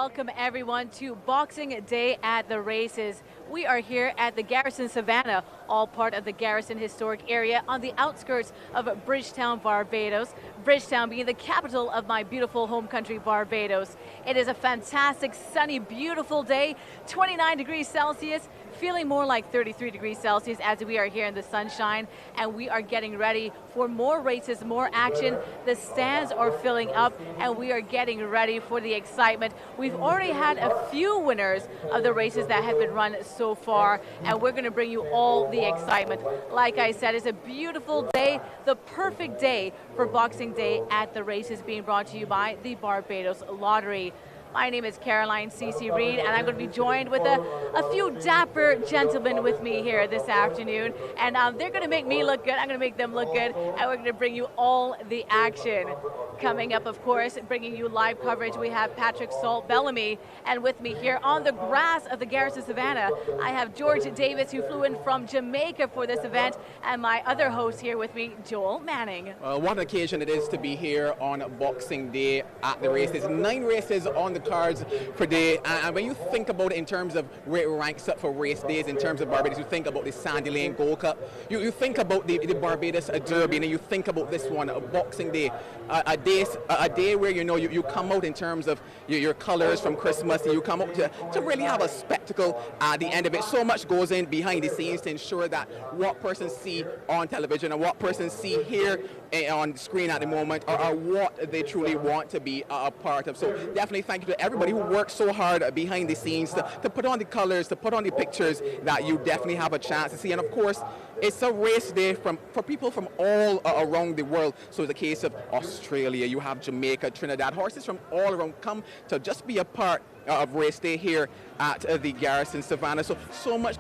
welcome everyone to Boxing Day at the Races. We are here at the Garrison, Savannah, all part of the Garrison historic area on the outskirts of Bridgetown, Barbados. Bridgetown being the capital of my beautiful home country, Barbados. It is a fantastic, sunny, beautiful day, 29 degrees Celsius, feeling more like 33 degrees Celsius as we are here in the sunshine, and we are getting ready for more races, more action. The stands are filling up, and we are getting ready for the excitement. We've already had a few winners of the races that have been run so far, and we're going to bring you all the excitement. Like I said, it's a beautiful day, the perfect day for Boxing Day at the Races, being brought to you by the Barbados Lottery. My name is Caroline C.C. Reed, and I'm going to be joined with a few dapper gentlemen with me here this afternoon. And they're going to make me look good, I'm going to make them look good, and we're going to bring you all the action. Coming up, of course, bringing you live coverage, we have Patrick Salt Bellamy, and with me here on the grass of the Garrison Savannah, I have George Davis, who flew in from Jamaica for this event, and my other host here with me, Joel Manning. What an occasion it is to be here on Boxing Day at the races. 9 races on the cards per day, and when you think about it in terms of where it ranks up for race days in terms of Barbados, you think about the Sandy Lane Gold Cup, you think about the Barbados Derby, and you think about this one, Boxing Day, a day where you come out in terms of your colors from Christmas, and you come out to really have a spectacle at the end of it. So much goes in behind the scenes to ensure that what persons see on television and what persons see here on screen at the moment are what they truly want to be a part of. So definitely thank you to everybody who works so hard behind the scenes to put on the colors, to put on the pictures that you definitely have a chance to see. And of course, it's a race day for people from all around the world. So it's a case of Australia, you have Jamaica, Trinidad, horses from all around come to just be a part of race day here at the Garrison Savannah. So much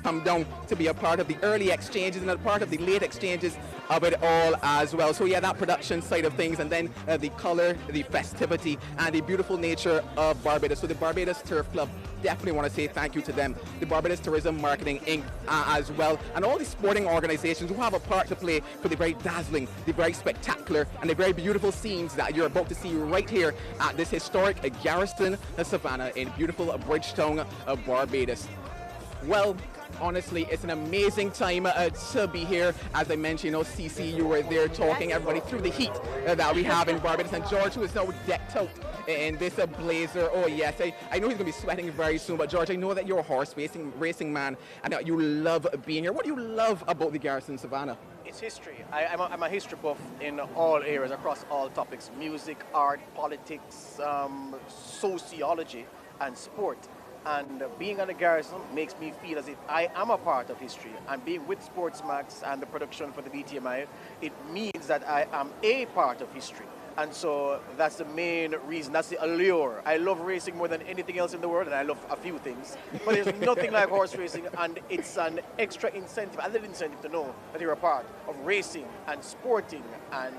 come down to be a part of the early exchanges and a part of the late exchanges of it all as well. So yeah, that production side of things, and then the color, the festivity, and the beautiful nature of Barbados. So the Barbados Turf Club, definitely want to say thank you to them. The Barbados Tourism Marketing Inc. As well, and all the sporting organizations who have a part to play for the very dazzling, the very spectacular, and the very beautiful scenes that you're about to see right here at this historic Garrison Savannah in beautiful Bridgetown, Barbados. Well, honestly, it's an amazing time to be here. As I mentioned, CC, you were there talking everybody through the heat that we have in Barbados, and George, who is now decked out in this blazer. Oh yes, I know he's going to be sweating very soon, but George, I know that you're a horse racing man, and that you love being here. What do you love about the Garrison Savannah? It's history. I'm a history buff in all areas, across all topics: music, art, politics, sociology, and sport. And being on the Garrison makes me feel as if I am a part of history. And being with SportsMax and the production for the BTMI, it means that I am a part of history. And so that's the main reason, that's the allure. I love racing more than anything else in the world, and I love a few things. But there's nothing like horse racing, and it's an extra incentive, added incentive to know that you're a part of racing and sporting, and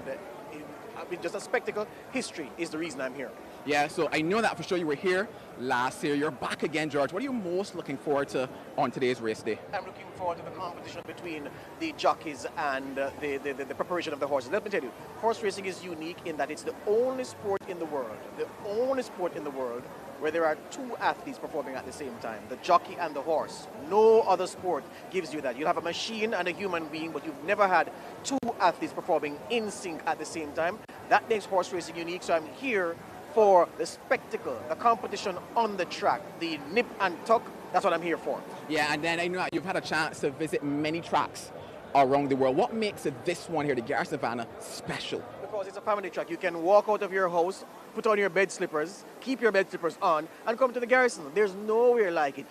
just a spectacle. History is the reason I'm here. Yeah, so I know that for sure. You were here last year. You're back again, George. What are you most looking forward to on today's race day? I'm looking forward to the competition between the jockeys and the preparation of the horses. Let me tell you, horse racing is unique in that it's the only sport in the world, where there are 2 athletes performing at the same time, the jockey and the horse. No other sport gives you that. You'll have a machine and a human being, but you've never had 2 athletes performing in sync at the same time. That makes horse racing unique, so I'm here for the spectacle, the competition on the track, the nip and tuck. That's what I'm here for. Yeah, and then I know that you've had a chance to visit many tracks around the world. What makes this one here, the Garrison Savannah, special? Because it's a family track. You can walk out of your house, put on your bed slippers, keep your bed slippers on, and come to the Garrison. There's nowhere like it.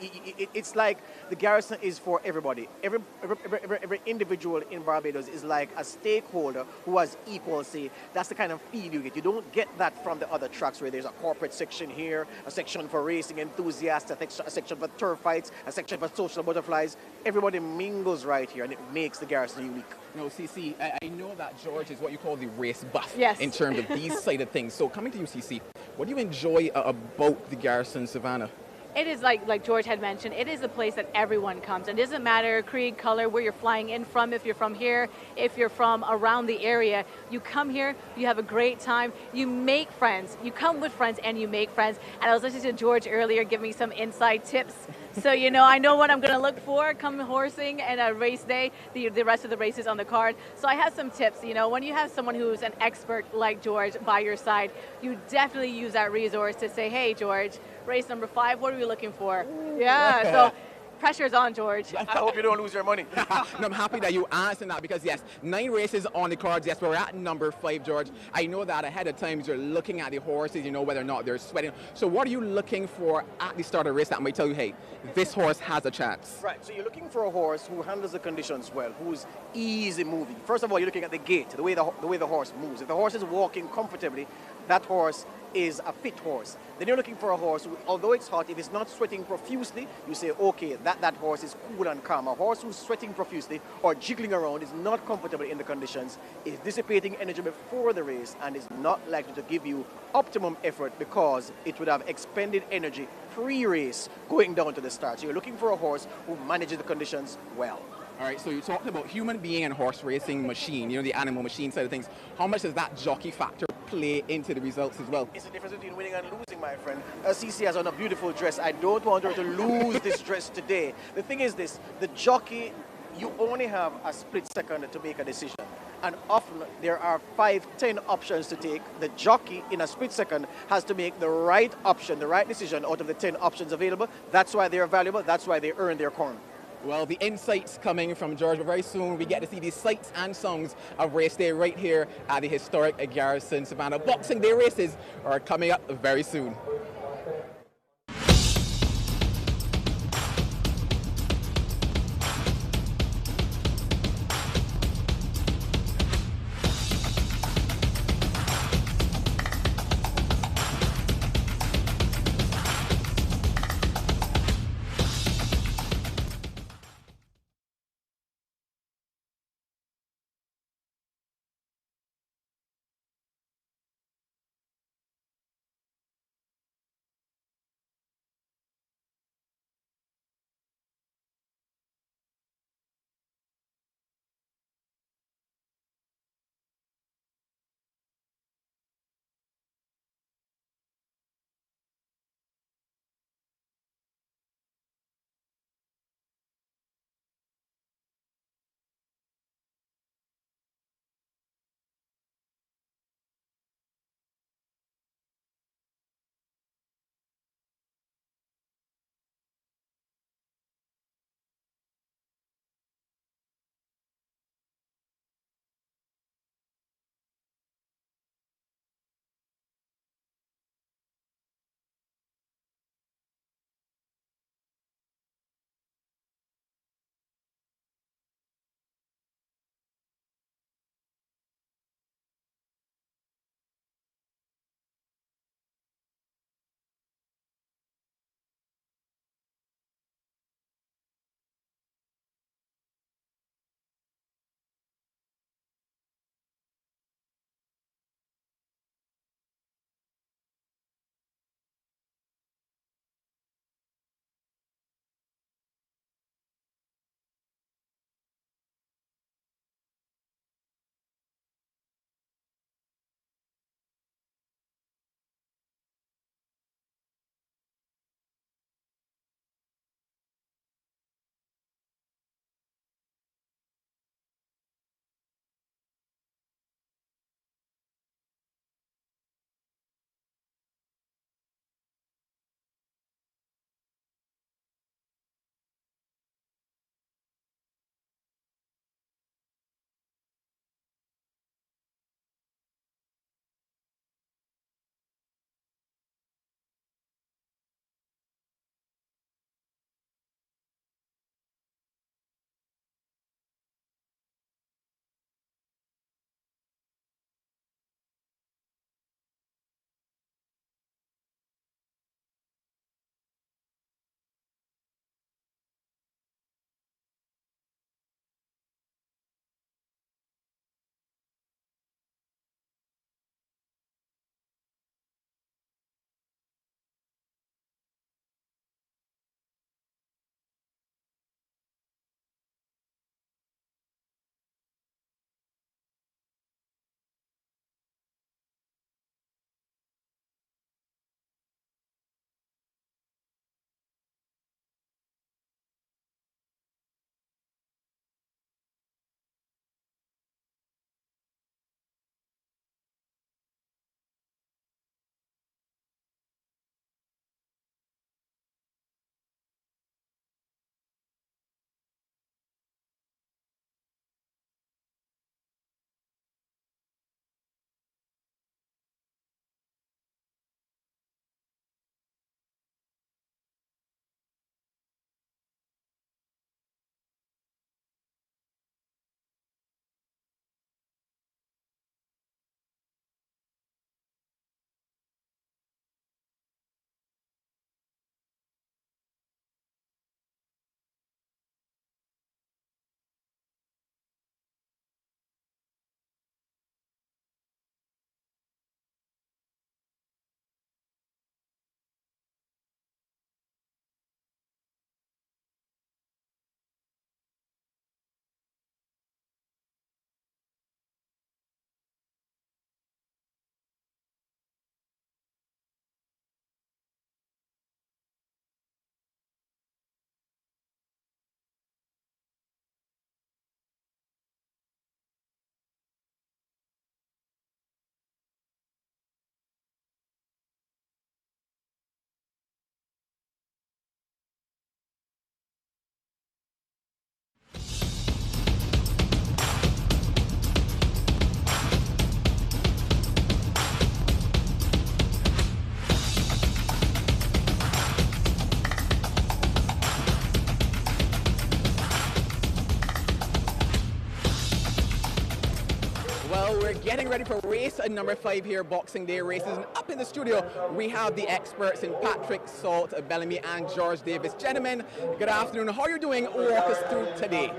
It's like the Garrison is for everybody. Every individual in Barbados is like a stakeholder who has equal say. That's the kind of feel you get. You don't get that from the other tracks where there's a corporate section here, a section for racing enthusiasts, a section for turf fights, a section for social butterflies. Everybody mingles right here, and it makes the Garrison unique. No, CC, I know that George is what you call the race buff, yes, in terms of these side of things. So coming to you, CC, what do you enjoy about the Garrison Savannah? It is like George had mentioned, it is a place that everyone comes. It doesn't matter creed, color, where you're flying in from, if you're from here, if you're from around the area. You come here, you have a great time, you make friends. You come with friends and you make friends. And I was listening to George earlier give me some inside tips. So, you know, I know what I'm going to look for come horsing and a race day, the rest of the races on the card. So I have some tips. You know, when you have someone who's an expert like George by your side, you definitely use that resource to say, hey, George, race number 5, what are we looking for? Yeah, so pressure's on, George. I hope you don't lose your money. No, I'm happy that you answered that because yes, 9 races on the cards. Yes, we're at number 5, George. I know that ahead of time you're looking at the horses, you know whether or not they're sweating. So what are you looking for at the start of the race that might tell you, hey, this horse has a chance? Right, so you're looking for a horse who handles the conditions well, who's easy moving. First of all, you're looking at the gait, the way the horse moves. If the horse is walking comfortably, that horse is a fit horse. Then you're looking for a horse who, although it's hot, if it's not sweating profusely, you say, okay, that horse is cool and calm. A horse who's sweating profusely or jiggling around is not comfortable in the conditions, is dissipating energy before the race, and is not likely to give you optimum effort because it would have expended energy pre-race going down to the start. So you're looking for a horse who manages the conditions well. All right, so you talked about human being and horse racing machine, you know, the animal machine side of things. How much does that jockey factor play into the results as well? It's the difference between winning and losing, my friend. CC has on a beautiful dress. I don't want her to lose this dress today. The thing is this, the jockey, you only have a split second to make a decision. And often there are 5, 10 options to take. The jockey in a split second has to make the right option, the right decision out of the 10 options available. That's why they're valuable. That's why they earn their corn. Well, the insights coming from George, but very soon we get to see the sights and songs of race day right here at the historic Garrison Savannah. Boxing Day races are coming up very soon. getting ready for race number 5 here, Boxing Day races. And up in the studio, we have the experts in Patrick, Salt, Bellamy, and George Davis. Gentlemen, good afternoon. How are you doing? Walk us through today.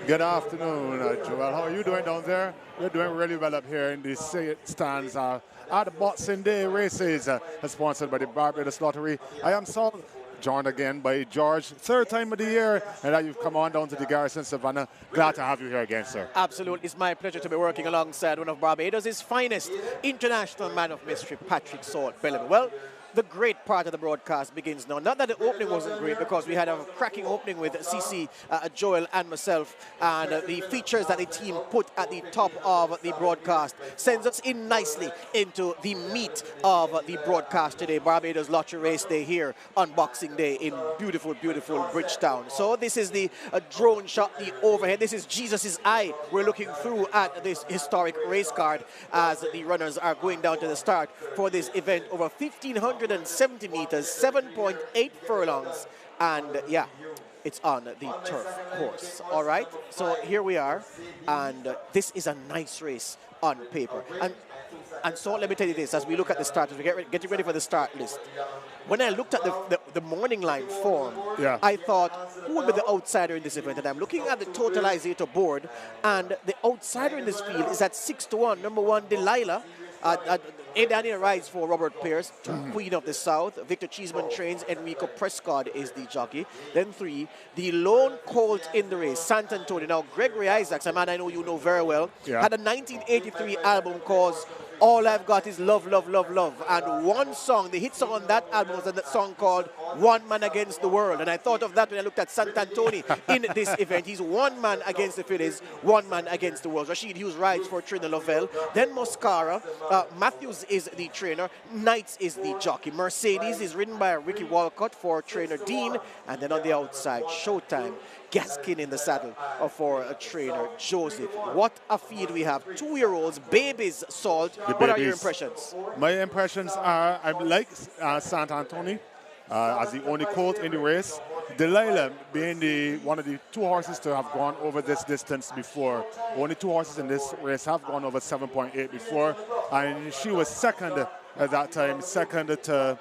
Good afternoon, Joel. How are you doing down there? We're doing really well up here in the stands at the Boxing Day races, sponsored by the Barbados Lottery. I am Salt, joined again by George, third time of the year, and that you've come on down to the Garrison, Savannah. Glad to have you here again, sir. Absolutely. It's my pleasure to be working alongside one of Barbados' finest international man of mystery, Patrick Salt Bellamy. Well, the great part of the broadcast begins now. Not that the opening wasn't great, because we had a cracking opening with CC, Joel, and myself, and the features that the team put at the top of the broadcast sends us in nicely into the meat of the broadcast today. Barbados Lottery Race Day here on Boxing Day in beautiful, beautiful Bridgetown. So this is the drone shot, the overhead. This is Jesus' eye. We're looking through at this historic race card as the runners are going down to the start for this event over 1,570 meters, 7.8 furlongs, and yeah, it's on the turf course. All right, so here we are, and this is a nice race on paper. And so let me tell you this, as we look at the start, as we getting ready for the start list, when I looked at the morning line form, I thought, who would be the outsider in this event? And I'm looking at the totalizator board, and the outsider in this field is at 6-1. Number 1, Delilah. Daniel rides for Robert Pierce, 2, Queen of the South. Victor Cheeseman trains. Enrico Prescott is the jockey. Then 3, the lone colt in the race, Sant Antonio. Now, Gregory Isaacs, a man I know you know very well, had a 1983 album called All I've Got Is Love, Love, Love, Love. And one song, the hit song on that album was that song called One Man Against the World. And I thought of that when I looked at Sant Antonio in this event. He's one man against the Phillies, one man against the world. Rashid Hughes rides for Trina Lovell. Then Mascara. Matthews is the trainer. Knights is the jockey. Mercedes is ridden by Ricky Walcott for trainer Dean. And then on the outside, Showtime. Gaskin in the saddle for a trainer Joseph. What a field we have. 2-year-olds, babies, Salt. What are your impressions? My impressions are, I like Sant Antonio as the only colt in the race. Delilah being one of the 2 horses to have gone over this distance before. Only 2 horses in this race have gone over 7.8 before. And she was second at that time, second to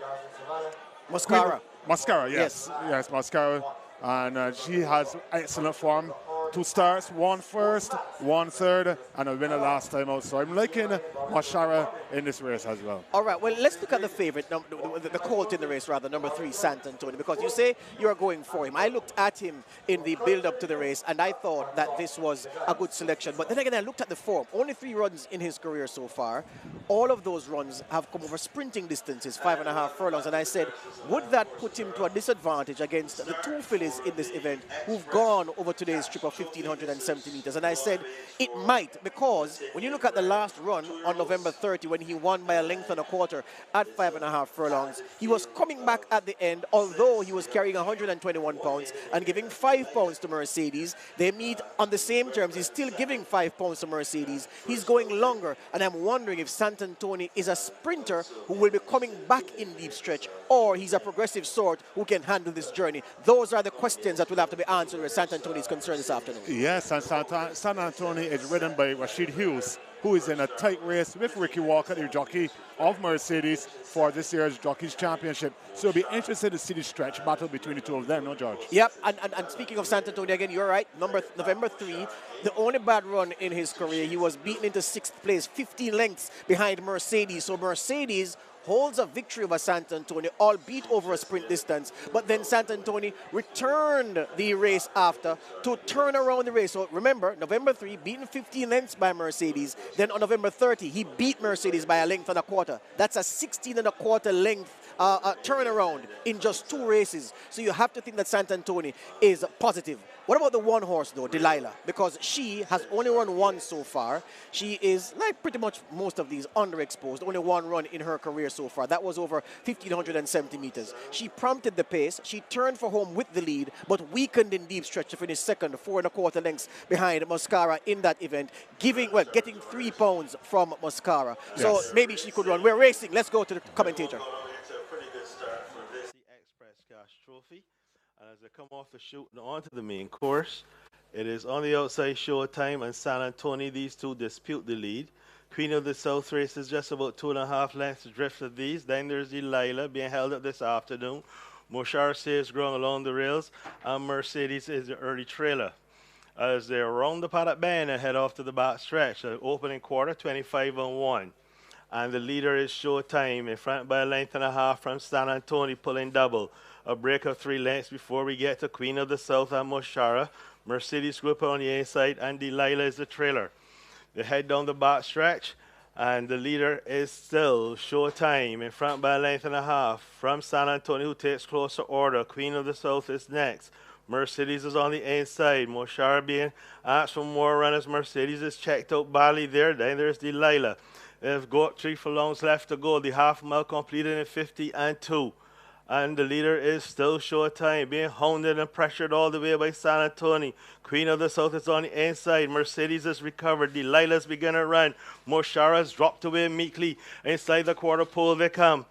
Mascara. Mascara, yes. Yes, Mascara. And she has excellent form. 2 starts, 1 first, 1 third, and a winner last time out. So I'm liking Mashara in this race as well. All right, well, let's look at the favorite, the colt in the race, rather, number 3, Sant Antonio, because you say you're going for him. I looked at him in the build-up to the race, and I thought that this was a good selection. But then again, I looked at the form. Only 3 runs in his career so far. All of those runs have come over sprinting distances, 5.5 furlongs. And I said, would that put him to a disadvantage against the 2 fillies in this event who've gone over today's trip of 1,570 meters? And I said, it might, because when you look at the last run on November 30, when he won by a length and a quarter at 5.5 furlongs, he was coming back at the end, although he was carrying 121 pounds and giving 5 pounds to Mercedes. They meet on the same terms. He's still giving 5 pounds to Mercedes. He's going longer, and I'm wondering if Sant Antonio is a sprinter who will be coming back in deep stretch, or he's a progressive sort who can handle this journey. Those are the questions that will have to be answered where Sant Antonio is concerned this afternoon. Yes, and Sant Antonio is ridden by Rashid Hughes, who is in a tight race with Ricky Walker, the jockey of Mercedes, for this year's Jockeys Championship. So it'll be interesting to see the stretch battle between the 2 of them, no, George? Yep, and speaking of Sant Antonio, again, you're right, November 3, the only bad run in his career, he was beaten into 6th place, 15 lengths behind Mercedes. So Mercedes holds a victory over Sant Antonio, albeit over a sprint distance. But then Sant Antonio returned the race after to turn around the race. So remember, November 3, beaten 15 lengths by Mercedes. Then on November 30, he beat Mercedes by a length and a quarter. That's a 16.25 length turnaround in just 2 races. So you have to think that Sant Antonio is positive. What about the 1 horse, though, Delilah? Because she has only run 1 so far. She is, like pretty much most of these, underexposed. Only 1 run in her career so far. That was over 1,570 meters. She prompted the pace. She turned for home with the lead, but weakened in deep stretch to finish second, 4.25 lengths behind Mascara in that event, getting 3 pounds from Mascara. Yes. So maybe she could run. We're racing. Let's go to the commentator. It's a pretty good start for this Express Cash Trophy. And as they come off the chute and onto the main course, It is on the outside Showtime and San Antonio. These two dispute the lead. Queen of the South race is just about 2.5 lengths drift of these. Then there's Delilah being held up this afternoon. Moshar saves ground along the rails, and Mercedes is the early trailer. As they round the paddock bend and head off to the back stretch, the opening quarter, 25-1. And the leader is Showtime, in front by a length and a half from San Antonio, pulling double. A break of 3 lengths before we get to Queen of the South and Moshara. Mercedes Group on the inside, and Delilah is the trailer. They head down the back stretch, and the leader is still Showtime, in front by a length and a half from San Antonio, who takes closer order. Queen of the South is next. Mercedes is on the inside. Moshara being asked for more runners. Mercedes is checked out badly there. Then there's Delilah. They've got 3 furlongs left to go. The half mile completed in 50-2. And the leader is still Showtime, being hounded and pressured all the way by San Antonio. Queen of the South is on the inside. Mercedes is recovered. Delilah's begun to run. Moshara's dropped away meekly. Inside the quarter pole they come.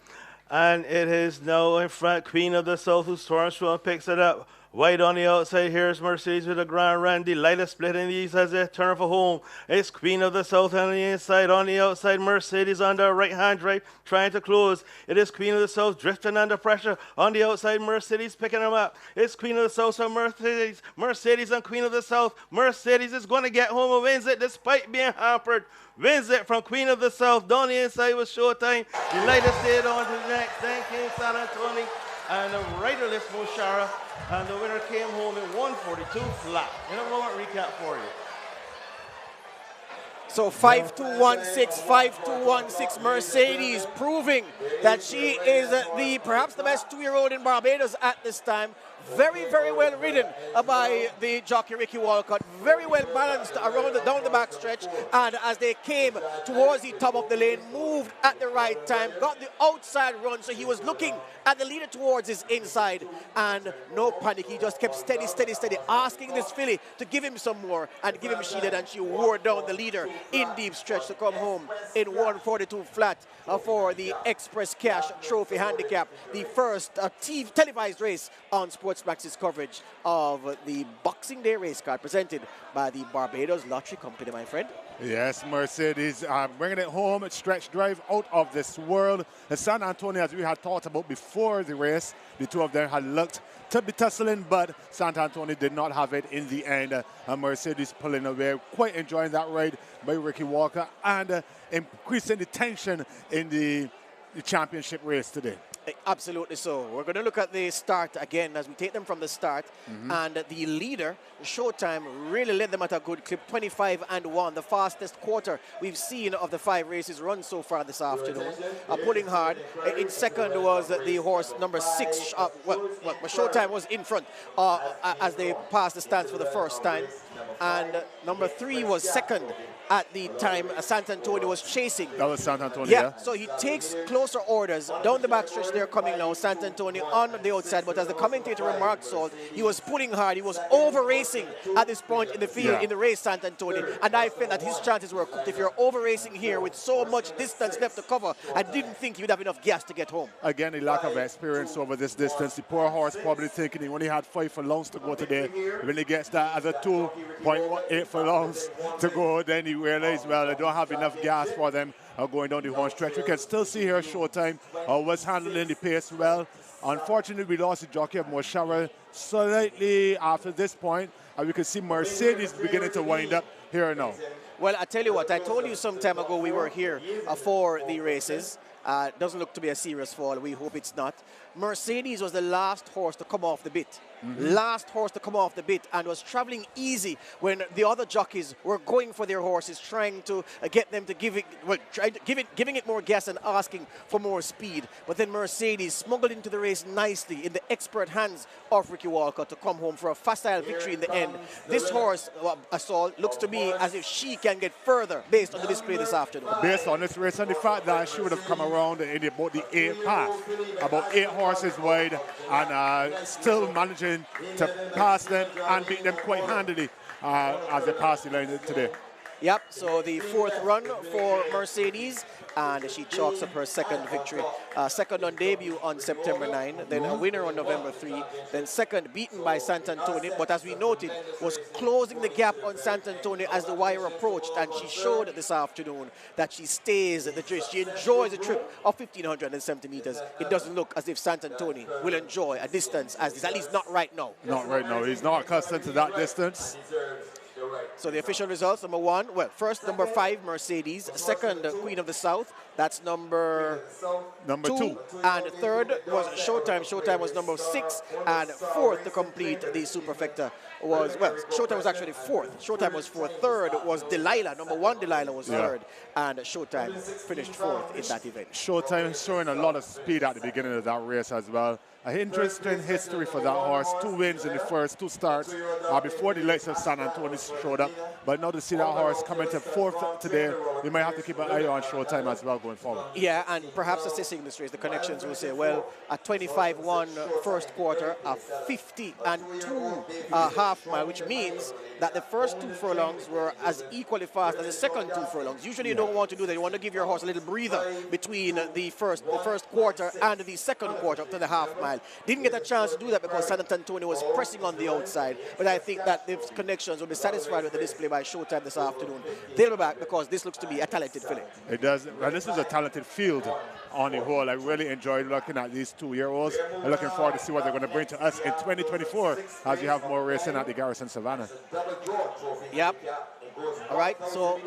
And it is now in front. Queen of the South, who storms through and picks it up. Wide on the outside, here's Mercedes with a grand run. Delilah splitting these as they turn for home. It's Queen of the South on the inside. On the outside, Mercedes on the right-hand drive, trying to close. It is Queen of the South drifting under pressure. On the outside, Mercedes picking them up. It's Queen of the South and Mercedes. Mercedes and Queen of the South. Mercedes is going to get home and wins it despite being hampered. Wins it from Queen of the South. Down the inside was Showtime. Delilah stayed on to the next. Then came San Antonio. And the riderless Moshara, and the winner came home in 142 flat. In a moment, recap for you. So 5-2-1-6, 5-2-1-6, Mercedes proving that she is perhaps the best 2-year-old in Barbados at this time. Very, very well ridden by the jockey Ricky Walcott. Very well balanced around down the back stretch. And as they came towards the top of the lane, moved at the right time, got the outside run. So he was looking at the leader towards his inside. And no panic. He just kept steady, steady, steady, asking this filly to give him some more and give him shielded. And she wore down the leader in deep stretch to come home in 142 flat for the Express Cash Trophy Handicap. The first televised race on SportsMax's coverage of the Boxing Day race card presented by the Barbados Lottery Company, my friend. Yes, Mercedes bringing it home. Stretch drive out of this world. And San Antonio, as we had talked about before the race, the two of them had looked to be tussling, but San Antonio did not have it in the end. Mercedes pulling away, quite enjoying that ride by Ricky Walker, and increasing the tension in the championship race today. Absolutely so. We're going to look at the start again as we take them from the start. And the leader, Showtime, really led them at a good clip, 25-1, the fastest quarter we've seen of the 5 races run so far this afternoon. Pulling hard. In second was the horse number 6. Showtime was in front as they passed the stands for the first time. And number 3 was second at the time San Antonio was chasing. That was San Antonio, yeah. So he takes closer orders down the back stretch. They're coming now, San Antonio on the outside, but as the commentator remarked, Saul, he was pulling hard. He was over-racing at this point in the field, in the race, San Antonio, and I felt that his chances were cooked. If you're over-racing here with so much distance left to cover, I didn't think he would have enough gas to get home. Again, the lack of experience over this distance. The poor horse probably thinking he only had 5 furlongs to go today. When he gets that other 2.8 furlongs to go, then he realized, well, I don't have enough gas for them going down the home stretch. We can still see here Showtime was handling the pace well. Unfortunately, we lost the jockey of Moshara slightly after this point, and we can see Mercedes beginning to wind up here now. Well, I tell you what, I told you some time ago we were here for the races. Doesn't look to be a serious fall. We hope it's not. Mercedes was the last horse to come off the bit. Last horse to come off the bit, and was traveling easy when the other jockeys were going for their horses, trying to get them to giving it more gas and asking for more speed. But then Mercedes smuggled into the race nicely in the expert hands of Ricky Walker to come home for a facile victory in the end. This horse, Assault, looks to me as if she can get further based on the display this afternoon. Based on this race and the fact that she would have come around in about the 8th pass, about 8 horses wide, and still managing to pass them and beat them quite handily as they pass the line today. Yep, so the fourth run for Mercedes, and she chalks up her second victory. Second on debut on September 9, then a winner on November 3, then second beaten by Sant Antonio, but as we noted, was closing the gap on Sant Antonio as the wire approached, and she showed this afternoon that she stays at the drift. She enjoys a trip of 1,570 meters. It doesn't look as if Sant Antonio will enjoy a distance as this, at least not right now. Not right now. He's not accustomed to that distance. So the official results, number one, well, first number 5, Mercedes. Second, Queen of the South. That's number two. And third was Showtime. Showtime was number 6. And fourth to complete the superfecta was, well, Showtime was actually fourth. Showtime was fourth. Third was Delilah. Number 1, Delilah was third. And Showtime finished fourth in that event. Showtime showing a lot of speed at the beginning of that race as well. An interesting history for that horse. 2 wins in the first 2 starts before the likes of San Antonio showed up. But now to see that horse coming to 4th today, we might have to keep an eye on Showtime as well going forward. Yeah, and perhaps assisting this race, the connections will say, well, a 25-1 first quarter, a 50-2 half mile, which means that the first 2 furlongs were as equally fast as the second 2 furlongs. Usually you don't want to do that. You want to give your horse a little breather between the first quarter and the second quarter up to the half mile. Didn't get a chance to do that because San Antonio was pressing on the outside. But I think that the connections will be satisfied with the display by Showtime this afternoon. They'll be back because this looks to be a talented filly. It does. And this is a talented field on the whole. I really enjoyed looking at these 2-year-olds. I'm looking forward to see what they're going to bring to us in 2024 as we have more racing at the Garrison Savannah. Yep. All right. So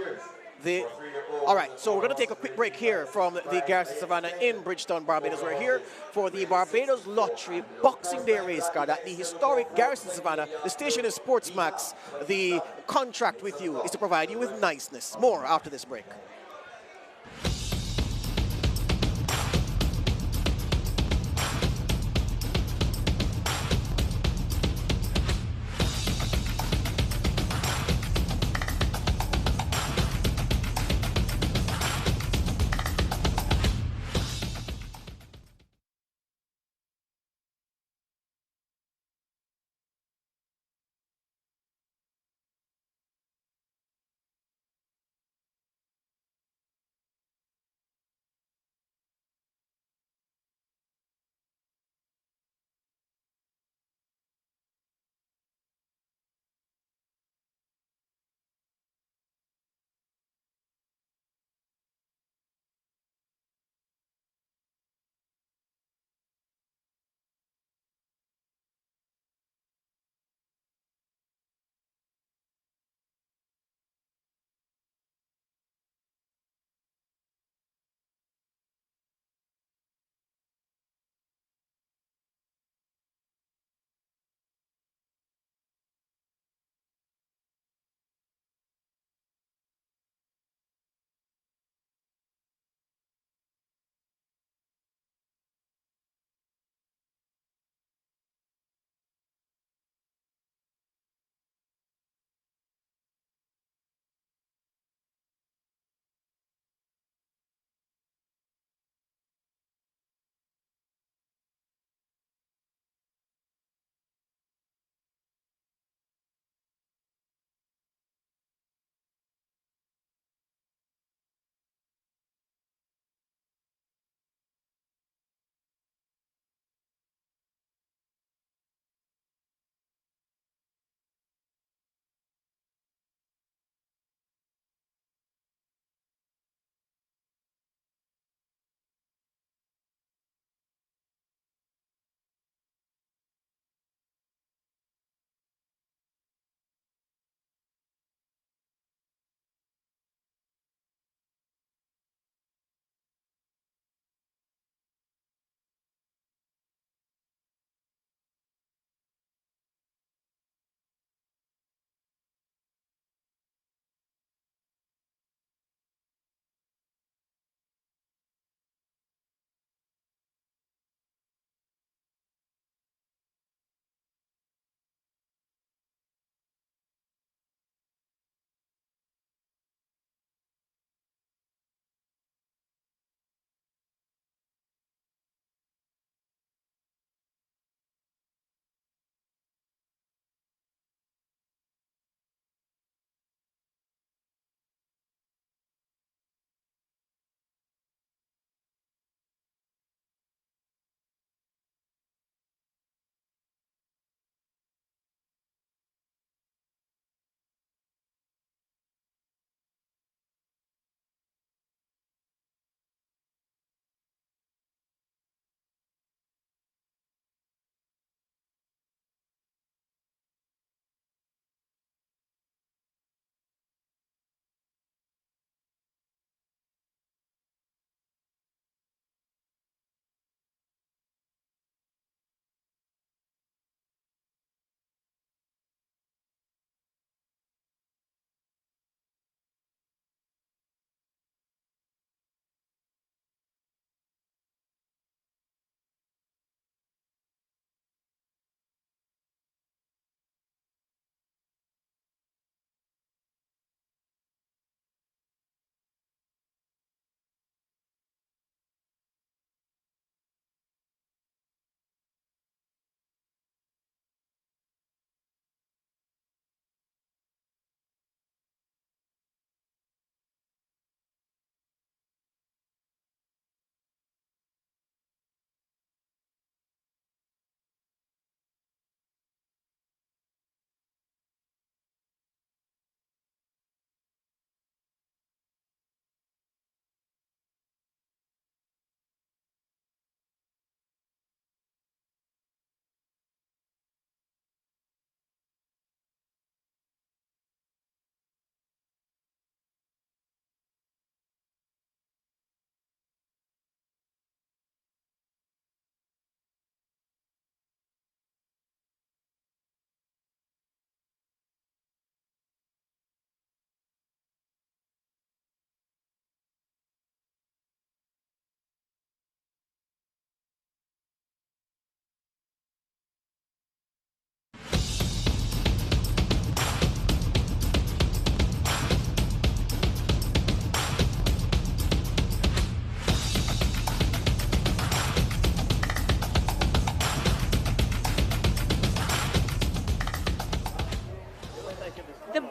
we're going to take a quick break here from the Garrison Savannah in Bridgetown, Barbados. We're here for the Barbados Lottery Boxing Day race card at the historic Garrison Savannah. The station is SportsMax. The contract with you is to provide you with niceness. More after this break.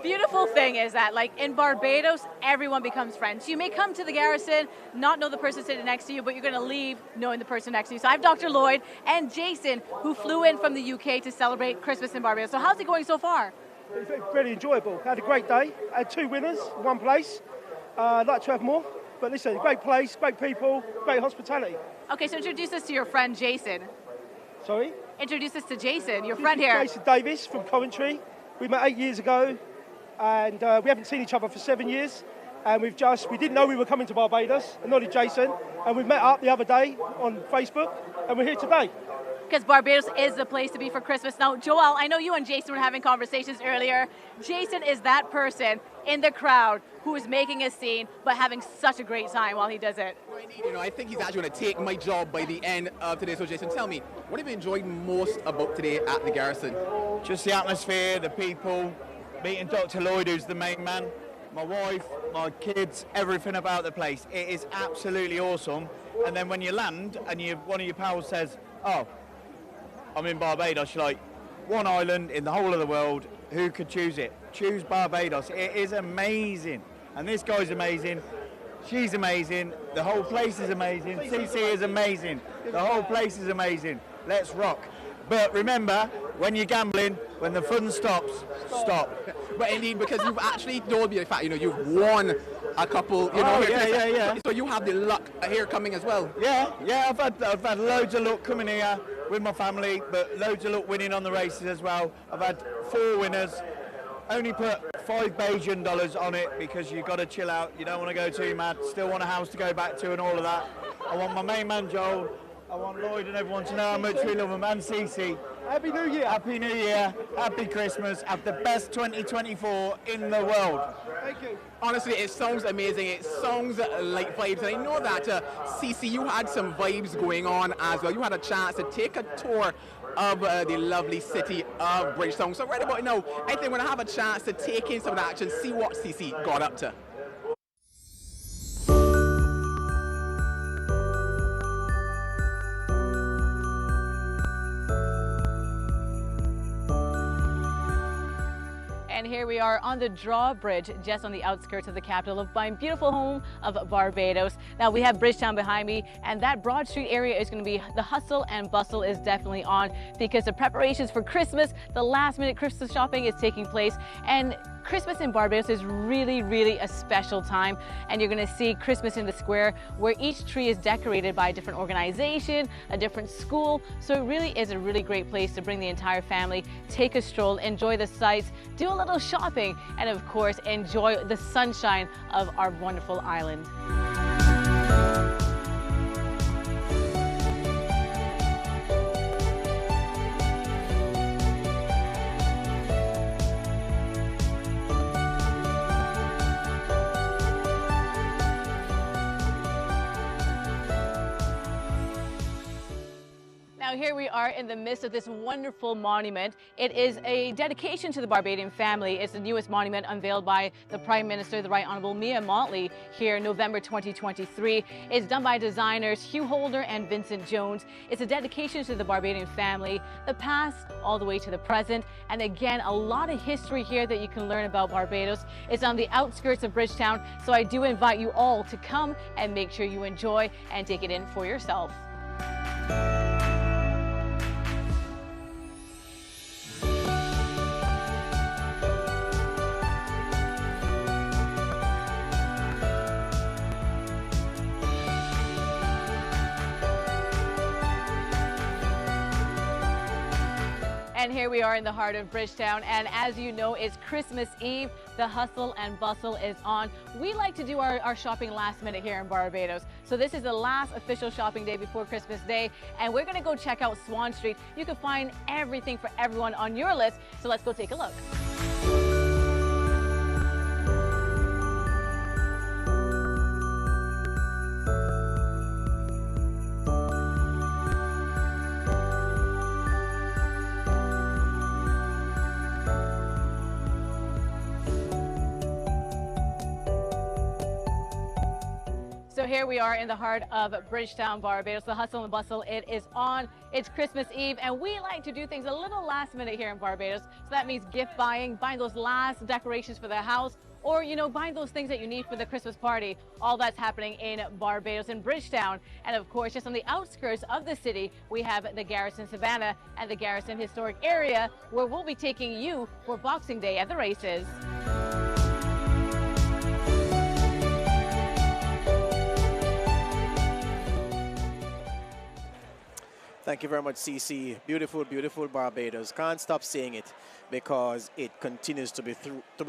beautiful thing is that, like in Barbados, everyone becomes friends. You may come to the Garrison, not know the person sitting next to you, but you're going to leave knowing the person next to you. So I have Dr. Lloyd and Jason, who flew in from the UK to celebrate Christmas in Barbados. So how's it going so far? It's really enjoyable. Had a great day. Had 2 winners, 1 place. I'd like to have more. But listen, great place, great people, great hospitality. Okay, so introduce us to your friend Jason. Sorry? Introduce us to Jason, your friend here. Jason Davis from Coventry. We met 8 years ago, and we haven't seen each other for 7 years. And we didn't know we were coming to Barbados, and not did Jason. And we met up the other day on Facebook, and we're here today. Because Barbados is the place to be for Christmas. Now, Joel, I know you and Jason were having conversations earlier. Jason is that person in the crowd who is making a scene, but having such a great time while he does it. You know, I think he's actually going to take my job by the end of today. So, Jason, tell me, what have you enjoyed most about today at the Garrison? Just the atmosphere, the people, meeting Dr. Lloyd, who's the main man, my wife, my kids, everything about the place. It is absolutely awesome. And then when you land and one of your pals says, oh, I'm in Barbados, you're like, one island in the whole of the world, who could choose it? Choose Barbados. It is amazing. And this guy's amazing. She's amazing. The whole place is amazing. CC is amazing. The whole place is amazing. Let's rock. But remember, when you're gambling, when the fun stops, stop. But indeed, because you've actually told me the fact, you know, you've won a couple, you know. Yeah. So you have the luck here coming as well. Yeah, I've had loads of luck coming here with my family, but loads of luck winning on the races as well. I've had 4 winners. Only put $5 Bajan on it because you've got to chill out. You don't want to go too mad. Still want a house to go back to and all of that. I want my main man Joel. I want Lloyd and everyone to know how much we love them. And Cece. Happy New Year. Happy New Year. Happy Christmas. Have the best 2024 in the world. Thank you. Honestly, it sounds amazing. It sounds like vibes. And I know that, Cece, you had some vibes going on as well. You had a chance to take a tour of the lovely city of Bridgetown. So right about now, I think we're going to have a chance to take in some of the action, see what Cece got up to. And here we are on the drawbridge, just on the outskirts of the capital of my beautiful home of Barbados. Now we have Bridgetown behind me, and that Broad Street area is going to be, the hustle and bustle is definitely on, because the preparations for Christmas, the last minute Christmas shopping is taking place. And Christmas in Barbados is really, really a special time, and you're going to see Christmas in the square, where each tree is decorated by a different organization, a different school. So it really is a really great place to bring the entire family, take a stroll, enjoy the sights, do a little shopping, and of course enjoy the sunshine of our wonderful island. Now here we are in the midst of this wonderful monument. It is a dedication to the Barbadian family. It's the newest monument unveiled by the Prime Minister, the Right Honourable Mia Motley, here in November 2023. It's done by designers Hugh Holder and Vincent Jones. It's a dedication to the Barbadian family, the past all the way to the present. And again, a lot of history here that you can learn about Barbados. It's on the outskirts of Bridgetown, so I do invite you all to come and make sure you enjoy and take it in for yourself. And here we are in the heart of Bridgetown, and as you know, it's Christmas Eve. The hustle and bustle is on. We like to do our shopping last minute here in Barbados. So this is the last official shopping day before Christmas Day, and we're gonna go check out Swan Street. You can find everything for everyone on your list, so let's go take a look. So here we are in the heart of Bridgetown, Barbados. The hustle and bustle, it is on. It's Christmas Eve, and we like to do things a little last minute here in Barbados. So that means gift buying those last decorations for the house, or, you know, buying those things that you need for the Christmas party. All that's happening in Barbados, in Bridgetown. And of course, just on the outskirts of the city, we have the Garrison Savannah and the Garrison Historic Area, where we'll be taking you for Boxing Day at the races. Thank you very much, CC. Beautiful, beautiful Barbados. Can't stop saying it because it continues to be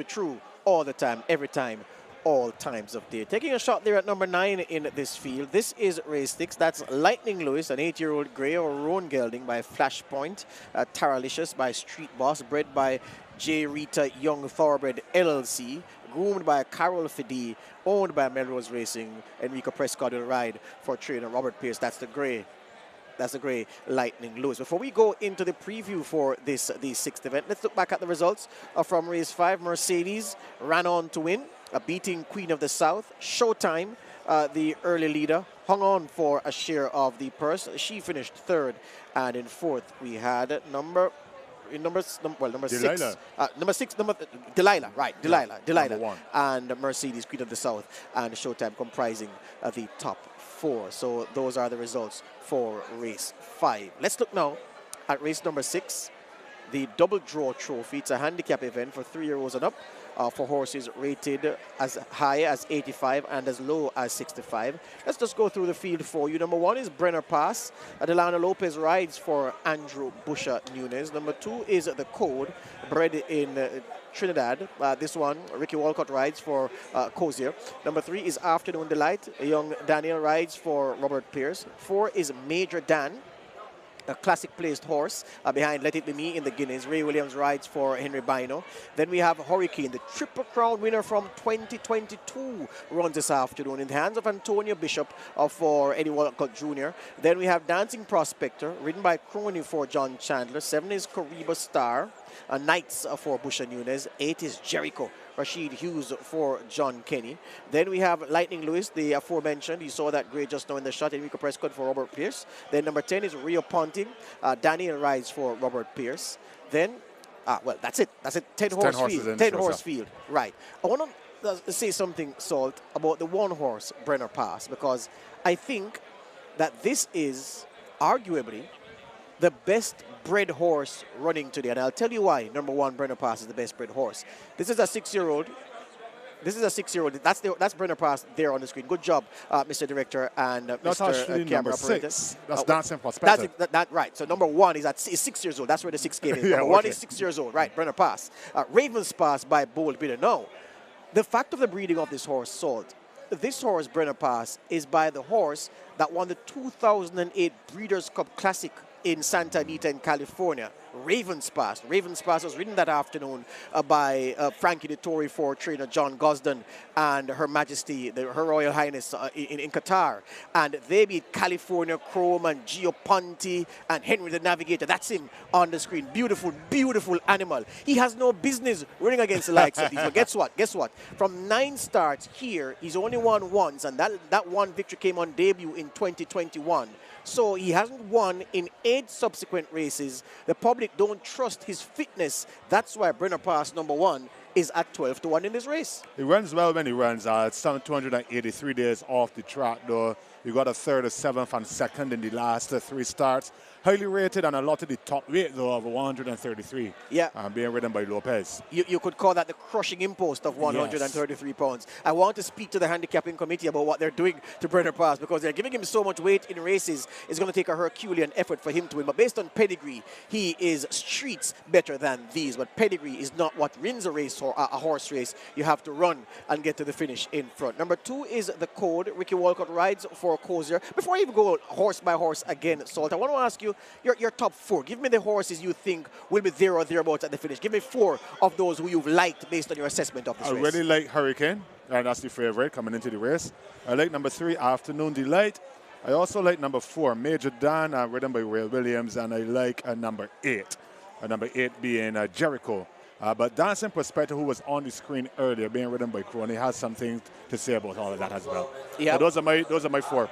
true all the time, every time, all times of day. Taking a shot there at number 9 in this field. This is race 6. That's Lightning Lewis, an 8-year-old grey, or Roan Gelding by Flashpoint. Taralicious by Street Boss, bred by J. Rita Young Thoroughbred LLC. Groomed by Carol Fiddy, owned by Melrose Racing. Enrico Prescott will ride for trainer Robert Pierce. That's the grey. That's the grey Lightning Lewis. Before we go into the preview for the 6th event, let's look back at the results from race 5. Mercedes ran on to win, beating Queen of the South. Showtime, the early leader, hung on for a share of the purse. She finished 3rd, and in 4th we had number 6. Delilah, right, Delilah. Number 1. And Mercedes, Queen of the South, and Showtime comprising the top 4. So those are the results for race 5. Let's look now at race number 6, the Double Draw Trophy. It's a handicap event for 3-year-olds and up, for horses rated as high as 85 and as low as 65. Let's just go through the field for you. Number 1 is Brenner Pass. Delano Lopez rides for Andrew Busher Nunes. Number 2 is The Code, bred in Trinidad. This one, Ricky Walcott rides for Cozier. Number 3 is Afternoon Delight. Young Daniel rides for Robert Pierce. 4 is Major Dan, a classic placed horse behind Let It Be Me in the Guineas. Ray Williams rides for Henry Bino. Then we have Hurricane, the Triple Crown winner from 2022, runs this afternoon in the hands of Antonio Bishop for Eddie Walcott Jr. Then we have Dancing Prospector, ridden by Crony for John Chandler. 7 is Kariba Star. Knights for Busher Nunes. 8 is Jericho, Rashid Hughes for John Kenny. Then we have Lightning Lewis, the aforementioned. You saw that grade just now in the shot. Enrico Prescott for Robert Pierce. Then number 10 is Rio Ponting. Daniel rides for Robert Pierce. Then, well, that's it. That's it. 10 horse field. 10 horse field. Right. I want to say something, Salt, about the 1 horse Brenner Pass, because I think that this is arguably the best bred horse running today, and I'll tell you why. Number 1, Brenner Pass is the best bred horse. This is a 6-year-old. This is a 6-year-old. That's Brenner Pass there on the screen. Good job, Mr. Director and Mr. Camera Operator. That's Dancing Prospector. That's right. So number 1 is 6 years old. That's where the 6 came in. Yeah, Number 1 is 6 years old. Right, Brenner Pass. Raven's Pass by Bold Bidder. Now, the fact of the breeding of this horse, Salt, this horse, Brenner Pass, is by the horse that won the 2008 Breeders' Cup Classic in Santa Anita in California. Raven's Pass. Raven's Pass was ridden that afternoon by Frankie Dettori for trainer John Gosden and Her Majesty, Her Royal Highness in Qatar. And they beat California Chrome and Gio Ponti and Henry the Navigator. That's him on the screen. Beautiful, beautiful animal. He has no business running against the likes of these. But guess what? Guess what? From 9 starts here, he's only won once, and that one victory came on debut in 2021. So he hasn't won in 8 subsequent races. The public don't trust his fitness. That's why Brenner Pass, number 1, is at 12-1 in this race. He runs well when he runs. It's 283 days off the track, though. He got a 3rd, a 7th, and 2nd in the last 3 starts. Highly rated and a lot of the top weight, though, of 133. Yeah. Being ridden by Lopez. You could call that the crushing impost of 133 pounds. I want to speak to the handicapping committee about what they're doing to Brenner Pass, because they're giving him so much weight in races. It's going to take a Herculean effort for him to win. But based on pedigree, he is streets better than these. But pedigree is not what wins a race or a horse race. You have to run and get to the finish in front. Number 2 is The Code. Ricky Walcott rides for Cozier. Before I even go horse by horse again, Salt, I want to ask you your top 4. Give me the horses you think will be there or thereabouts at the finish. Give me 4 of those who you've liked based on your assessment of this race. I really like Hurricane, and that's the favorite coming into the race. I like number 3, Afternoon Delight. I also like number 4, Major Dan, ridden by Ray Williams, and I like number 8. Number 8 being Jericho, But Dancing Prospector, who was on the screen earlier, being ridden by Crony, has something to say about all of that as well. Yeah. Those are my 4.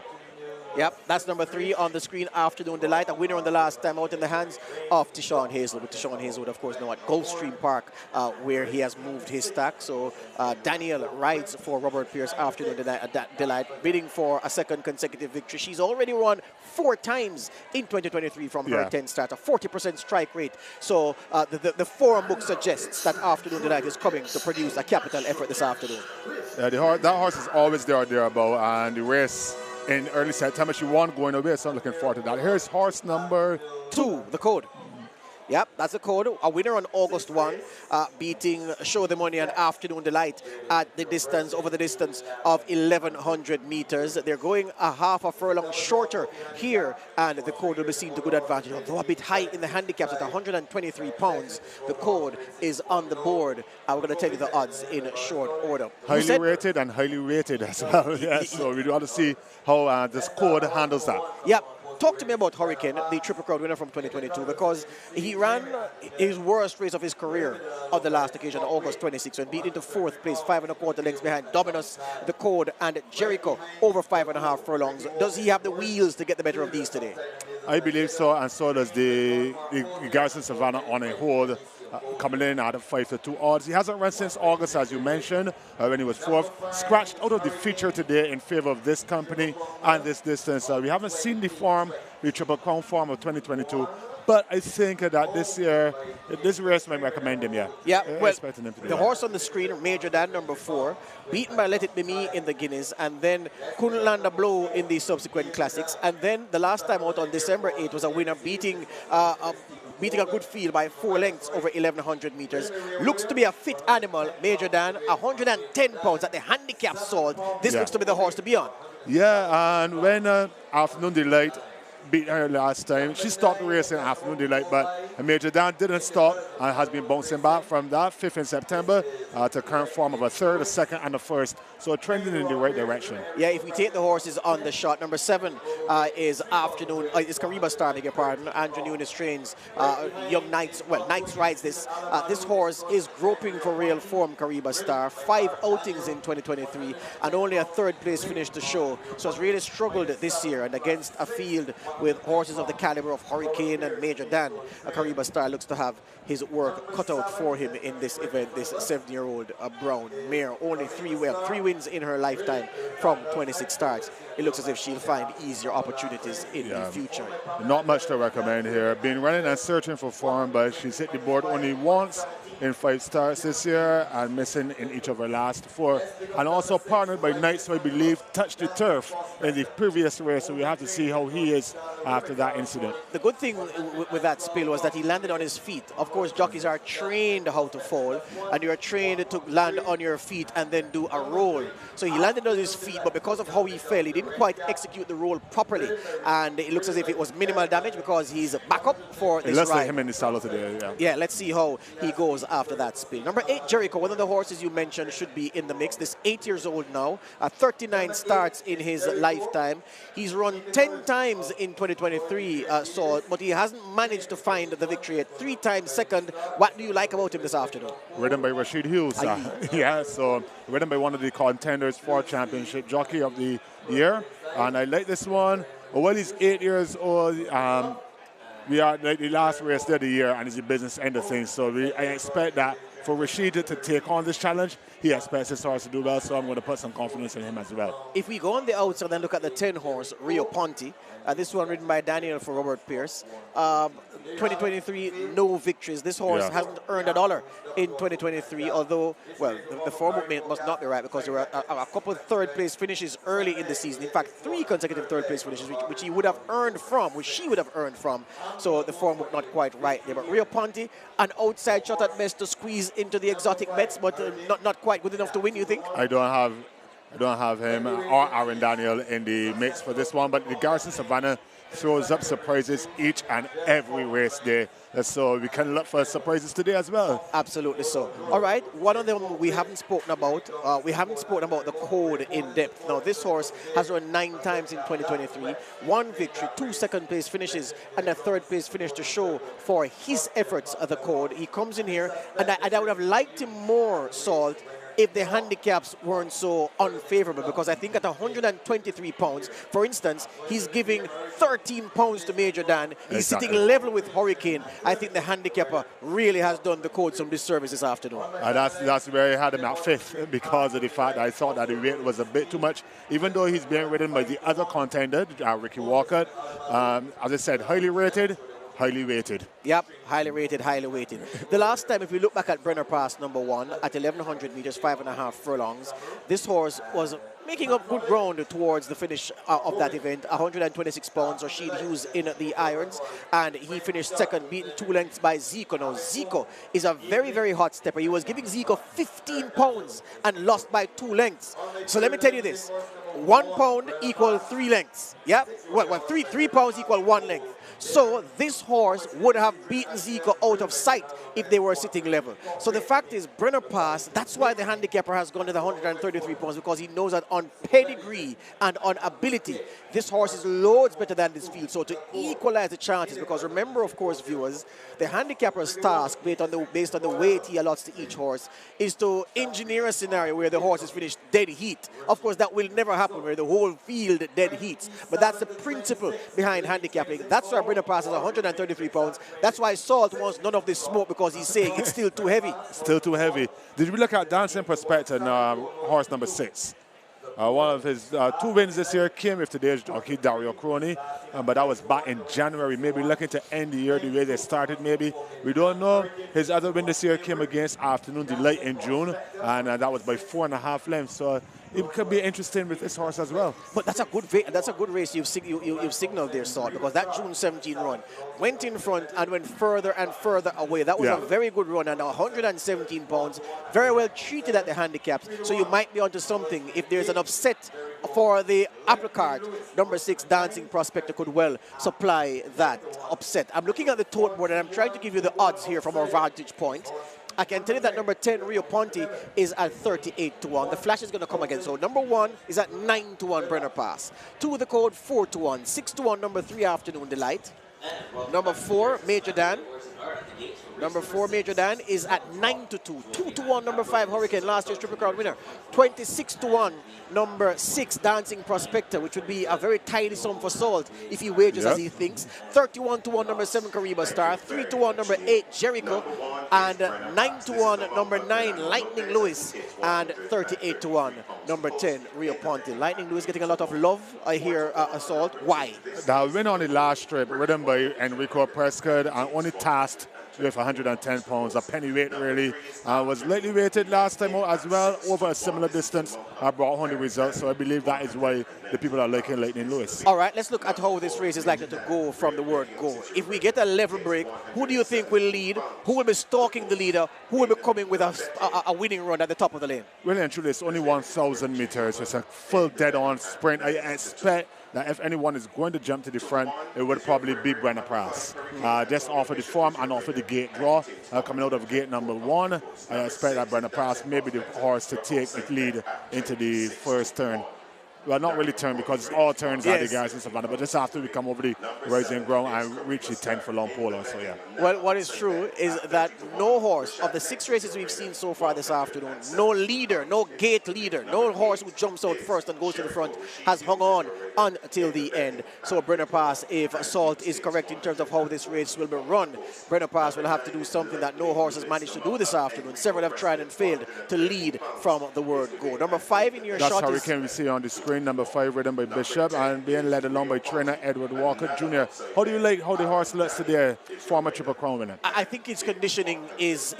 Yep, that's number 3 on the screen, Afternoon Delight, a winner on the last time out in the hands of Tishon Hazelwood. Tishon Hazelwood, of course, now at Gulfstream Park, where he has moved his stack. So Daniel rides for Robert Pierce, Afternoon Delight, bidding for a second consecutive victory. She's already run 4 times in 2023 from her 10 starts, a 40% strike rate. So the forum book suggests that Afternoon Delight is coming to produce a capital effort this afternoon. Yeah, that horse is always there or thereabout, and the race in early September, she won going away, so I'm looking forward to that. Here's horse number 2. The code. Yep, that's the code. A winner on August 1, beating Show the Money and Afternoon Delight at the distance, over the distance of 1,100 meters. They're going a half a furlong shorter here, and the code will be seen to good advantage. Although a bit high in the handicaps at 123 pounds, the code is on the board. We're going to tell you the odds in short order. Highly rated and highly rated as well. Yes, so we want to see how this code handles that. Yep. Talk to me about Hurricane, the Triple Crown winner from 2022, because he ran his worst race of his career on the last occasion, August 26, and beat into 4th place, 5 1/4 lengths behind Dominus, the Code, and Jericho, over 5.5 furlongs. Does he have the wheels to get the better of these today? I believe so, and so does the Garrison Savannah on a hold. Coming in at a 5-2 odds. He hasn't run since August, as you mentioned, when he was 4th. Scratched out of the feature today in favor of this company and this distance. We haven't seen the form, the Triple Crown form of 2022. But I think that this year, this race might recommend him, yeah. Yeah, well, him to the horse on the screen, Major Dan, number 4, beaten by Let It Be Me in the Guineas, and then couldn't land a blow in the subsequent classics. And then the last time out on December 8 was a winner beating a good field by 4 lengths over 1,100 meters. Looks to be a fit animal, Major Dan, 110 pounds at the handicap salt. This looks to be the horse to be on. Yeah, and when Afternoon Delight beat her last time, she stopped racing Afternoon Delight, but Major Dan didn't stop and has been bouncing back from that 5th in September to current form of a 3rd, a 2nd, and a 1st. So trending in the right direction. Yeah, if we take the horses on the shot, number 7 is Afternoon, is Kariba Star, beg your pardon. Andrew Nunes trains Young Knights. Well, Knights rides this. This horse is groping for real form, Kariba Star. 5 outings in 2023 and only a 3rd place finish to show. So has really struggled this year, and against a field with horses of the caliber of Hurricane and Major Dan, Kariba Star looks to have his work cut out for him in this event. This 7-year-old brown mare, only 3 wins in her lifetime from 26 starts. It looks as if she'll find easier opportunities in the future. Not much to recommend here. Been running and searching for form, but she's hit the board only once in 5 starts this year and missing in each of her last 4. And also partnered by Knights, who I believe touched the turf in the previous race, so we have to see how he is after that incident. The good thing with that spill was that he landed on his feet. Of course, jockeys are trained how to fall, and you are trained to land on your feet and then do a roll. So he landed on his feet, but because of how he fell, he didn't quite execute the roll properly, and it looks as if it was minimal damage because he's back up for this ride. It looks like him in the saddle today, Yeah, let's see how he goes after that spill. Number 8, Jericho, one of the horses you mentioned should be in the mix. This 8 years old now, 39 starts in his lifetime. He's run 10 times in 2023, but he hasn't managed to find the victory yet. 3 times second. What do you like about him this afternoon? Ridden by Rashid Hughes. Yeah, so ridden by one of the contenders for championship jockey of the year. And I like this one. Well, he's 8 years old. We are like the last race of the year, and it's the business end of things. So I expect that for Rashid to take on this challenge, he expects his horse to do well, so I'm going to put some confidence in him as well. If we go on the outside and look at the 10 horse, Rio Ponte, this one ridden by Daniel for Robert Pierce. 2023, no victories. This horse hasn't earned $1 in 2023, although, well, the form must not be right because there were a couple of 3rd place finishes early in the season. In fact, 3 consecutive 3rd place finishes, which he would have earned from, which she would have earned from. So the form was not quite right there. But Rio Ponte, an outside shot at best to squeeze into the exotic bets, but not quite good enough to win, you think? I don't have him or Aaron Daniel in the mix for this one, but the Garrison Savannah throws up surprises each and every race day. So we can look for surprises today as well. Absolutely so. All right, one of them we haven't spoken about. We haven't spoken about the code in depth. Now, this horse has run 9 times in 2023. 1 victory, 2 second-place finishes, and a third-place finish to show for his efforts at the code. He comes in here, and I would have liked him more, Salt, if the handicaps weren't so unfavorable, because I think at 123 pounds, for instance, he's giving 13 pounds to Major Dan. He's sitting level with Hurricane. I think the handicapper really has done the code some disservice this afternoon. That's where I had him at 5th, because of the fact that I thought that the weight was a bit too much, even though he's being ridden by the other contender, Ricky Walker. As I said, highly rated. Highly weighted. Yep, highly rated, highly weighted. The last time, if we look back at Brenner Pass #1 at 1,100 meters, 5.5 furlongs, this horse was making up good ground towards the finish of that event. 126 pounds, Rashid Hughes in the irons, and he finished second, beaten 2 lengths by Zico. Now, Zico is a very, very hot stepper. He was giving Zico 15 pounds and lost by 2 lengths. So let me tell you this. 1 pound equals 3 lengths. Yep, well, 3 pounds equal 1 length. So this horse would have beaten Zico out of sight if they were sitting level. So the fact is, Brenner Pass, that's why the handicapper has gone to the 133 pounds, because he knows that on pedigree and on ability, this horse is loads better than this field. So to equalize the chances, because remember, of course, viewers, the handicapper's task, based on the weight he allots to each horse, is to engineer a scenario where the horse is finished dead heat. Of course, that will never happen, where the whole field dead heats. But that's the principle behind handicapping. That's why Brenner Pass is 133 pounds. That's why Salt wants none of this smoke, because he's saying it's still too heavy. Still too heavy. Did we look at Dancing Prospector, horse number 6? One of his 2 wins this year came with today's jockey, Dario Crony, but that was back in January. Maybe looking to end the year the way they started, maybe. We don't know. His other win this year came against Afternoon Delight in June, and that was by 4.5 lengths. So it could be interesting with this horse as well. But that's a good race you've signaled there, Salt, because that June 17 run went in front and went further and further away. That was a very good run, and 117 pounds, very well treated at the handicaps. So you might be onto something. If there's an upset for the apple cart, number 6 Dancing Prospector could well supply that upset. I'm looking at the tote board, and I'm trying to give you the odds here from our vantage point. I can tell you that number 10, Rio Ponte, is at 38 to 1. The flash is going to come again. So number 1 is at 9 to 1, Brenner Pass. 2 the code, 4 to 1. 6 to 1, number 3, Afternoon Delight. Number 4, Major Dan. Number 4, Major Dan, is at 9 to 2. 2 to 1, number 5, Hurricane, last year's Triple Crown winner. 26 to 1, number 6, Dancing Prospector, which would be a very tidy sum for Salt if he wagers as he thinks. 31 to 1, number 7, Kariba Star. 3 to 1, number 8, Jericho. And 9 to 1, number 9, Lightning Lewis. And 38 to 1, number 10, Rio Ponte. Lightning Lewis getting a lot of love, I hear, Salt. Why? That win on the last strip, ridden by Enrico Prescott, and only tasked with 110 pounds, a pennyweight really. Was lightly weighted last time out as well, over a similar distance. Brought home the results, so I believe that is why the people are liking Lightning Lewis. All right, let's look at how this race is likely to go from the word go. If we get a level break, who do you think will lead? Who will be stalking the leader? Who will be coming with a winning run at the top of the lane? Really and truly, it's only 1,000 meters. It's a full dead-on sprint. I expect that if anyone is going to jump to the front, it would probably be Brenner Pass. Just off of the form and off of the gate draw. Coming out of gate number 1, I expect that Brenner Pass may be the horse to take the lead into the first turn. Well, not really turn, because it's all turns at the Garrison Savannah, but just after we come over the rising ground and reach the 10 furlong pole, so yeah. Well, what is true is that no horse of the 6 races we've seen so far this afternoon, no leader, no gate leader, no horse who jumps out first and goes to the front has hung on until the end. So Brenner Pass, if Salt is correct in terms of how this race will be run, Brenner Pass will have to do something that no horse has managed to do this afternoon. Several have tried and failed to lead from the word go. Number 5 in your shot is... That's Hurricane we see on the screen. Number 5 ridden by Bishop and being led along by trainer Edward Walker Jr. How do you like how the horse looks today, former Triple Crown winner? I think its conditioning is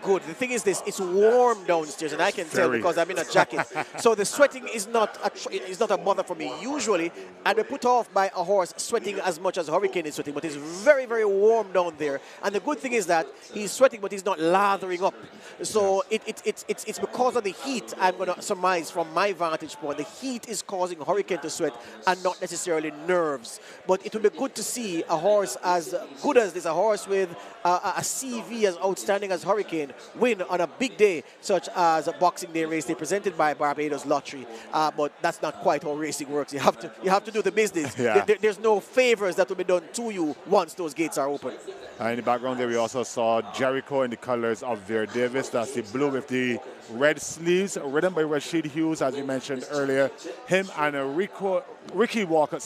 good. The thing is this, it's warm downstairs, and I can tell because I'm in a jacket. So the sweating is not a bother for me. Usually, I'd be put off by a horse sweating as much as Hurricane is sweating, but it's very, very warm down there. And the good thing is that he's sweating, but he's not lathering up. So it's because of the heat, I'm going to surmise from my vantage point. The heat is causing Hurricane to sweat and not necessarily nerves. But it will be good to see a horse as good as this, a horse with a CV as outstanding as Hurricane, win on a big day such as a Boxing Day race day presented by Barbados Lottery. But that's not quite how racing works. You have to do the business. Yeah. There's no favors that will be done to you once those gates are open. In the background there, we also saw Jericho in the colors of Vera Davis. That's the blue with the red sleeves, ridden by Rashid Hughes, as we mentioned earlier. Him and Ricky Walker,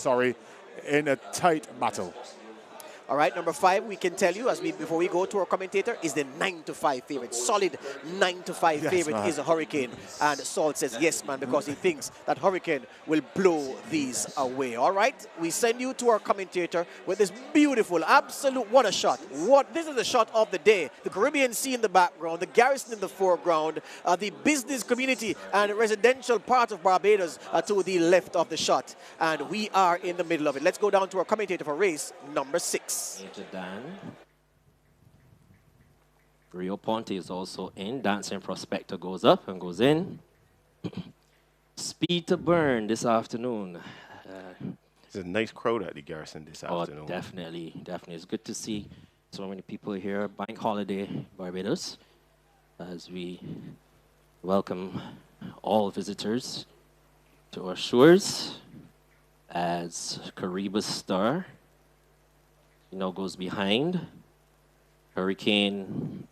in a tight battle. All right, number 5, we can tell you, before we go to our commentator, is the 9-5 favorite. Solid 9-5 favorite man. is a Hurricane. And Salt says yes, man, because he thinks that Hurricane will blow these away. All right, we send you to our commentator with this beautiful, absolute, what a shot. This is the shot of the day. The Caribbean Sea in the background, the Garrison in the foreground, the business community and residential part of Barbados to the left of the shot. And we are in the middle of it. Let's go down to our commentator for race number 6. Major Dan. Rio Ponte is also in. Dancing Prospector goes up and goes in. Speed to Burn this afternoon. It's a nice crowd at the Garrison this afternoon. Definitely. It's good to see so many people here. Bank holiday Barbados, as we welcome all visitors to our shores, as Kariba Star now goes behind. Hurricane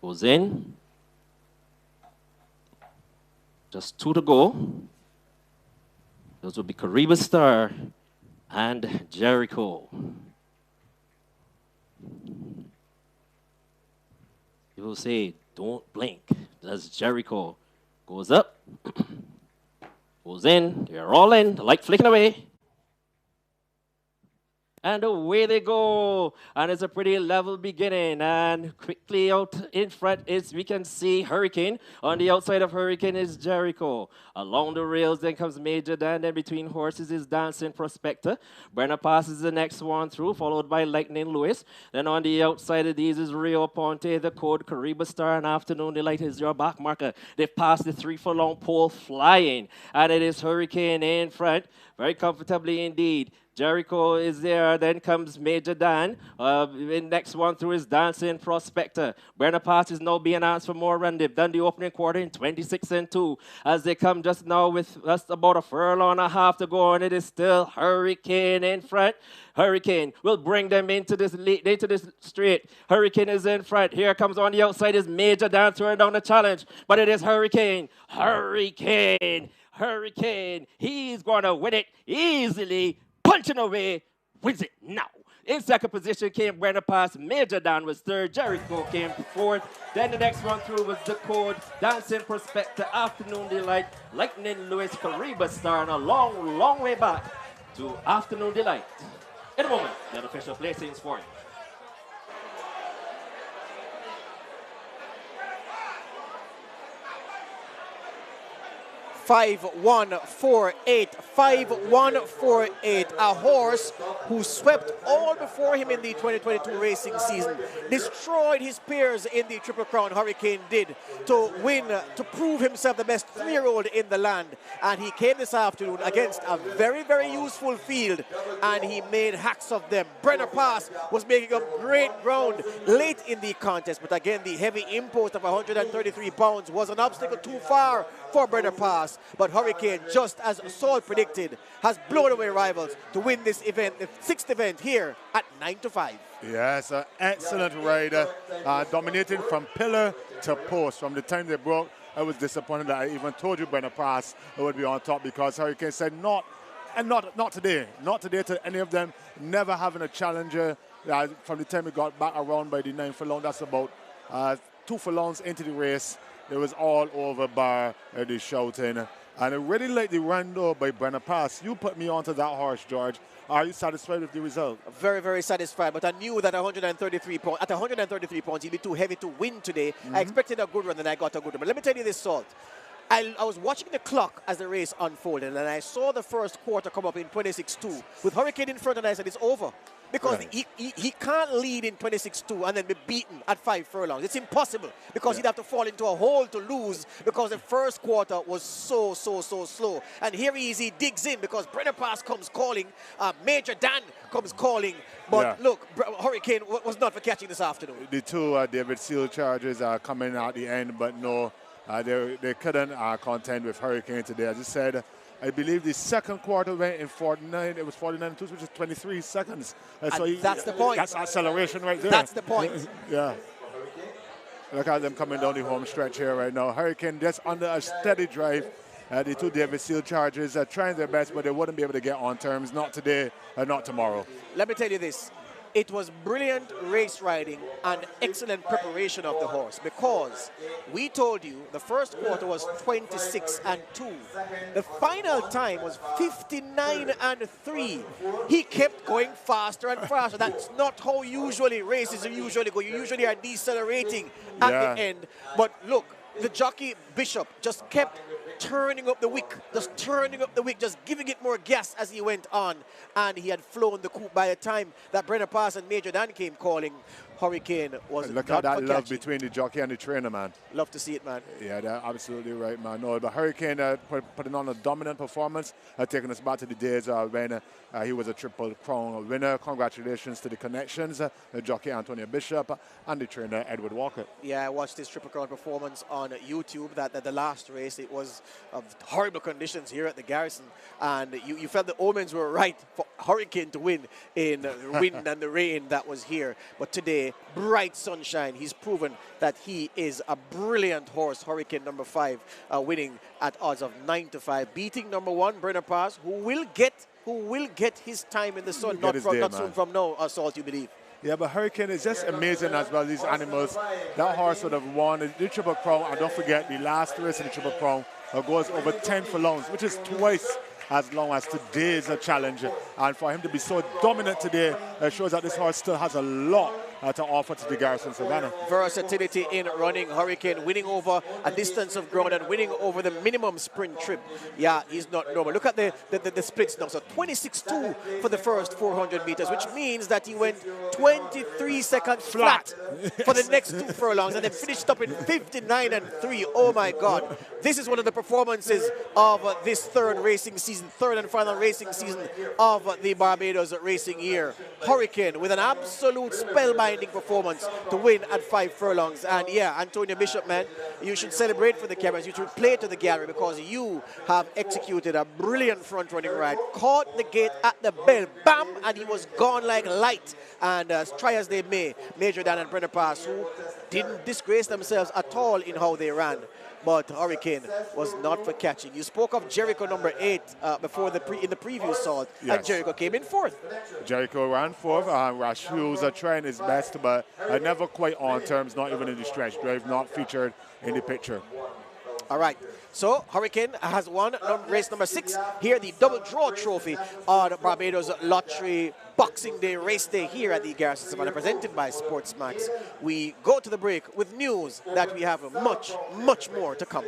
goes in. Just 2 to go. Those will be Kariba Star and Jericho. People say, don't blink. That's Jericho. Goes up. Goes in. They're all in. The light flicking away. And away they go. And it's a pretty level beginning. And quickly out in front is, we can see Hurricane. On the outside of Hurricane is Jericho. Along the rails then comes Major Dan. Then between horses is Dancing Prospector. Brenner passes the next one through, followed by Lightning Lewis. Then on the outside of these is Rio Ponte, the code Cariba Star, and Afternoon Delight is your back marker. They've passed the 3-furlong pole flying. And it is Hurricane in front. Very comfortably indeed. Jericho is there, then comes Major Dan. The next one through is Dancing Prospector. Brenner Pass is now being asked for more run. They've done the opening quarter in 26-2. As they come just now with just about a furlong and a half to go, and it is still Hurricane in front. Hurricane will bring them into this straight. Hurricane is in front. Here comes on the outside is Major Dan throwing down the challenge. But it is Hurricane. Hurricane. He's going to win it easily. Punching away, wins it now. In second position came Brenner Pass. Major Dan was third. Jericho came fourth. Then the next one through was the code. Dancing Prospector, Afternoon Delight, Lightning Lewis, Cariba Star, and a long, long way back to Afternoon Delight. In a moment, the official placings for you. 5-1-4-8, 5-1-4-8. A horse who swept all before him in the 2022 racing season, destroyed his peers in the Triple Crown. Hurricane did to win, to prove himself the best 3-year-old in the land. And he came this afternoon against a very, very useful field, and he made hacks of them. Brenner Pass was making up great ground late in the contest, but again, the heavy import of 133 pounds was an obstacle too far for Brenner Pass. But Hurricane, just as Saul predicted, has blown away rivals to win this event, the 6th event here at 9-5. Yes, an excellent rider, dominating from pillar to post. From the time they broke, I was disappointed that I even told you Brenner Pass would be on top, because Hurricane said not today to any of them, never having a challenger. From the time we got back around by the 9th furlong, that's about 2 furlongs into the race. It was all over bar the shouting. And I really like the run though by Brenner Pass. You put me onto that horse, George. Are you satisfied with the result? Very, very satisfied, but I knew that at 133 pounds, he'd be too heavy to win today. I expected a good run, and I got a good run. But let me tell you this, Salt. I was watching the clock as the race unfolded, and I saw the first quarter come up in 26-2 with Hurricane in front, and I said, it's over. because he can't lead in 26-2 and then be beaten at 5 furlongs. It's impossible because he'd have to fall into a hole to lose because the first quarter was so slow. And here he is, he digs in because Brenner Pass comes calling, Major Dan comes calling. But look, Hurricane was not for catching this afternoon. The two David Seal charges are coming out the end, but no, they couldn't contend with Hurricane today. As I said, I believe the second quarter went in 49. It was 49-2, which is 23 seconds. So that's the point. That's acceleration right there. That's the point. Yeah. Look at them coming down the home stretch here right now. Hurricane just under a steady drive. The two David Seal charges are trying their best, but they wouldn't be able to get on terms. Not today, not tomorrow. Let me tell you this. It was brilliant race riding and excellent preparation of the horse because we told you the first quarter was 26-2. The final time was 59-3. He kept going faster and faster. That's not how usually races usually go. You usually are decelerating at the end. But look, the jockey Bishop just kept turning up the wick, just giving it more gas as he went on. And he had flown the coop by the time that Brenner Pass and Major Dan came calling. Hurricane was Look not at that for love catching. between the jockey and the trainer, man. Love to see it, man. Yeah, they're absolutely right, man. No, but Hurricane putting on a dominant performance, taking us back to the days when he was a Triple Crown winner. Congratulations to the connections, the jockey Antonio Bishop and the trainer Edward Walker. Yeah, I watched this Triple Crown performance on YouTube. That the last race, it was of horrible conditions here at the Garrison, and you felt the omens were right for Hurricane to win in the wind and the rain that was here. But today, bright sunshine. He's proven that he is a brilliant horse. Hurricane number 5, winning at odds of 9-5, beating number 1 Brenner Pass, who will get his time in the sun. Not soon from now, Assault, you believe. Yeah, but Hurricane is just amazing as well, these animals. That horse would have won the Triple Crown, and don't forget the last race in the Triple Crown goes over 10 furlongs, which is twice as long as today's challenge. And for him to be so dominant today shows that this horse still has a lot to offer to the Garrison Savannah. Versatility in running. Hurricane winning over a distance of ground and winning over the minimum sprint trip. Yeah, he's not normal. Look at the splits now. So 26-2 for the first 400 meters, which means that he went 23 seconds flat for the next 2 furlongs and then finished up in 59-3. Oh my God. This is one of the performances of this third and final racing season of the Barbados racing year. Hurricane with an absolute spellbinding performance to win at 5 furlongs. And yeah, Antonio Bishop, man, you should celebrate for the cameras. You should play to the gallery because you have executed a brilliant front running ride. Caught the gate at the bell, bam, and he was gone like light. And try as they may, Major Dan and Brenner Pass, who didn't disgrace themselves at all in how they ran. But Hurricane was not for catching. You spoke of Jericho number 8 before in the preview Salt, and Jericho came in 4th. Jericho ran 4th. Rash Hughes trying his best, but never quite on terms, not even in the stretch drive, not featured in the picture. All right. So Hurricane has won race number 6. Here, the double draw trophy on Barbados Lottery Boxing Day race day here at the Garrison Savannah, presented by SportsMax. We go to the break with news that we have much, much more to come.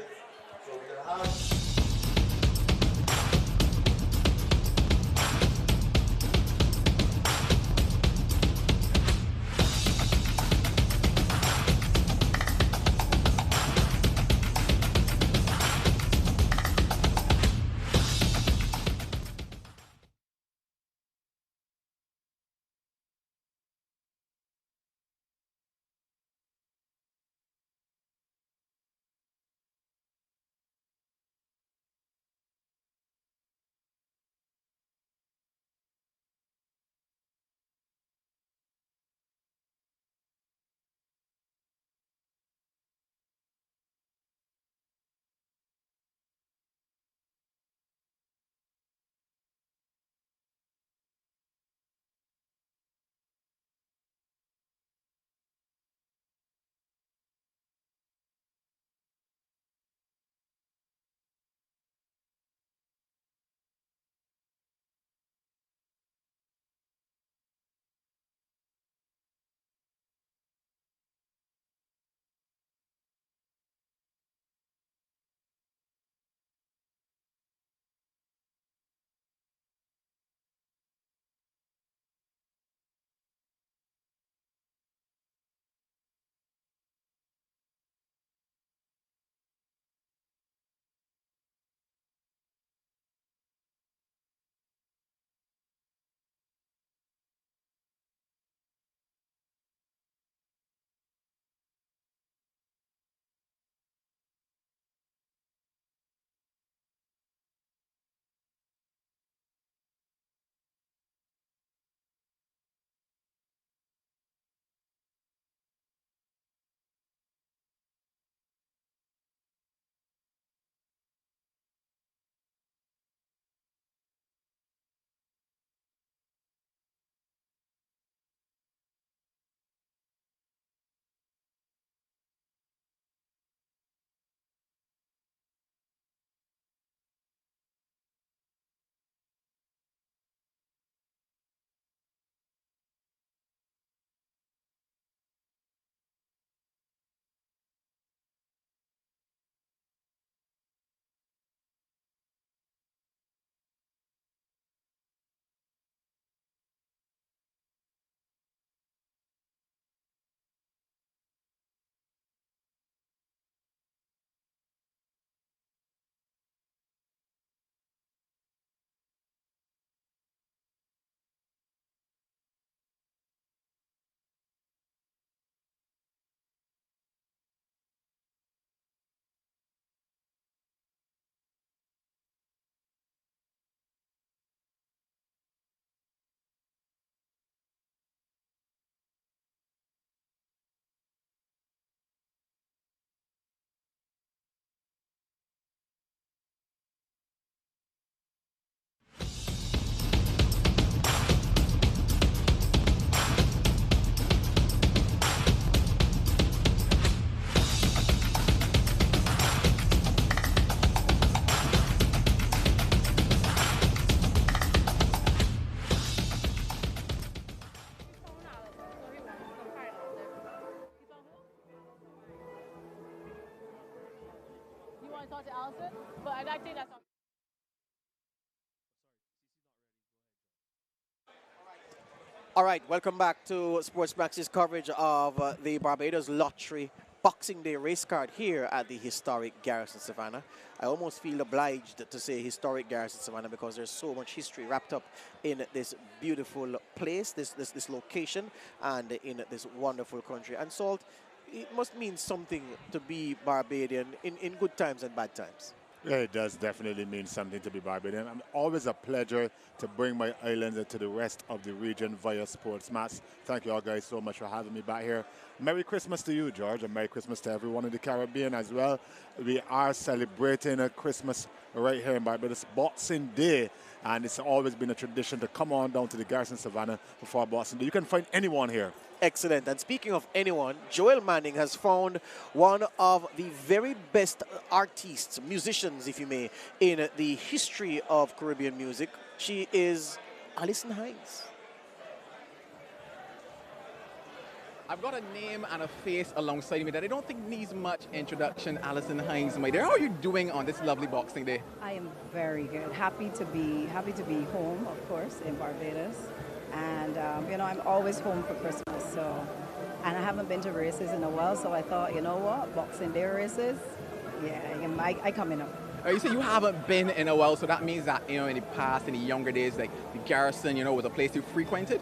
talk to Allison, but I think that's all. All right, welcome back to SportsMax's coverage of the Barbados Lottery Boxing Day race card here at the historic Garrison, Savannah. I almost feel obliged to say historic Garrison, Savannah, because there's so much history wrapped up in this beautiful place, this location, and in this wonderful country. And Salt, it must mean something to be Barbadian in good times and bad times. Yeah, it does definitely mean something to be Barbadian. And always a pleasure to bring my island to the rest of the region via SportsMax. Thank you all guys so much for having me back here. Merry Christmas to you, George, and Merry Christmas to everyone in the Caribbean as well. We are celebrating a Christmas right here in Barbados, Boxing Day. And it's always been a tradition to come on down to the Garrison Savannah before Boxing Day. You can find anyone here. Excellent. And speaking of anyone, Joel Manning has found one of the very best artists, musicians, if you may, in the history of Caribbean music. She is Alison Hines. I've got a name and a face alongside me that I don't think needs much introduction. Alison Hines, my dear. How are you doing on this lovely Boxing Day? I am very good. Happy to be home, of course, in Barbados. And, you know, I'm always home for Christmas, so, and I haven't been to races in a while, so I thought, you know what, Boxing Day races, yeah, I coming up. You say you haven't been in a while, so that means that, you know, in the past, in the younger days, like the Garrison, you know, was a place you frequented?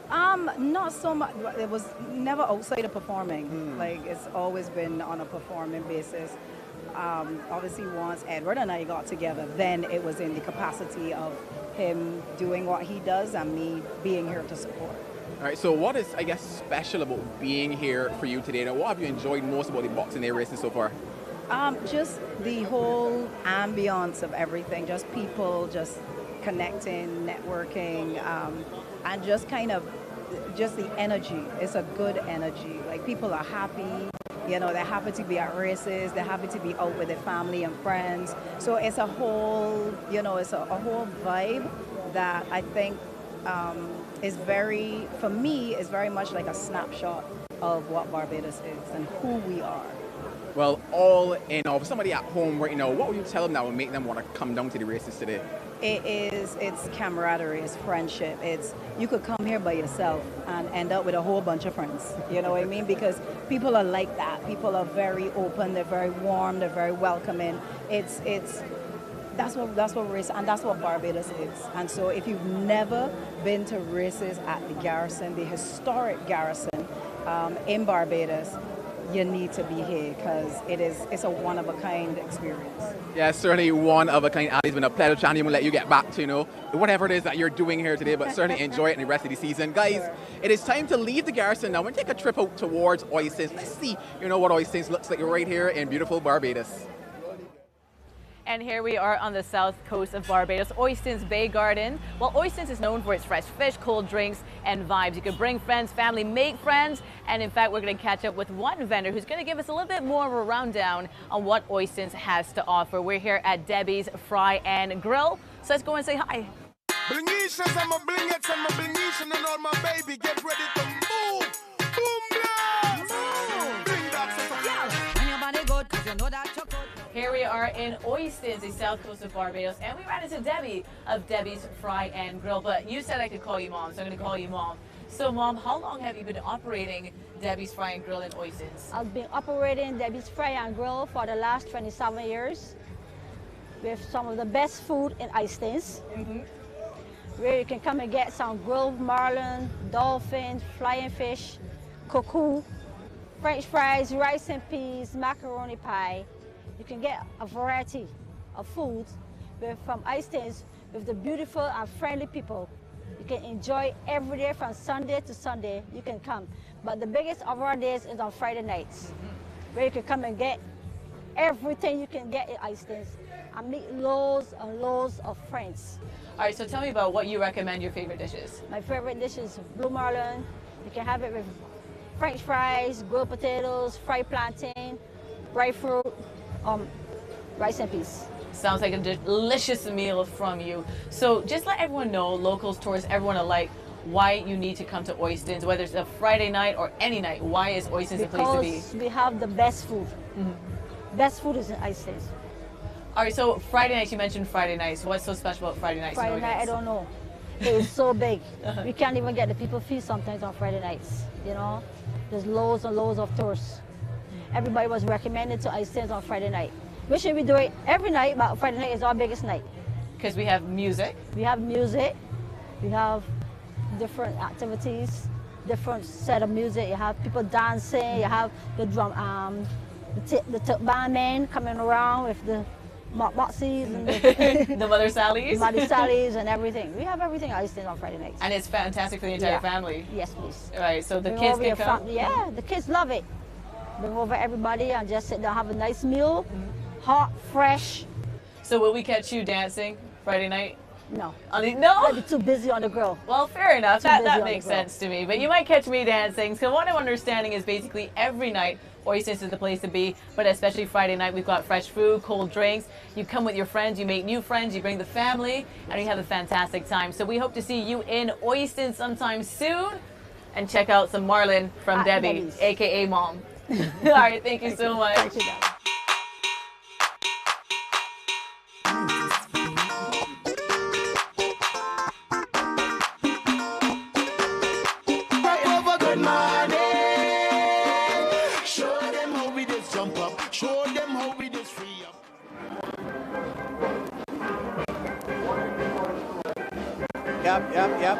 Not so much. It was never outside of performing. Like, it's always been on a performing basis. Obviously, once Edward and I got together, then it was in the capacity of him doing what he does and me being here to support. All right, so what is, I guess, special about being here for you today? Now, what have you enjoyed most about the Boxing Day racing so far? Just the whole ambiance of everything, just people just connecting, networking, and just kind of, just the energy. It's a good energy. Like, people are happy. You know, they're happy to be at races. They're happy to be out with their family and friends. So it's a whole, you know, it's a whole vibe that I think is very, for me, is very much like a snapshot of what Barbados is and who we are. Well, all in all, for somebody at home right now, what would you tell them that would make them want to come down to the races today? It's camaraderie, it's friendship. You could come here by yourself and end up with a whole bunch of friends. You know what I mean? Because people are like that. People are very open. They're very warm. They're very welcoming. That's what race, and that's what Barbados is. And so, if you've never been to races at the Garrison, the historic Garrison in Barbados, you need to be here because it's a one-of-a-kind experience. Yeah, certainly one of a kind. It's been a pleasure chatting. I'm going to let you get back to, you know, whatever it is that you're doing here today, but certainly enjoy it in the rest of the season. Guys, it is time to leave the Garrison now and take a trip out towards Oistins. Let's see, you know, what Oistins looks like right here in beautiful Barbados. And here we are on the south coast of Barbados, Oistins Bay Garden. Well, Oistins is known for its fresh fish, cold drinks, and vibes. You can bring friends, family, make friends. And in fact, we're going to catch up with one vendor who's going to give us a little bit more of a rundown on what Oistins has to offer. We're here at Debbie's Fry and Grill. So let's go and say hi. Blingishas, I'm a blingets, I'm a blingation, and all my baby, get ready to move. Boom, blast. Bring that, yeah. And your body good, because you know that you're good. Here we are in Oistins, the south coast of Barbados, and we ran into Debbie of Debbie's Fry and Grill. But you said I could call you Mom, so I'm going to call you Mom. So, Mom, how long have you been operating Debbie's Fry and Grill in Oistins? I've been operating Debbie's Fry and Grill for the last 27 years with some of the best food in Oistins, where you can come and get some grilled marlin, dolphin, flying fish, cuckoo, French fries, rice and peas, macaroni pie. You can get a variety of foods from Oistins with the beautiful and friendly people. You can enjoy every day from Sunday to Sunday. You can come. But the biggest of our days is on Friday nights, where you can come and get everything you can get in Oistins and meet loads and loads of friends. All right, so tell me about what you recommend your favorite dishes. My favorite dish is blue marlin. You can have it with French fries, grilled potatoes, fried plantain, dried fruit, rice and peas. Sounds like a delicious meal from you. So just let everyone know, locals, tourists, everyone alike, why you need to come to Oistins, whether it's a Friday night or any night. Why is Oistins a place to be? Because we have the best food. Best food is in Oistins. All right, so Friday nights, you mentioned Friday nights. What's so special about Friday nights? Friday night, I don't know. It is so big. We can't even get the people feed sometimes on Friday nights, you know. There's loads and loads of tourists. Everybody was recommended to ice stands on Friday night. We should be doing every night, but Friday night is our biggest night. Because we have music. We have music. We have different activities, different set of music. You have people dancing. You have the drum, the band men coming around with the motsies and the Mother Sallies. Mother Sallies and everything. We have everything at Iceland on Friday nights. And it's fantastic for the entire family. Yes, please. All right, so the Bring kids over can your come. Yeah, the kids love it. Bring over everybody and just sit down, have a nice meal, hot, fresh. So will we catch you dancing Friday night? No. No? I'd be too busy on the grill. Well, fair enough. Too busy That on makes the grill. sense to me. But you might catch me dancing. So what I'm understanding is basically every night, Oysters is the place to be. But especially Friday night, we've got fresh food, cold drinks. You come with your friends, you make new friends, you bring the family, and you have a fantastic time. So we hope to see you in Oysters sometime soon. And check out some marlin from Debbie, Debbie's. a.k.a. Mom. All right, thank you so much. Thank you, Dad.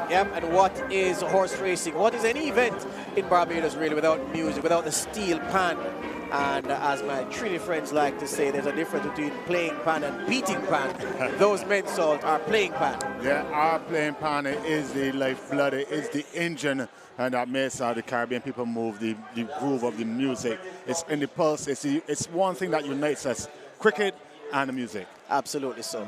Yep. And what is horse racing? What is any event in Barbados really without music, without the steel pan? And as my Trini friends like to say, there's a difference between playing pan and beating pan. Those men salt are playing pan. Yeah, our playing pan is the lifeblood, it is the engine, and that makes the Caribbean people move, the groove of the music. It's in the pulse, it's one thing that unites us, cricket and the music. Absolutely so.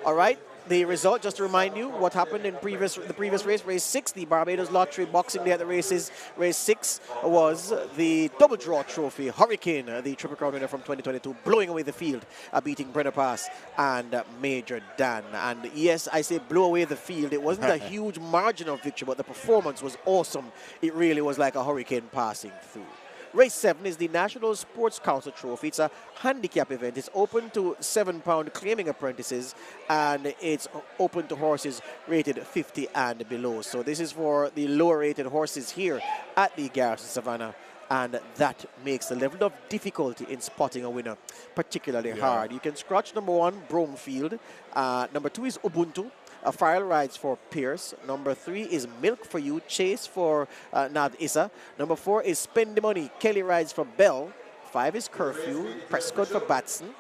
All right. The result, just to remind you, what happened in the previous race, race 6, the Barbados Lottery Boxing Day at the races. Race 6 was the double draw trophy, Hurricane, the Triple Crown winner from 2022, blowing away the field, beating Brenner Pass and Major Dan. And yes, I say blow away the field. It wasn't a huge margin of victory, but the performance was awesome. It really was like a hurricane passing through. Race 7 is the National Sports Council Trophy. It's a handicap event. It's open to 7-pound claiming apprentices, and it's open to horses rated 50 and below. So this is for the lower rated horses here at the Garrison Savannah, and that makes the level of difficulty in spotting a winner particularly hard. You can scratch number 1, Bromefield. Number 2 is Ubuntu. File rides for Pierce. Number 3 is Milk for You, Chase for Nad Issa. Number 4 is Spend the Money, Kelly rides for Bell. 5 is Curfew, Prescott for Batson.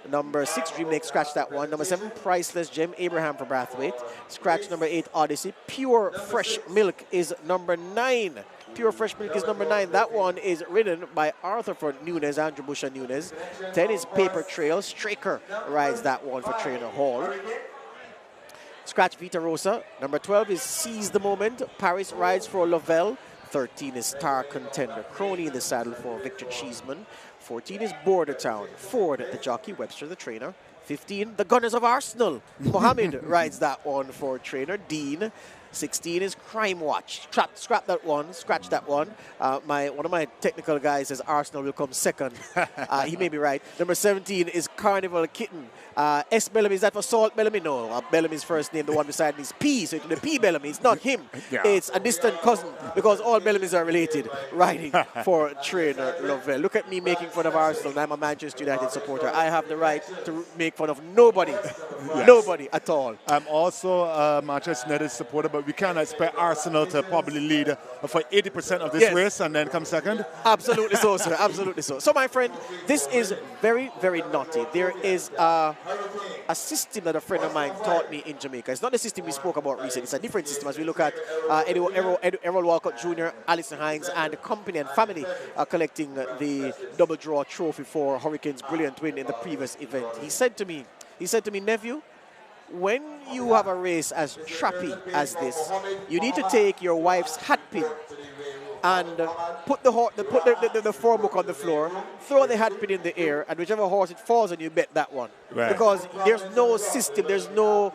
Number 6, Dream Lake, scratch that one. Number 7, Priceless Gem, Abraham for Brathwaite. Scratch number 8, Odyssey. Pure Fresh Milk is number 9. Pure Fresh Milk is number 9. That one is ridden by Arthur for Nunes, Andrew Bush and Nunes. 10 is Paper Trail. Straker rides that one for Trainer Hall. Scratch Vita Rosa. Number 12 is Seize the Moment. Paris rides for Lovell. 13 is Star Contender. Crony in the saddle for Victor Cheeseman. 14 is Border Town. Ford the jockey, Webster the trainer. 15, the Gunners of Arsenal. Mohammed rides that one for trainer Dean. 16 is Crime Watch. Scrap that one, scratch that one. One of my technical guys says Arsenal will come second. He may be right. Number 17 is Carnival Kitten. S. Bellamy, is that for Salt Bellamy? No, Bellamy's first name, the one beside me, is P. So it's the P Bellamy. It's not him. Yeah. It's a distant cousin because all Bellamys are related, riding for trainer Lovell. Look at me making fun of Arsenal, and I'm a Manchester United supporter. I have the right to make fun of nobody. Yes. Nobody at all. I'm also a Manchester United supporter, but we can't expect Arsenal to probably lead for 80% of this race and then come second. Absolutely so, sir. Absolutely so. So, my friend, this is very, very naughty. There is a system that a friend of mine taught me in Jamaica. It's not the system we spoke about recently. It's a different system as we look at Errol Walcott Jr., Alison Hines, and the company and family collecting the double draw trophy for Hurricanes' brilliant win in the previous event. He said to me, nephew, when you have a race as trappy as this, you need to take your wife's hat pin and put the form book on the floor, throw the hat pin in the air, and whichever horse it falls on, you bet that one. Right. Because there's no system, there's no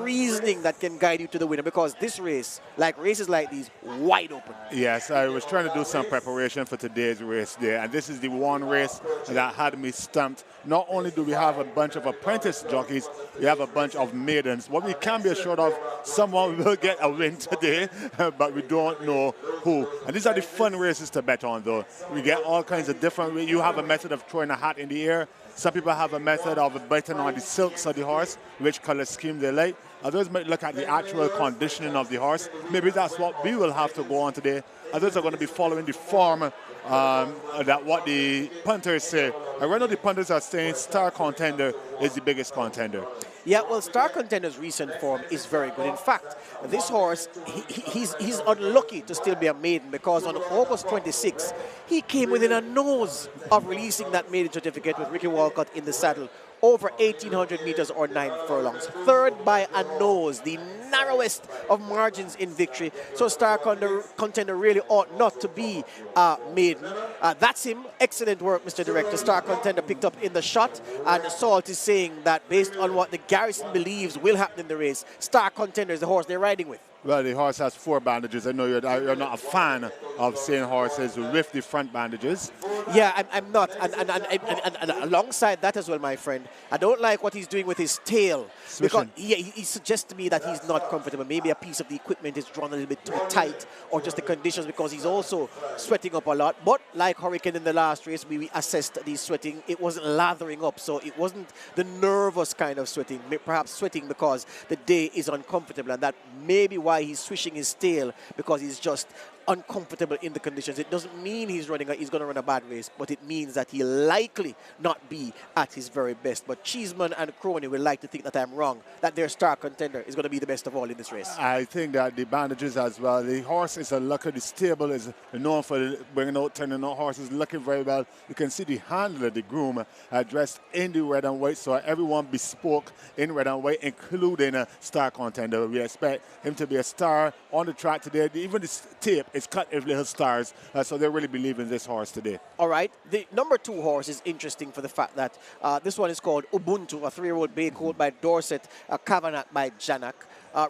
reasoning that can guide you to the winner. Because this race, like races like these, wide open. Yes, I was trying to do some preparation for today's race there, and this is the one race that had me stumped. Not only do we have a bunch of apprentice jockeys, we have a bunch of maidens. What we can be assured of, someone will get a win today, but we don't know who. And these are the fun races to bet on, though. We get all kinds of different ways. You have a method of throwing a hat in the air. Some people have a method of betting on the silks of the horse, which color scheme they like. Others might look at the actual conditioning of the horse. Maybe that's what we will have to go on today. Others are going to be following the form that what the punters say. And right now the punters are saying Star Contender is the biggest contender. Yeah, well, Star Contender's recent form is very good. In fact, this horse, he's unlucky to still be a maiden, because on August 26th, he came within a nose of releasing that maiden certificate with Ricky Walcott in the saddle, over 1,800 meters or 9 furlongs. Third by a nose, the narrowest of margins in victory. So Star Contender really ought not to be a maiden. That's him. Excellent work, Mr. Director. Star Contender picked up in the shot, and Salt is saying that based on what the Garrison believes will happen in the race, Star Contender is the horse they're riding with. Well, the horse has 4 bandages. I know you're not a fan of seeing horses with the front bandages. Yeah, I'm not. And alongside that as well, my friend, I don't like what he's doing with his tail. Swishing. Because he suggests to me that he's not comfortable. Maybe a piece of the equipment is drawn a little bit too tight, or just the conditions, because he's also sweating up a lot. But like Hurricane in the last race, we assessed the sweating. It wasn't lathering up, so it wasn't the nervous kind of sweating. Perhaps sweating because the day is uncomfortable, and that may be why he's swishing his tail, because he's just uncomfortable in the conditions. It doesn't mean he's going to run a bad race, but it means that he'll likely not be at his very best. But Cheeseman and Crony will like to think that I'm wrong, that their Star Contender is going to be the best of all in this race. I think that the bandages as well. The horse is a lucky. The stable is known for bringing out, turning out horses, looking very well. You can see the handler, the groom, dressed in the red and white, so everyone bespoke in red and white, including a Star Contender. We expect him to be a star on the track today. Even the tape is cut with little stars, so they really believe in this horse today. All right. The number 2 horse is interesting for the fact that this one is called Ubuntu, a 3-year-old bay colt by Dorset, Kavanagh by Janak.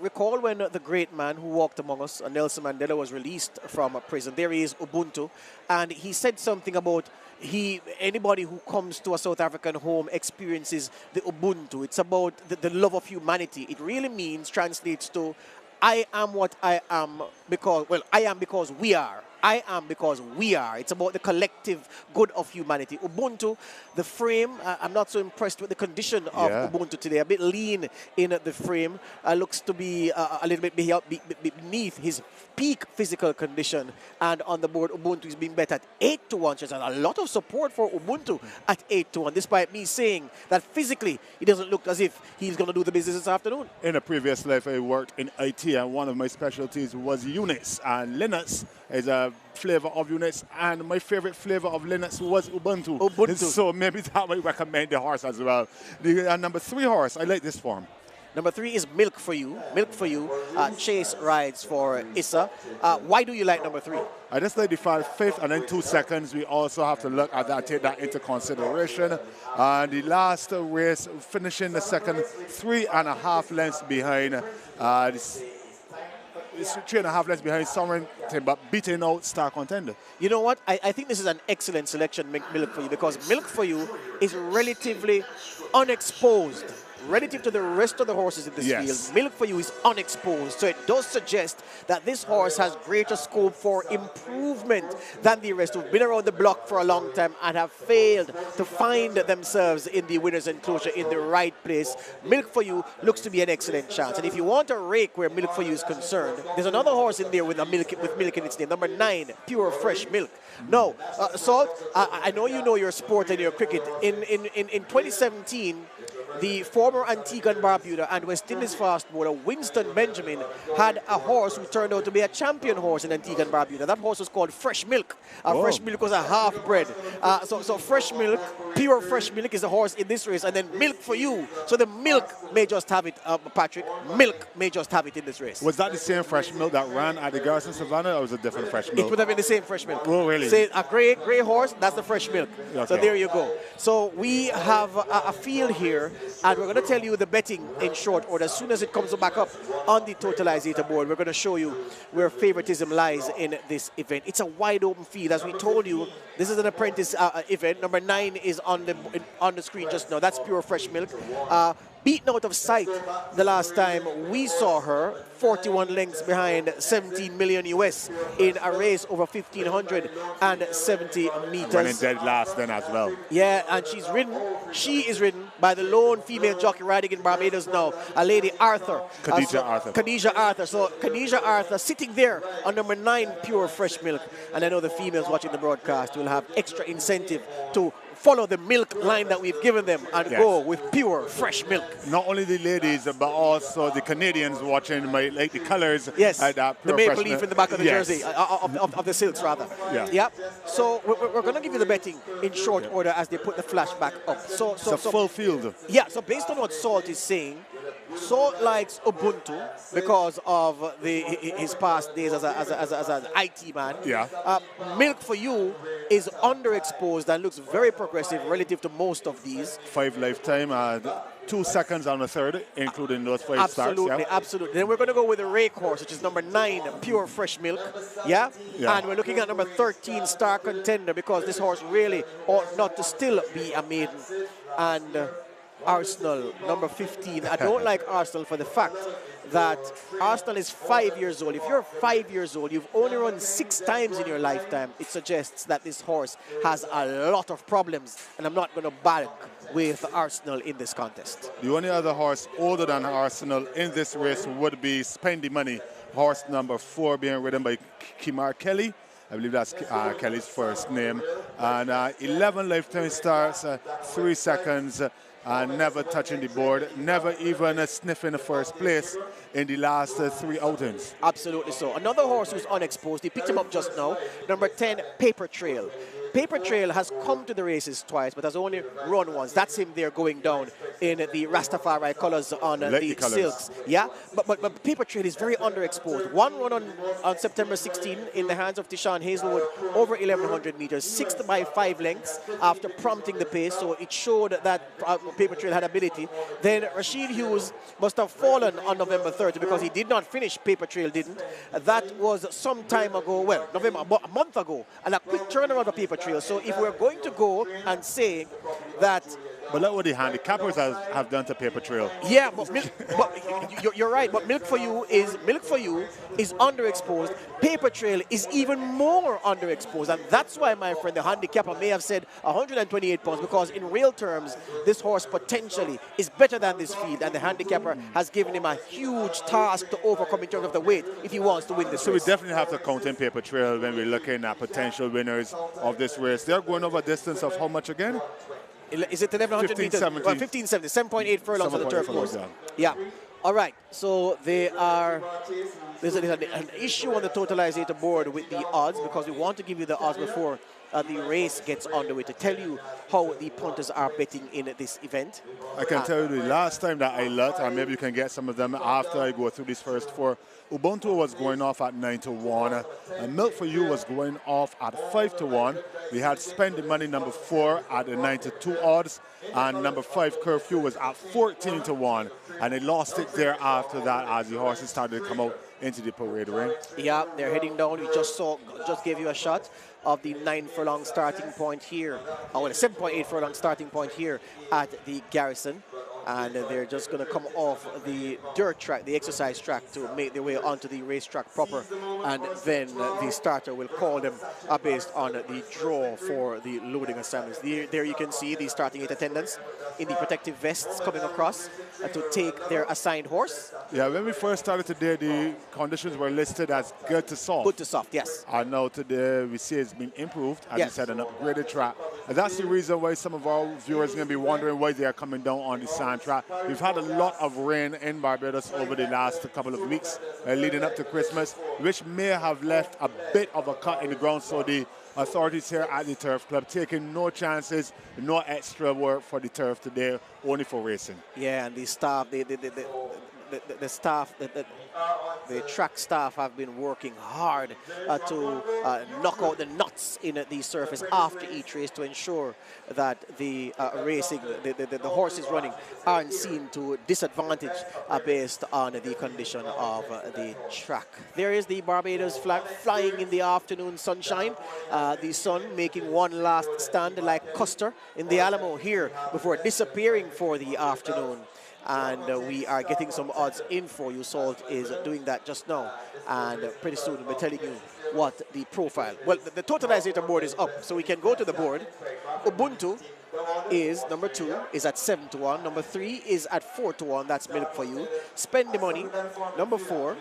Recall when the great man who walked among us, Nelson Mandela, was released from prison. There he is, Ubuntu, and he said something about anybody who comes to a South African home experiences the Ubuntu. It's about the love of humanity. It really translates to, I am what I am because, well, I am because we are. I am because we are. It's about the collective good of humanity. Ubuntu, the frame, I'm not so impressed with the condition of Ubuntu today. A bit lean in the frame. Looks to be a little bit beneath his peak physical condition. And on the board, Ubuntu is being bet at 8-1. There's a lot of support for Ubuntu at 8-1, despite me saying that physically he doesn't look as if he's going to do the business this afternoon. In a previous life, I worked in IT, and one of my specialties was units. And Linux is a flavor of units, and my favorite flavor of Linux was Ubuntu. So maybe that might recommend the horse as well. The number 3 horse, I like this form. Number 3 is Milk for You. Milk for You. Chase rides for Issa. Why do you like number 3? I just like the 5th and then 2 seconds. We also have to look at that, take that into consideration. The last race, finishing the second, 3.5 lengths behind. It's 3.5 lengths behind Sovereignty, but beating out Star Contender. You know what? I think this is an excellent selection, Milk for You, because Milk for You is relatively unexposed. Relative to the rest of the horses in this field, Milk for You is unexposed. So it does suggest that this horse has greater scope for improvement than the rest who've been around the block for a long time and have failed to find themselves in the winner's enclosure in the right place. Milk for You looks to be an excellent chance. And if you want a rake where Milk for You is concerned, there's another horse in there with milk in its name, number 9, Pure Fresh Milk. No, Salt, I know you know your sport and your cricket. In 2017, the former Antigua and Barbuda and West Indies fast bowler Winston Benjamin had a horse who turned out to be a champion horse in Antigua and Barbuda. That horse was called Fresh Milk. Fresh Milk was a half-bred. So Fresh Milk, pure Fresh Milk is the horse in this race, and then Milk for You. So the Milk may just have it, Patrick. Milk may just have it in this race. Was that the same Fresh Milk that ran at the Garrison Savannah, or was it different Fresh Milk? It would have been the same Fresh Milk. Oh, really? Say a gray horse, that's the Fresh Milk. Okay. So there you go. So we have a field here, and we're going to tell you the betting in short order. As soon as it comes back up on the totalizator board, we're going to show you where favoritism lies in this event. It's a wide open field. As we told you, this is an apprentice event. Number 9 is on the screen just now. That's pure Fresh Milk. Beaten out of sight the last time we saw her, 41 lengths behind 17 million US in a race over 1,570 meters. Running dead last then as well. Yeah, and she is ridden by the lone female jockey riding in Barbados now, a lady Arthur. Khadija Arthur. So Khadija Arthur sitting there on number 9, pure Fresh Milk. And I know the females watching the broadcast will have extra incentive to follow the milk line that we've given them and go with pure Fresh Milk. Not only the ladies, but also the Canadians watching, like the colors. Yes, the maple leaf in the back of the jersey, of the silks rather. Yeah. So we're going to give you the betting in short order as they put the flash back up. So full field. Yeah, so based on what Salt is saying, Salt likes Ubuntu because of his past days as an IT man. Yeah. Milk for You is underexposed and looks very progressive relative to most of these. 5 lifetime, 2 seconds on the third, including those 5 starts. Absolutely. Then we're going to go with the Rake horse, which is number 9, pure Fresh Milk. Yeah? And we're looking at number 13, Star Contender, because this horse really ought not to still be a maiden. And Arsenal, number 15. I don't like Arsenal for the fact that Arsenal is 5 years old. If you're 5 years old, you've only run 6 times in your lifetime, it suggests that this horse has a lot of problems, and I'm not going to bag with Arsenal in this contest. The only other horse older than Arsenal in this race would be Spendy Money, horse number 4, being ridden by Kimar Kelly. I believe that's Kelly's first name. And 11 lifetime starts, 3 seconds, never touching the board, never even sniffing the first place in the last 3 outings. Absolutely so. Another horse who's unexposed, he picked him up just now, number 10, Paper Trail. Paper Trail has come to the races twice, but has only run once. That's him there going down in the Rastafari colors on the silks. Yeah, but Paper Trail is very underexposed. 1 run on September 16 in the hands of Tishan Hazelwood over 1,100 meters, 6th by 5 lengths after prompting the pace, so it showed that Paper Trail had ability. Then Rashid Hughes must have fallen on November 30 because he did not finish. Paper Trail didn't. That was some time ago, well, a month ago, and a quick turnaround of Paper Trail. So if we're going to go and say that... But look what the handicappers have done to Paper Trail. Yeah, but you're right. But Milk for You is underexposed. Paper Trail is even more underexposed, and that's why, my friend, the handicapper may have said 128 pounds, because in real terms, this horse potentially is better than this field, and the handicapper has given him a huge task to overcome in terms of the weight if he wants to win this race. So we definitely have to count in Paper Trail when we're looking at potential winners of this race. They're going over a distance of how much again? Is it 1,100 meters? 1570, 7.8 furlongs on the turf course. Yeah. All right. So there's an issue on the totalizator board with the odds, because we want to give you the odds before the race gets underway to tell you how the punters are betting in this event. I can tell you the last time that I looked, and maybe you can get some of them after I go through these first 4. Ubuntu was going off at 9-1, and Milk for You was going off at 5-1. We had Spend the Money number 4 at the 9-2 odds, and number 5 Curfew was at 14-1, and they lost it there after that as the horses started to come out into the parade ring. Yeah, they're heading down. We just gave you a shot of the 9 furlong starting point here, or the 7.8 furlong starting point here at the Garrison. And they're just going to come off the dirt track, the exercise track, to make their way onto the racetrack proper. And then the starter will call them based on the draw for the loading assignments. There you can see the starting 8 attendants in the protective vests coming across to take their assigned horse. Yeah, when we first started today, the conditions were listed as good to soft. Good to soft, yes. And now today we see it's been improved, as you said, an upgraded track And that's the reason why some of our viewers are going to be wondering why they are coming down on the sand track. We've had a lot of rain in Barbados over the last couple of weeks leading up to Christmas, which may have left a bit of a cut in the ground. So the authorities here at the Turf Club taking no chances, no extra work for the turf today, only for racing. Yeah, and the staff, the staff, the track staff have been working hard to knock out the nuts in the surface after each race to ensure that the racing, the horses running aren't seen to disadvantage based on the condition of the track. There is the Barbados flag flying in the afternoon sunshine. The sun making one last stand like Custer in the Alamo here before disappearing for the afternoon. And we are getting some odds in for you. Salt is doing that just now. And pretty soon we'll be telling you what the profile. Well, the totalizator board is up, so we can go to the board. Ubuntu is number 2, is at 7-1. Number 3 is at 4-1. That's milk for you. Spend the money, number 4.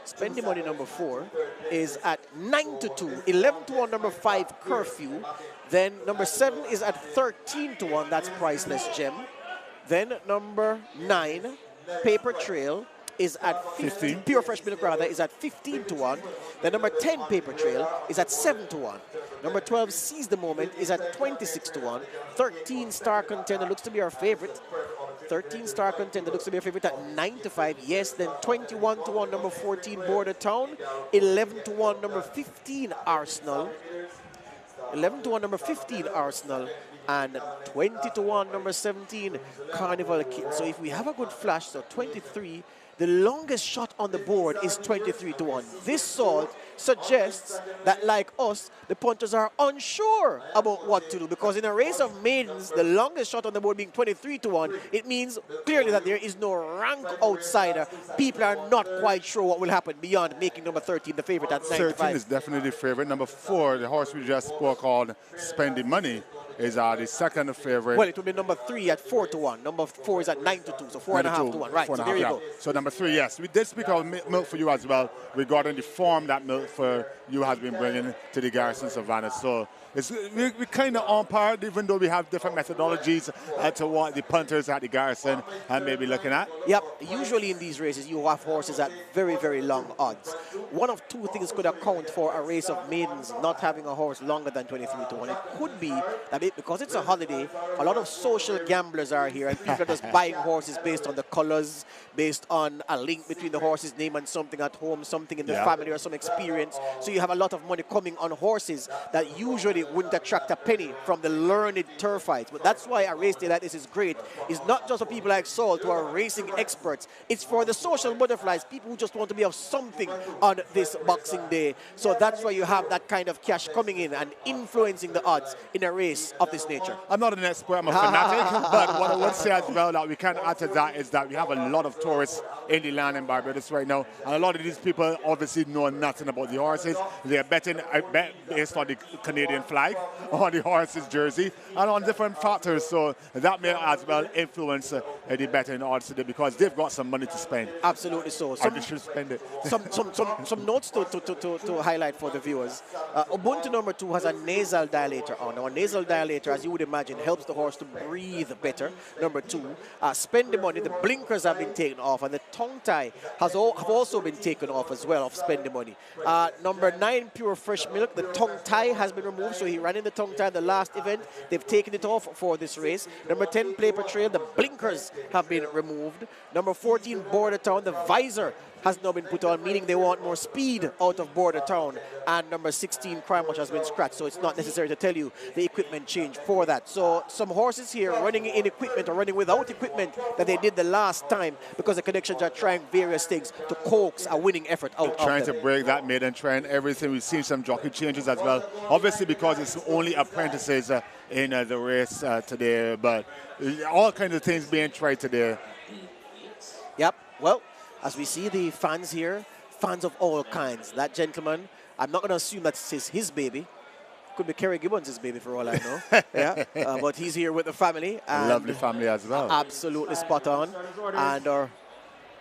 Spend the money, number 4 is at 9-2. 11-1, number 5, curfew. Then number 7 is at 13-1. That's priceless gem. Then number 9, Paper Trail, is at 15. Pure Fresh Milk rather is at 15-1. Then number 10, Paper Trail, is at 7-1. Number 12, Seize the Moment, is at 26-1. 13, Star Contender looks to be our favorite. 13, Star Contender looks to be our favorite at 9-5. Yes, then 21-1, number 14, Border Town. 11-1, number 15, Arsenal. 11-1, number 15, Arsenal. And 20-1, number 17, Carnival Kid. So if we have a good flash, so 23, the longest shot on the board is 23-1. This salt suggests that, like us, the punters are unsure about what to do, because in a race of maidens, the longest shot on the board being 23-1, it means clearly that there is no rank outsider. People are not quite sure what will happen beyond making number 13 the favorite at 9-5. 13 is definitely the favorite. Number 4, the horse we just spoke on, Spending Money, is the second favorite. Well, it will be number 3 at 4-1. Number 4 is at 9-2, so 4.5-1. Right, so there you go. So number 3, yes. We did speak of milk for you as well regarding the form that milk for you has been bringing to the Garrison Savannah. So we're kind of on par, even though we have different methodologies to what the punters at the Garrison may be looking at. Yep, usually in these races you have horses at very, very long odds. One of two things could account for a race of maidens not having a horse longer than 23-1. It could be that because it's a holiday, a lot of social gamblers are here and people are just buying horses based on the colors, based on a link between the horse's name and something at home, something in the family or some experience. So you have a lot of money coming on horses that usually wouldn't attract a penny from the learned turf fights. But that's why a race day like this is great. It's not just for people like Salt who are racing experts. It's for the social butterflies, people who just want to be of something on this Boxing Day. So that's why you have that kind of cash coming in and influencing the odds in a race of this nature. I'm not an expert, I'm a fanatic, but what I would say as well that we can add to that is that we have a lot of tourists in the land in Barbados right now, and a lot of these people obviously know nothing about the horses. They're betting, I bet, based on the Canadian flag, on the horse's jersey, and on different factors, so that may as well influence the betting odds today because they've got some money to spend. Absolutely so. They should spend it. Some notes to highlight for the viewers. Ubuntu number 2 has a nasal dilator on. Now, a nasal dilator, as you would imagine, helps the horse to breathe better. Number 2, Spend the Money. The blinkers have been taken off, and the tongue tie have also been taken off as well of Spend the Money. Number 9, Pure Fresh Milk. The tongue tie has been removed, so he ran in the tongue tie in the last event. They've taken it off for this race. Number 10, Paper Trail. The blinkers have been removed. Number 14, Border Town. The visor has now been put on, meaning they want more speed out of Border Town. And number 16, Crime Watch, has been scratched, so it's not necessary to tell you the equipment change for that. So some horses here running in equipment or running without equipment that they did the last time because the connections are trying various things to coax a winning effort out of them. Trying to break that maiden trend, everything. We've seen some jockey changes as well. Obviously because it's only apprentices in the race today, but all kinds of things being tried today. Yep, well, as we see the fans here, fans of all kinds. That gentleman, I'm not going to assume that it's his baby. Could be Kerry Gibbons' baby for all I know. Yeah, but he's here with the family. And lovely family as well. Absolutely spot on. And our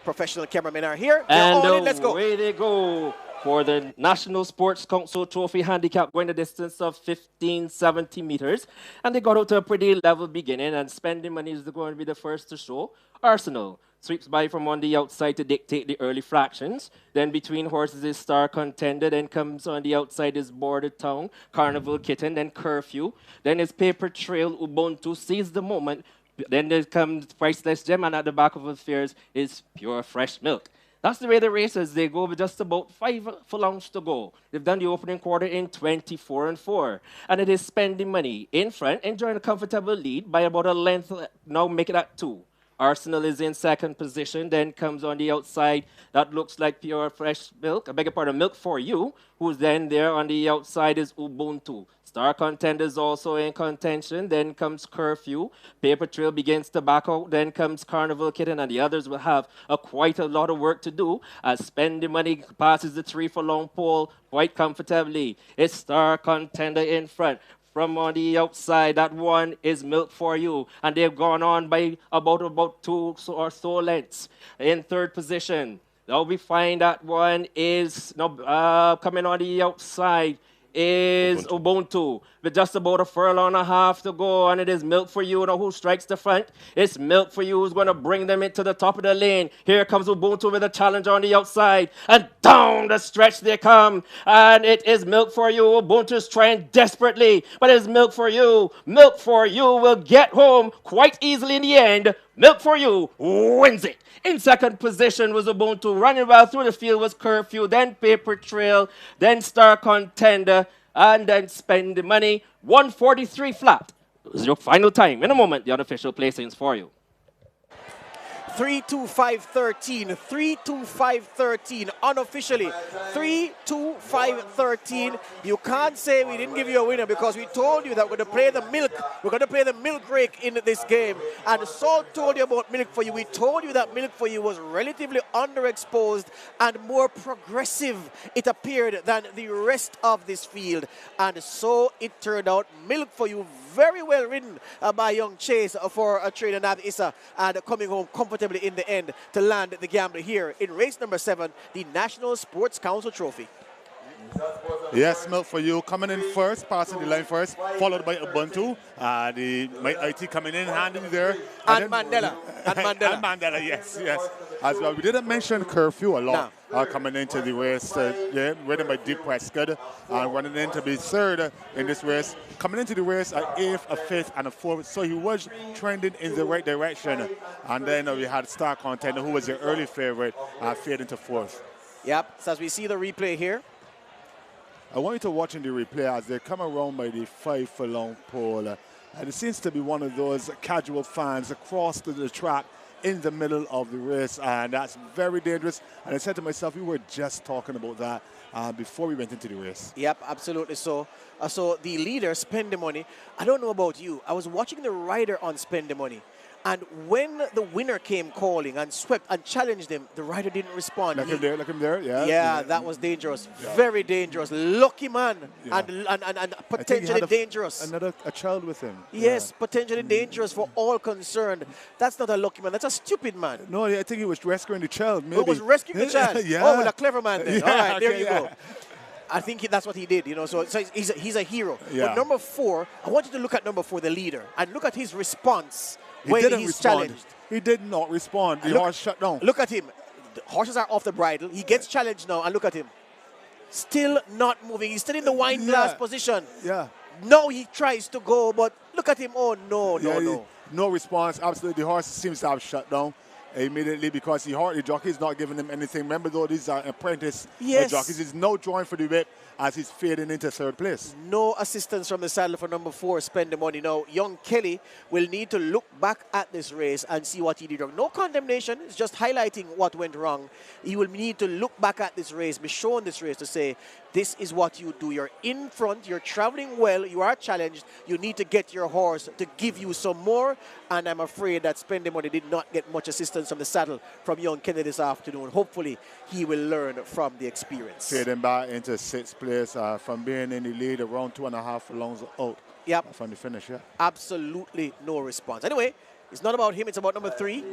professional cameramen are here. And let's go. away they go. for the National Sports Council Trophy handicap going the distance of 1570 meters. And they got out to a pretty level beginning, and Spending Money is going to be the first to show. Arsenal sweeps by from on the outside to dictate the early fractions. Then between horses is Star Contender. Then comes on the outside is Border Town, Carnival Kitten, then Curfew. Then is Paper Trail, Ubuntu, Seize the Moment. Then there comes Priceless Gem, and at the back of affairs is Pure Fresh Milk. That's the way the races, they go with just about 5 furlongs to go. They've done the opening quarter in 24-4. And it is Spending Money in front, enjoying a comfortable lead by about a length, now make it at 2. Arsenal is in second position, then comes on the outside, that looks like Pure Fresh Milk, I beg your pardon, Milk for You, who's then there on the outside is Ubuntu. Star Contender is also in contention, then comes Curfew, Paper Trail begins to back out, then comes Carnival Kitten, and the others will have quite a lot of work to do as Spending Money passes the 3 furlong pole quite comfortably. It's Star Contender in front. From on the outside, that one is Milk for You, and they've gone on by about 2 or so lengths. In third position, now we find that one is coming on the outside is Ubuntu, with just about a furlong and a half to go, and it is Milk for You now who strikes the front. It's Milk for You who's going to bring them into the top of the lane. Here comes Ubuntu with a challenge on the outside, and down the stretch they come, and it is Milk for You. Ubuntu's trying desperately, but it's Milk for You. Milk for You will get home quite easily in the end. Milk for You wins it. In second position was Ubuntu. Running well through the field was Curfew, then Paper Trail, then Star Contender, and then Spending Money. 143 flat. It was your final time. In a moment, the unofficial placings for you. 3-2-5-13, 3-2-5-13, unofficially 3-2-5-13. You can't say we didn't give you a winner because we told you that we're going to play the milk. We're going to play the milk rake in this game. And Salt told you about Milk for You. We told you that Milk for You was relatively underexposed and more progressive, it appeared, than the rest of this field. And so it turned out. Milk for You, very well ridden by young Chase for a trainer Nav Issa, and coming home comfortably in the end to land the gambler here in race number 7, the National Sports Council Trophy. Yes, Milk for You coming in first, passing the line first, followed by Ubuntu. My IT coming in handy there. And Mandela. And Mandela, yes. As well, we didn't mention Curfew a lot. Coming into the race, ridden by Deep Prescott, running in to be third in this race. Coming into the race at 8th, a 5th, and a 4th, so he was trending in the right direction. And then we had Star Contender, who was the early favorite, fade into 4th. Yep, so as we see the replay here. I want you to watch in the replay as they come around by the 5 furlong pole. And it seems to be one of those casual fans across the track in the middle of the race, and that's very dangerous. And I said to myself, we were just talking about that before we went into the race. Yep, absolutely. So the leader, Spending Money, I don't know about you, I was watching the rider on Spending Money, and when the winner came calling and swept and challenged him, the rider didn't respond. Look him there, yeah. Yeah, that was dangerous. Yeah. Very dangerous. Lucky man, yeah. and potentially dangerous. A child with him. Yes, yeah. Potentially dangerous for all concerned. That's not a lucky man, that's a stupid man. No, I think he was rescuing the child, maybe. He was rescuing the child? Yeah. Oh, well, a clever man then. Yeah, all right, there you go. I think that's what he did, so he's a hero. Yeah. But number 4, I want you to look at number 4, the leader, and look at his response when he's challenged. He did not respond. The horse shut down. Look at him. The horses are off the bridle. He gets challenged now, and look at him. Still not moving. He's still in the wine glass position. Yeah. Now he tries to go, but look at him. Oh, no. No response. Absolutely. The horse seems to have shut down immediately because the jockey is not giving him anything. Remember, though, these are apprentice jockeys. There's no drawing for the whip as he's fading into 3rd place. No assistance from the saddle for number 4, Spending Money. Now, young Kelly will need to look back at this race and see what he did wrong. No condemnation. It's just highlighting what went wrong. He will need to look back at this race, be shown this race to say, this is what you do. You're in front. You're traveling well. You are challenged. You need to get your horse to give you some more. And I'm afraid that Spending Money did not get much assistance from the saddle from young Kelly this afternoon. Hopefully, he will learn from the experience. Fading back into 6th place from being in the lead around 2.5 furlongs out. Yep. From the finish, yeah. Absolutely no response. Anyway, it's not about him. It's about number 3.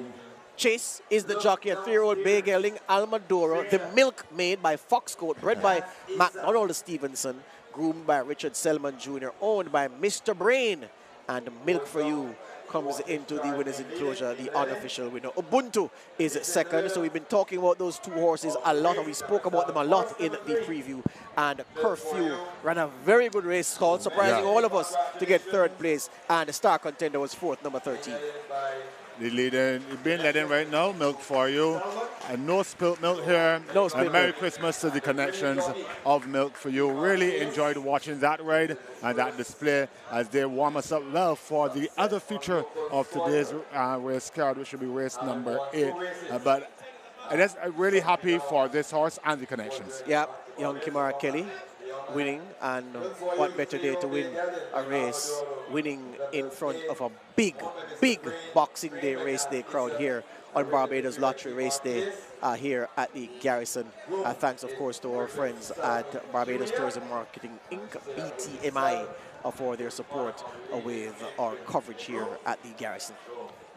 Chase is the jockey, a 3-year-old bay gelding, Almadoro. The milk made by Foxcoat, bred by McDonald Stevenson, groomed by Richard Selman Jr., owned by Mr. Brain. And Milk for You comes into the winner's enclosure, the unofficial winner. Ubuntu is second. So we've been talking about those two horses a lot, and we spoke about them a lot in the preview. And Curfew ran a very good race, called surprising all of us to get third place. And the star contender was fourth, number 13. The leader, being led in right now, Milk for You. And no spilt milk here. No spilt and Merry milk. Christmas to the connections of Milk for You. Really enjoyed watching that ride and that display as they warm us up well for the other feature of today's race card, which will be race number 8. But I'm really happy for this horse and the connections. Yeah, young Kimara Kelly winning, and what better day to win a race, winning in front of a big Boxing Day race day crowd here on Barbados Lottery Race Day here at the Garrison. Thanks, of course, to our friends at Barbados Tourism Marketing Inc., BTMI, for their support with our coverage here at the Garrison.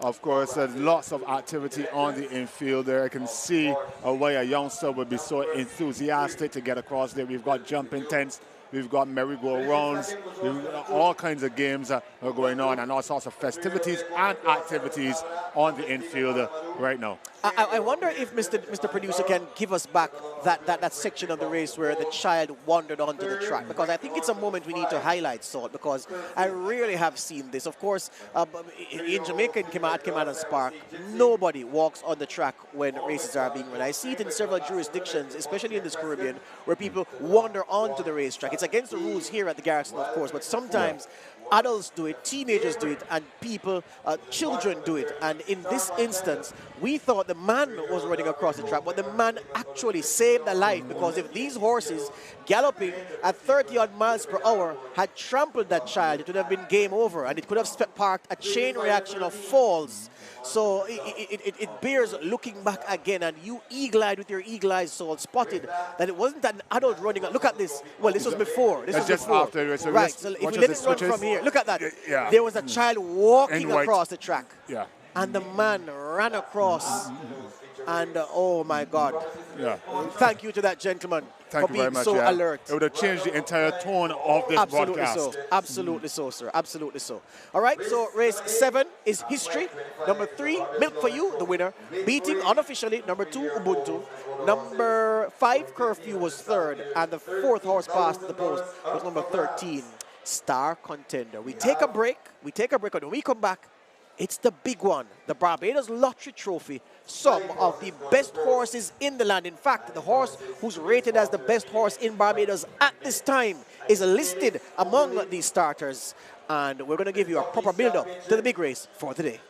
Of course, there's lots of activity on the infield there. I can see why a youngster would be so enthusiastic to get across there. We've got jumping tents, we've got merry-go-rounds, all kinds of games are going on, and all sorts of festivities and activities on the infield right now. I wonder if Mr. Producer can give us back that section of the race where the child wandered onto the track, because I think it's a moment we need to highlight, Salt, because I really have seen this. Of course, in Jamaica, at Cayman Park, nobody walks on the track when races are being run. I see it in several jurisdictions, especially in the Caribbean, where people wander onto the racetrack. It's against the rules here at the Garrison, of course, but sometimes adults do it, teenagers do it, and people, children do it. And in this instance, we thought the man was running across the track, but the man actually saved a life, because if these horses galloping at 30-odd miles per hour had trampled that child, it would have been game over, and it could have sparked a chain reaction of falls. So it bears looking back again, and you eagle-eyed with your eagle eyes, Soul, spotted that it wasn't an adult running. Look at this. Well, this was before. This was just before. after. So right. So if we let it run from here, look at that. Yeah. There was a child walking across the track. Yeah. And the man ran across. And oh my God. Yeah. Thank you to that gentleman Thank for you very being much, so yeah. alert. It would have changed the entire tone of this Absolutely broadcast. so. Absolutely so, sir. Absolutely so. All right, so race 7 is History. Number 3, Milk for You, the winner. Beating unofficially, number 2, Ubuntu. Number 5, Curfew, was third. And the 4th horse past the post was number 13, Star Contender. We take a break. And when we come back, it's the big one, the Barbados Lottery Trophy. Some of the best horses in the land. In fact, the horse who's rated as the best horse in Barbados at this time is listed among these starters. And we're going to give you a proper build-up to the big race for today.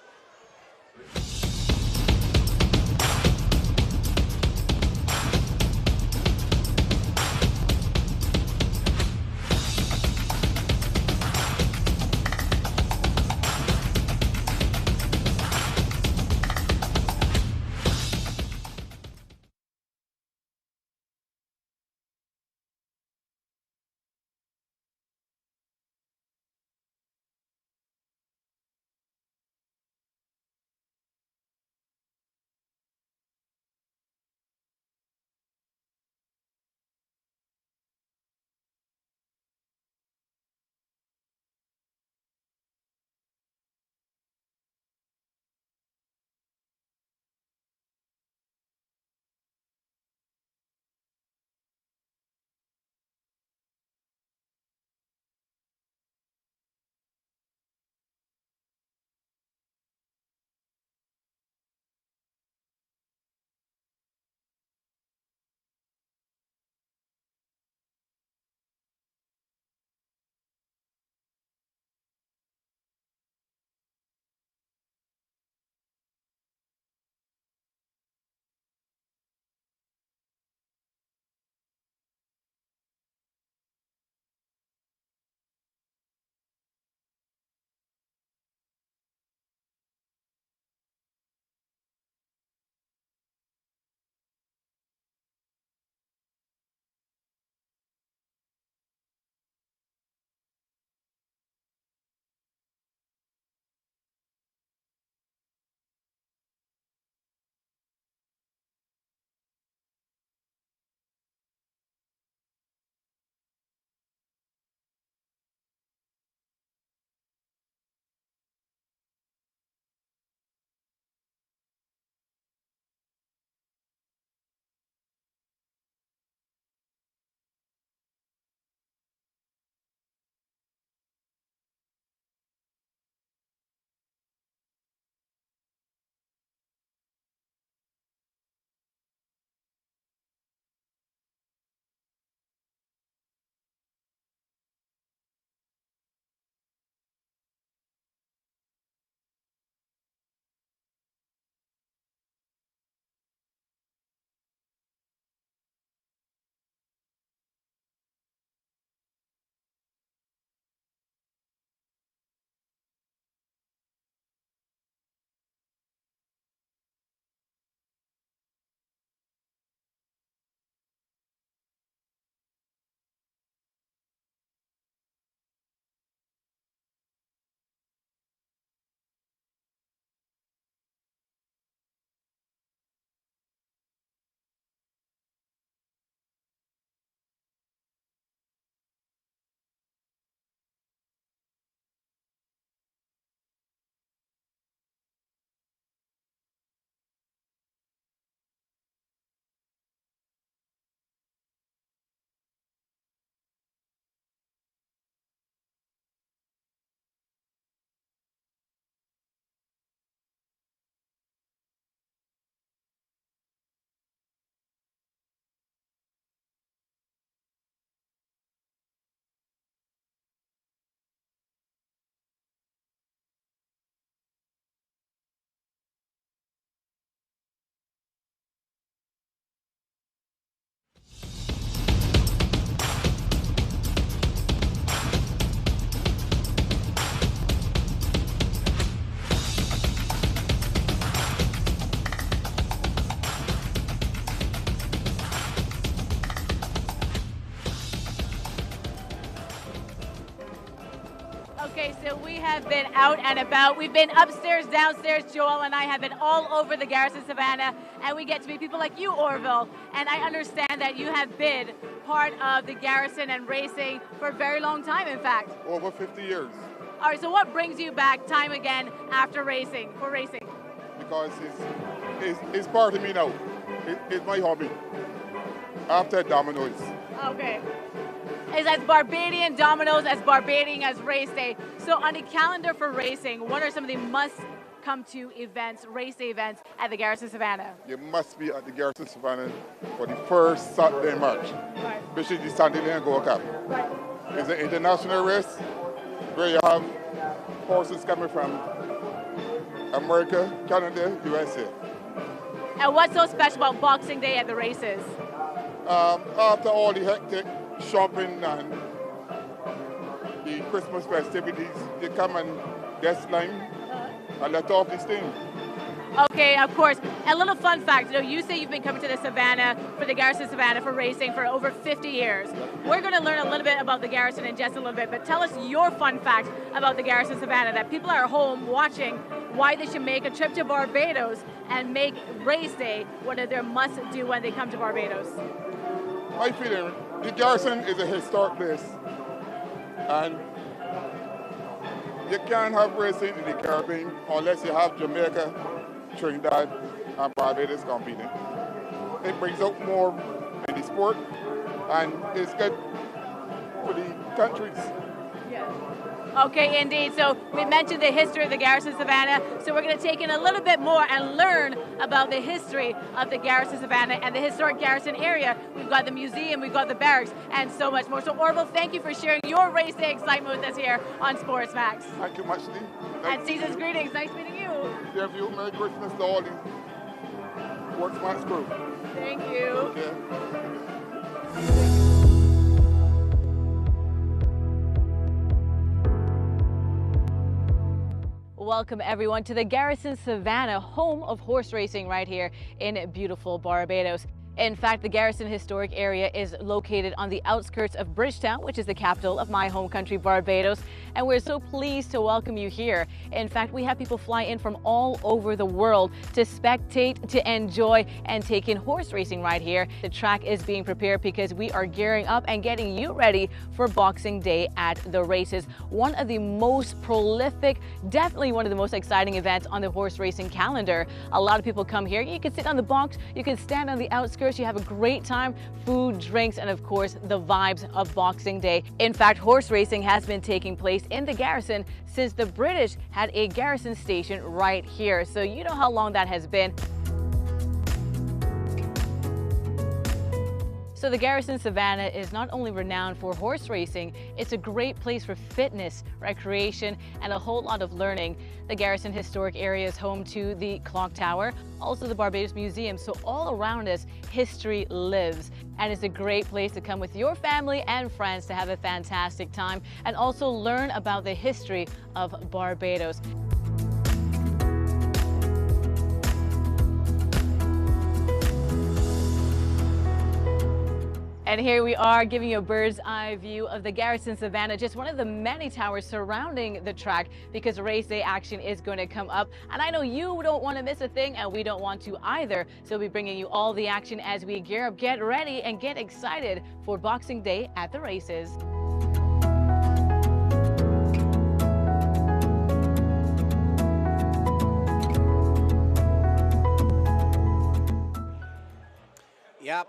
Okay, so we have been out and about. We've been upstairs, downstairs. Joel and I have been all over the Garrison Savannah, and we get to meet people like you, Orville. And I understand that you have been part of the Garrison and racing for a very long time, in fact. Over 50 years. All right, so what brings you back time again after racing, for racing? Because it's part of me now. It's my hobby. After dominoes. Okay. Is as Barbadian dominoes, as Barbadian as race day. So on the calendar for racing, what are some of the must-come-to events, race day events at the Garrison Savannah? You must be at the Garrison Savannah for the first Saturday in March. Right. Which is the Sunday and Go Cup. Right. It's an international race where you have horses coming from America, Canada, USA. And what's so special about Boxing Day at the races? After all the hectic shopping and the Christmas festivities, you come and desk line and let off this thing. Okay, of course. A little fun fact, you say you've been coming to the Savannah, for the Garrison Savannah for racing for over 50 years. We're going to learn a little bit about the Garrison in just a little bit, but tell us your fun fact about the Garrison Savannah, that people are home watching why they should make a trip to Barbados and make race day one of their must-do when they come to Barbados. My feeling, the Garrison is a historic place, and you can't have racing in the Caribbean unless you have Jamaica, Trinidad, and Barbados competing. It brings out more in the sport, and it's good for the countries. Yeah. Okay, indeed. So we mentioned the history of the Garrison Savannah, so we're going to take in a little bit more and learn about the history of the Garrison Savannah and the historic Garrison area. We've got the museum, we've got the barracks, and so much more. So Orville, thank you for sharing your race day excitement with us here on SportsMax. Thank you much, Lee. And season's greetings. Nice meeting you. Dear you, Merry Christmas to all the SportsMax crew. Thank you. Okay. Welcome everyone to the Garrison Savannah, home of horse racing right here in beautiful Barbados. In fact, the Garrison Historic Area is located on the outskirts of Bridgetown, which is the capital of my home country, Barbados. And we're so pleased to welcome you here. In fact, we have people fly in from all over the world to spectate, to enjoy, and take in horse racing right here. The track is being prepared because we are gearing up and getting you ready for Boxing Day at the races. One of the most prolific, definitely one of the most exciting events on the horse racing calendar. A lot of people come here. You can sit on the box, you can stand on the outskirts. You have a great time, food, drinks, and of course the vibes of Boxing Day. In fact, horse racing has been taking place in the Garrison since the British had a garrison station right here. So you know how long that has been. So the Garrison Savannah is not only renowned for horse racing, it's a great place for fitness, recreation, and a whole lot of learning. The Garrison Historic Area is home to the Clock Tower, also the Barbados Museum, so all around us, history lives. And it's a great place to come with your family and friends to have a fantastic time and also learn about the history of Barbados. And here we are giving you a bird's eye view of the Garrison Savannah, just one of the many towers surrounding the track, because race day action is going to come up. And I know you don't want to miss a thing, and we don't want to either. So we'll be bringing you all the action as we gear up, get ready, and get excited for Boxing Day at the races. Yep.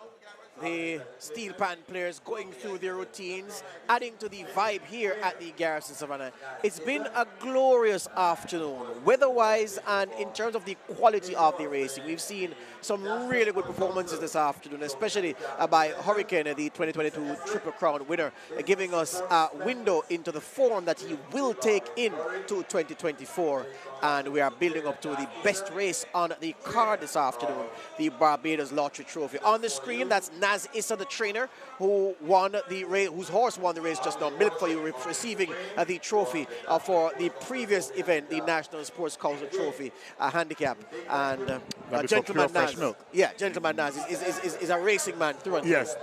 The steel pan players going through their routines, adding to the vibe here at the Garrison Savannah. It's been a glorious afternoon, weather-wise and in terms of the quality of the racing. We've seen some really good performances this afternoon, especially by Hurricane, the 2022 Triple Crown winner, giving us a window into the form that he will take into 2024. And we are building up to the best race on the card this afternoon, the Barbados Lottery Trophy. On the screen, that's Naz Issa, the trainer, who won the race, whose horse won the race just now. Milk for You receiving the trophy for the previous event, the National Sports Council Trophy handicap. And Gentleman Naz, yeah, Gentleman Naz is a racing man through and through. Yes,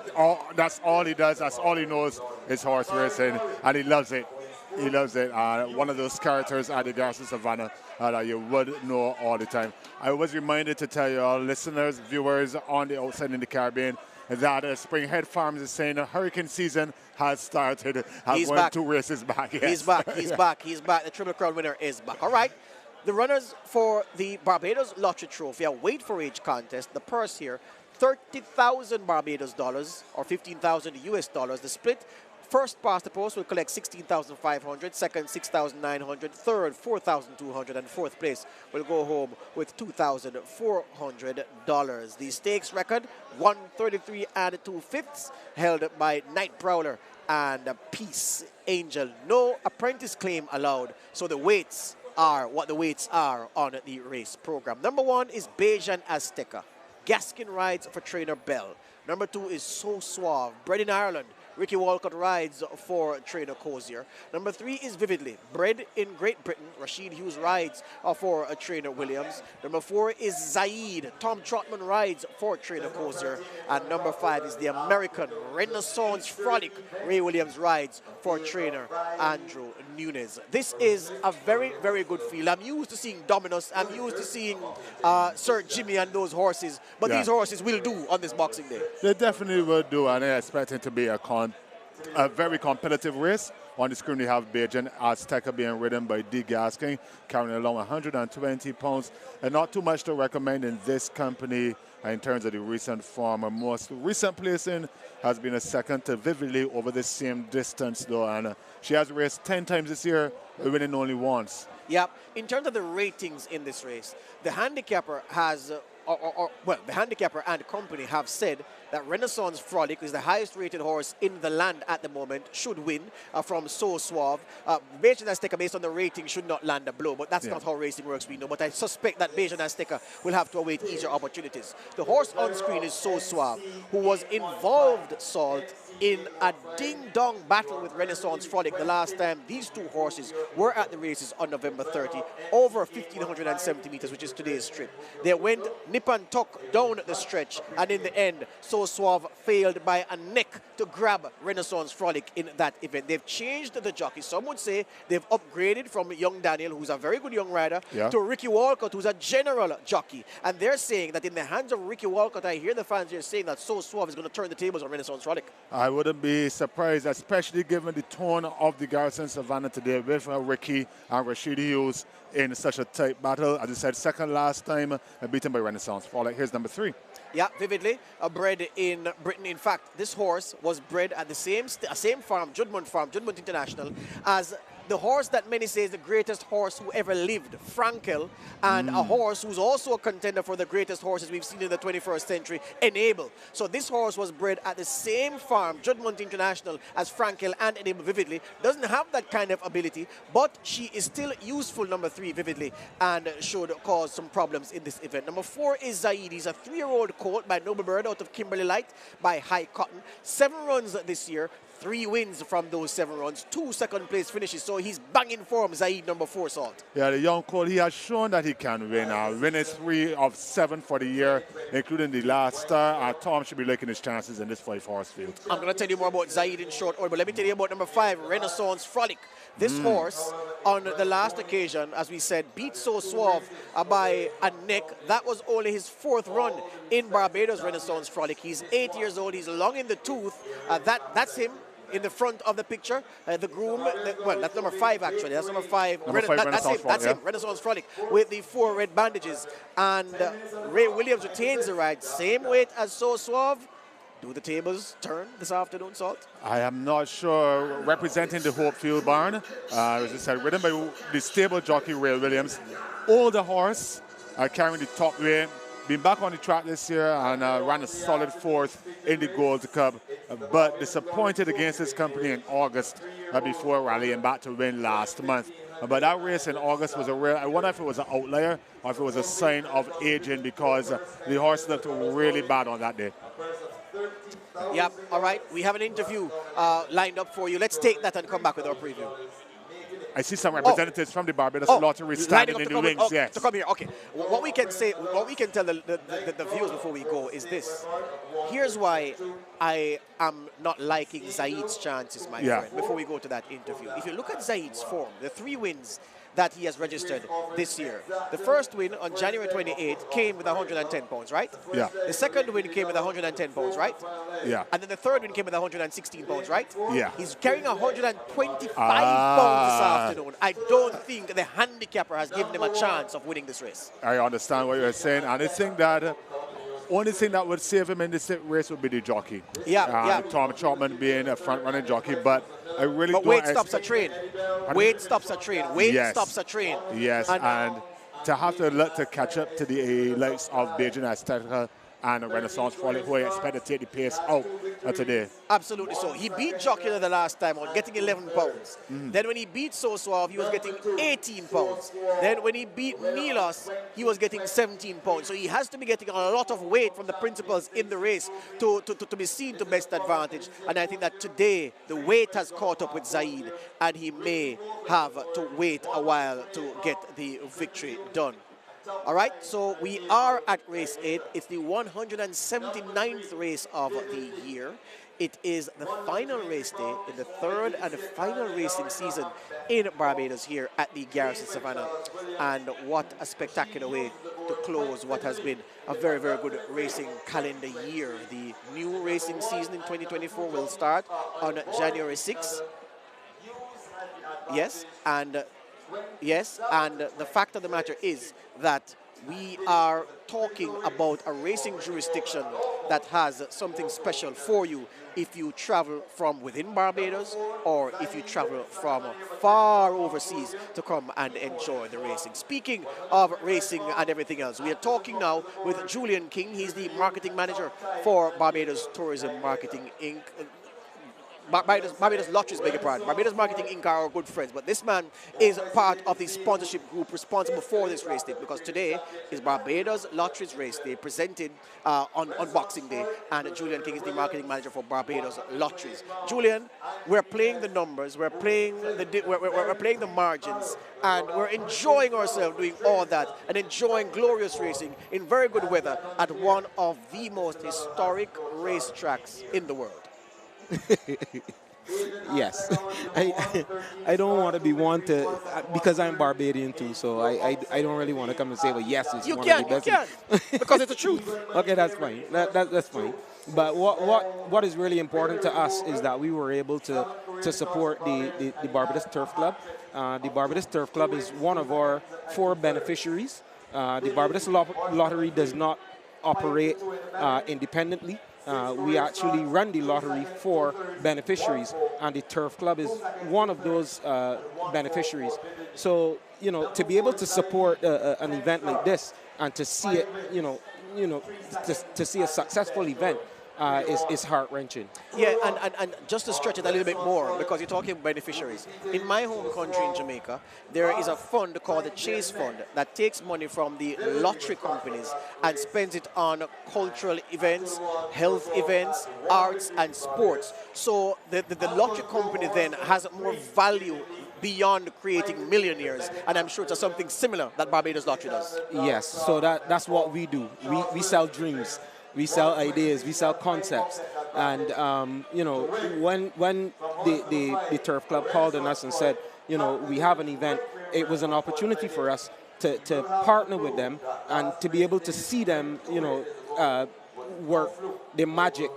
that's all he does. That's all he knows is horse racing, and he loves it. He loves it. One of those characters at the Garrison Savannah that you would know all the time. I was reminded to tell you all, listeners, viewers on the outside in the Caribbean, that Spring Head Farms is saying the hurricane season has started. He's back. 2 races back. Yes. He's back. He's back. He's back. The Triple Crown winner is back. All right. The runners for the Barbados Lottery Trophy, a weight for age contest. The purse here, 30,000 Barbados dollars or 15,000 US dollars. The split. First past the post will collect 16,500, second 6,900, third 4,200, and fourth place will go home with $2,400. The stakes record 133 and 2/5 held by Night Prowler and Peace Angel. No apprentice claim allowed, so the weights are what the weights are on the race program. Number 1 is Bajan Azteca. Gaskin rides for trainer Bell. Number 2 is So Suave, bred in Ireland. Ricky Walcott rides for trainer Cozier. Number 3 is Vividly, bred in Great Britain. Rashid Hughes rides for trainer Williams. Number 4 is Zaid. Tom Trotman rides for trainer Cozier. And number 5 is the American Renaissance Frolic. Ray Williams rides for trainer Andrew Nunes. This is a very, very good field. I'm used to seeing Dominus. I'm used to seeing Sir Jimmy and those horses. But these horses will do on this Boxing Day. They definitely will do, and I expect it to be a very competitive race. On the screen, we have Bajan Azteca being ridden by D. Gaskin, carrying along 120 pounds. And not too much to recommend in this company in terms of the recent form. Her most recent placing has been a second to Vividly over the same distance, though. And she has raced 10 times this year, winning only once. Yeah, in terms of the ratings in this race, the handicapper has... the handicapper and company have said that Renaissance Frolic is the highest rated horse in the land at the moment, should win from So Suave. Bajan Azteca, based on the rating, should not land a blow, but that's not how racing works, we know. But I suspect that Bajan Azteca will have to await easier opportunities. The horse on screen is So Suave, who was involved, Salt, in a ding-dong battle with Renaissance Frolic the last time these two horses were at the races on November 30, over 1,570 meters, which is today's strip. They went nip and tuck down the stretch, and in the end, So Suave failed by a neck to grab Renaissance Frolic in that event. They've changed the jockey. Some would say they've upgraded from young Daniel, who's a very good young rider, to Ricky Walcott, who's a general jockey. And they're saying that in the hands of Ricky Walcott, I hear the fans here saying that So Suave is going to turn the tables on Renaissance Frolic. I wouldn't be surprised, especially given the tone of the Garrison Savannah today with Ricky and Rashid Hughes in such a tight battle. As I said, second last time, beaten by Renaissance Frolic. Here's number 3. Yeah, Vividly, bred in Britain. In fact, this horse was bred at the same farm, Juddmonte International, as the horse that many say is the greatest horse who ever lived, Frankel, and a horse who's also a contender for the greatest horses we've seen in the 21st century, Enable. So this horse was bred at the same farm, Juddmonte International, as Frankel and Enable Vividly. Doesn't have that kind of ability, but she is still useful, number 3, Vividly, and should cause some problems in this event. Number 4 is Zaid. He's a 3-year-old colt by Noble Bird out of Kimberley Light by High Cotton. 7 runs this year. 3 wins from those 7 runs, 2 second-place finishes. So he's banging form, Zaid, number 4, Salt. Yeah, the young colt, he has shown that he can win. Win is 3 of 7 for the year, including the last star. Tom should be liking his chances in this 5-horse field. I'm going to tell you more about Zaid in short order, but let me tell you about number 5, Renaissance Frolic. This horse, on the last occasion, as we said, beat So Suave by a neck. That was only his 4th run in Barbados, Renaissance Frolic. He's 8 years old. He's long in the tooth. That's him in the front of the picture. The groom, well, that's number 5 actually. That's number 5. That's him, Renaissance Frolic, with the 4 red bandages. And Ray Williams retains the ride. Same weight as So Suave. Do the tables turn this afternoon, Salt? I am not sure. Representing the Hopefield barn, as I said, ridden by the stable jockey Ray Williams. Older horse, carrying the top weight. Been back on the track this year and ran a solid 4th in the Gold Cup, but disappointed against his company in August before rallying back to win last month. But that race in August was I wonder if it was an outlier or if it was a sign of aging, because the horse looked really bad on that day. Yep, all right. We have an interview lined up for you. Let's take that and come back with our preview. I see some representatives from the Barbados Lottery standing in the wings. Yes. To come here. Okay. What we can say, what we can tell the viewers before we go is this. Here's why I am not liking Zaid's chances, my friend, before we go to that interview. If you look at Zaid's form, the 3 wins that he has registered this year. The first win on January 28th came with 110 pounds, right? Yeah. The second win came with 110 pounds, right? Yeah. And then the third win came with 116 pounds, right? Yeah. He's carrying 125 pounds this afternoon. I don't think the handicapper has given him a chance of winning this race. I understand what you're saying, and I think that only thing that would save him in this race would be the jockey. Tom Chapman being a front-running jockey, but I really don't... But weight stops a train. Weight stops a train. Weight stops a train. Yes, and to have to catch up to the likes of Beijing Aesthetica and Renaissance Frolic, who I expect to take the pace out today. Absolutely so. He beat Jocular the last time on getting 11 pounds. Then when he beat So Suave, he was getting 18 pounds. Then when he beat Milos, he was getting 17 pounds. So he has to be getting a lot of weight from the principals in the race to be seen to best advantage. And I think that today the weight has caught up with Zaid, and he may have to wait a while to get the victory done. All right, so we are at race 8. It's the 179th race of the year. It is the final race day in the 3rd and final racing season in Barbados here at the Garrison Savannah. And what a spectacular way to close what has been a very, very good racing calendar year. The new racing season in 2024 will start on January 6th. Yes, and the fact of the matter is that we are talking about a racing jurisdiction that has something special for you if you travel from within Barbados or if you travel from far overseas to come and enjoy the racing. Speaking of racing and everything else, we are talking now with Julian King. He's the marketing manager for Barbados Tourism Marketing Inc. Barbados Lotteries, beg your pardon. Barbados Marketing Inc. are our good friends, but this man is part of the sponsorship group responsible for this race day, because today is Barbados Lotteries race day presented on Boxing Day, and Julian King is the marketing manager for Barbados Lotteries. Julian, we're playing the numbers, we're playing the margins, and we're enjoying ourselves doing all that and enjoying glorious racing in very good weather at one of the most historic racetracks in the world. Yes. I don't want to be one to, because I'm Barbadian too, so I don't really want to come and say, well, yes, it's one of the best. You can, because it's the truth. Okay, that's fine. That's fine. But what is really important to us is that we were able to support the Barbados Turf Club. The Barbados Turf Club is one of our 4 beneficiaries. The Barbados Lottery does not operate independently. We actually run the lottery for beneficiaries, and the Turf Club is one of those beneficiaries. So, to be able to support an event like this and to see it, to see a successful event is heart-wrenching. Yeah, and just to stretch it a little bit more, because you're talking beneficiaries. In my home country in Jamaica, there is a fund called the Chase Fund that takes money from the lottery companies and spends it on cultural events, health events, arts and sports. So the lottery company then has more value beyond creating millionaires, and I'm sure it's something similar that Barbados Lottery does. Yes, so that's what we do. We sell dreams. We sell ideas, we sell concepts, and when the Turf Club called on us and said, we have an event, it was an opportunity for us to partner with them and to be able to see them, work their magic.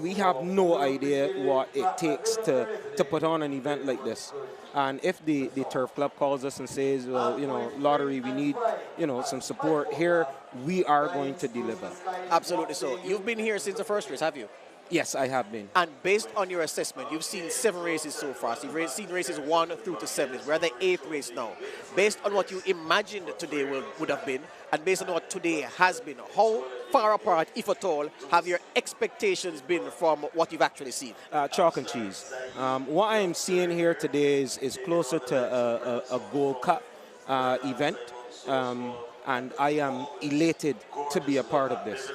We have no idea what it takes to put on an event like this. And if the Turf Club calls us and says, well, lottery, we need, some support here, we are going to deliver. Absolutely so. You've been here since the first race, have you? Yes, I have been. And based on your assessment, you've seen 7 races so far. So you've seen races 1 through to 7. We're at the 8th race now. Based on what you imagined today would have been, and based on what today has been, how far apart, if at all, have your expectations been from what you've actually seen? Chalk and cheese. What I'm seeing here today is closer to a Gold Cup event, and I am elated to be a part of this.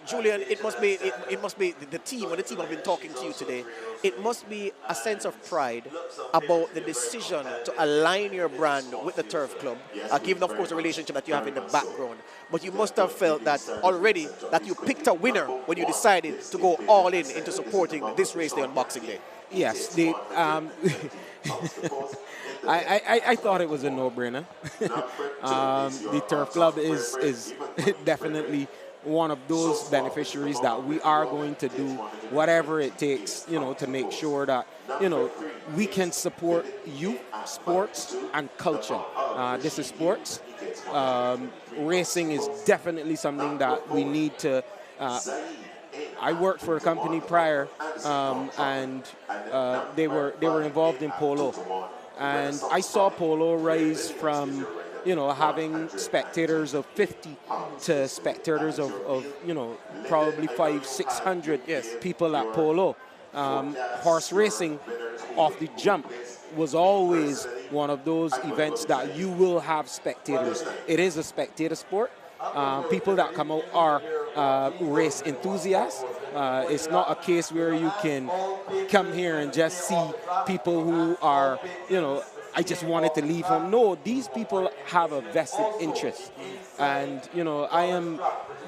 Julian, it must be the team, when the team have been talking to you today, it must be a sense of pride about the decision to align your brand with the Turf Club, given of course the relationship that you have in the background. But you must have felt that already that you picked a winner when you decided to go all in into supporting this race day on Boxing Day. Yes, the I thought it was a no-brainer. The Turf Club is definitely one of those beneficiaries that we are going to do whatever it takes, to make sure that, we can support youth, sports, and culture. This is sports. Racing is definitely something that we need to. I worked for a company prior, and they were involved in polo, and I saw polo rise from having spectators of 50 to spectators of probably 500-600 people at polo. Horse racing off the jump was always one of those events that you will have spectators. It is a spectator sport. People that come out are race enthusiasts. It's not a case where you can come here and just see people who are, I just wanted to leave home. No, these people have a vested interest. And, I am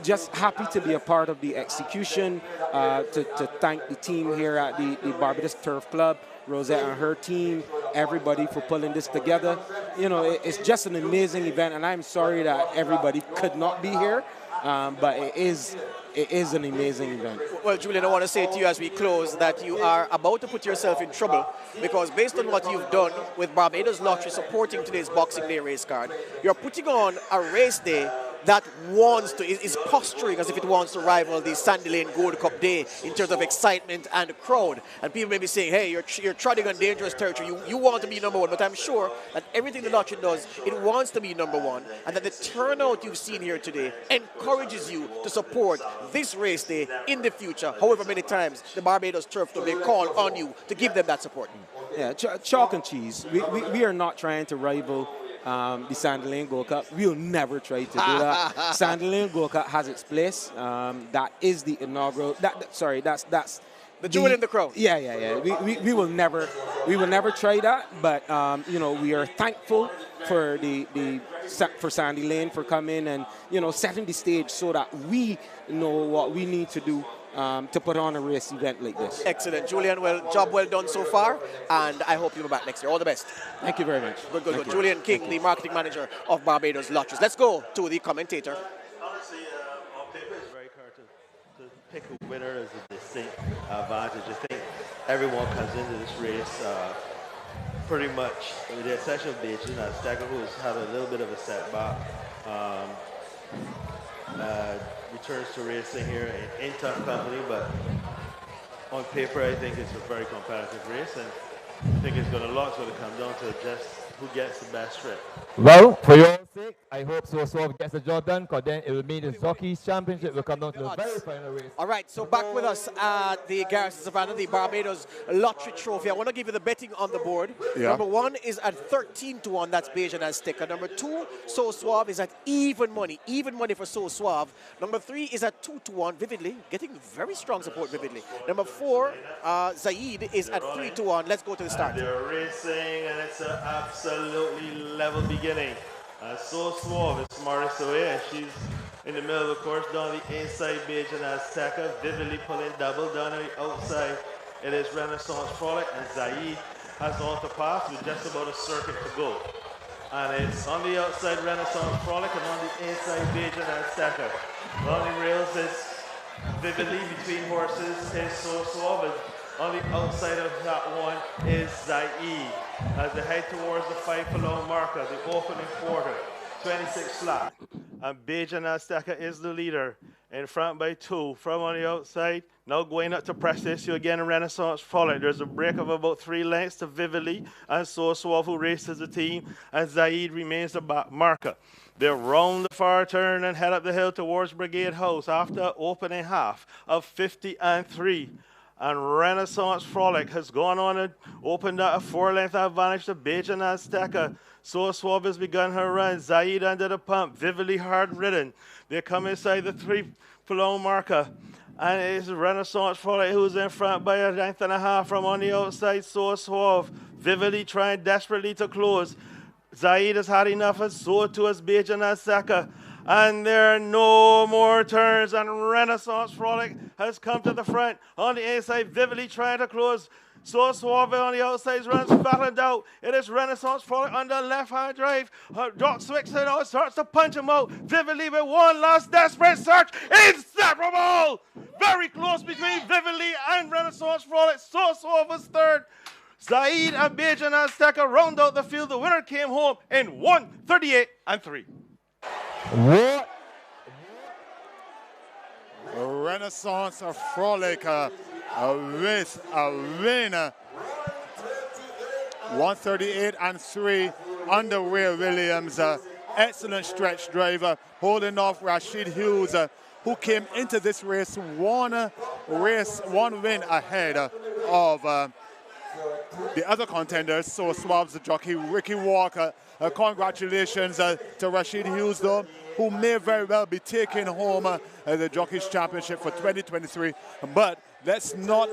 just happy to be a part of the execution, to thank the team here at the Barbados Turf Club, Rosette and her team, everybody for pulling this together. It's just an amazing event, and I'm sorry that everybody could not be here, but it is an amazing event. Well, Julian, I want to say to you as we close that you are about to put yourself in trouble, because based on what you've done with Barbados Lottery supporting today's Boxing Day race card, you're putting on a race day that is posturing as if it wants to rival the Sandy Lane Gold Cup Day in terms of excitement and crowd. And people may be saying, hey, you're treading on dangerous territory. You want to be number one. But I'm sure that everything the lottery does, it wants to be number one. And that the turnout you've seen here today encourages you to support this race day in the future, however many times the Barbados Turf Club may call on you to give them that support. Yeah, chalk and cheese. We are not trying to rival the Sandy Lane Gold Cup. We'll never try to do that. Sandy Lane Gold Cup has its place. That is the inaugural. That's the jewel in the crown. Yeah. We will never try that. But we are thankful for for Sandy Lane for coming and setting the stage so that we know what we need to do to put on a race event like this. Excellent. Julian, job well done so far, and I hope you'll be back next year. All the best. Thank you very much. Good. Julian King, the marketing manager of Barbados Lotteries. Let's go to the commentator. Honestly, on paper it's very hard to pick a winner as a distinct advantage. I think everyone comes into this race pretty much, with the exception of Beijing, Stagger, who has had a little bit of a setback. Returns to racing here in tough company, but on paper I think it's a very competitive race, and I think it's going to come down to just who gets the best trip. Well, for your sake, I hope So Suave gets the job done, because then it will mean the Jockeys Championship will come down to the very final race. All right, so back with us at the Garrison Savannah, the Barbados Lottery Trophy. I want to give you the betting on the board. Yeah. Number 1 is at 13-1. That's Beige and Azteca. Number 2, So Suave, is at even money for So Suave. Number 3 is at 2-1, Vividly, getting very strong support, Vividly. Number 4, Zaid is at 3-1. Let's go to the start. They're racing, and it's an absolutely level beginning. So Suave is smartest away, and she's in the middle of the course down the inside. Beige and Azteca, Vividly pulling double down on the outside. It is Renaissance Frolic, and Zaid has on to pass with just about a circuit to go. And it's on the outside Renaissance Frolic, and on the inside Beige and Azteca. On the rails is Vividly, between horses is So Suave. On the outside of that one is Zaid. As they head towards the 5-furlong marker, the opening quarter, 26 flat. And Beige and Azteca is the leader, in front by 2. From on the outside, now going up to press this, you again Renaissance Frolic. There's a break of about 3 lengths to Vividly, and So Suave, who races the team, and Zaid remains the back marker. They're round the far turn and head up the hill towards Brigade House after opening half of 50-3. And Renaissance Frolic has gone on and opened up a 4-length advantage to Beige and Azteca. So Suave has begun her run. Zaid under the pump, Vividly hard ridden. They come inside the furlong marker. And it's Renaissance Frolic who's in front by a length and a half from on the outside. So Suave, vividly trying desperately to close. Zaid has had enough, and so too has Bajan and Saka. And there are no more turns, and Renaissance Frolic has come to the front. On the inside, vividly trying to close. So Suave on the outside runs battled out. It is Renaissance Frolic on the left-hand drive. Doc switches it out, starts to punch him out. Vividly with one last desperate search. Inseparable! Very close between Vividly and Renaissance Frolic. So Suave was third. Zaid and Bajan and Steka round out the field. The winner came home in 1:38 and 3. What? Renaissance Frolic with a win. 1:38 and 3 under Ray Williams. Excellent stretch driver, holding off Rashid Hughes, who came into this race one win ahead of the other contenders. So Suave's the jockey, Ricky Walker. Congratulations to Rashid Hughes, though, who may very well be taking home the Jockeys Championship for 2023. But let's not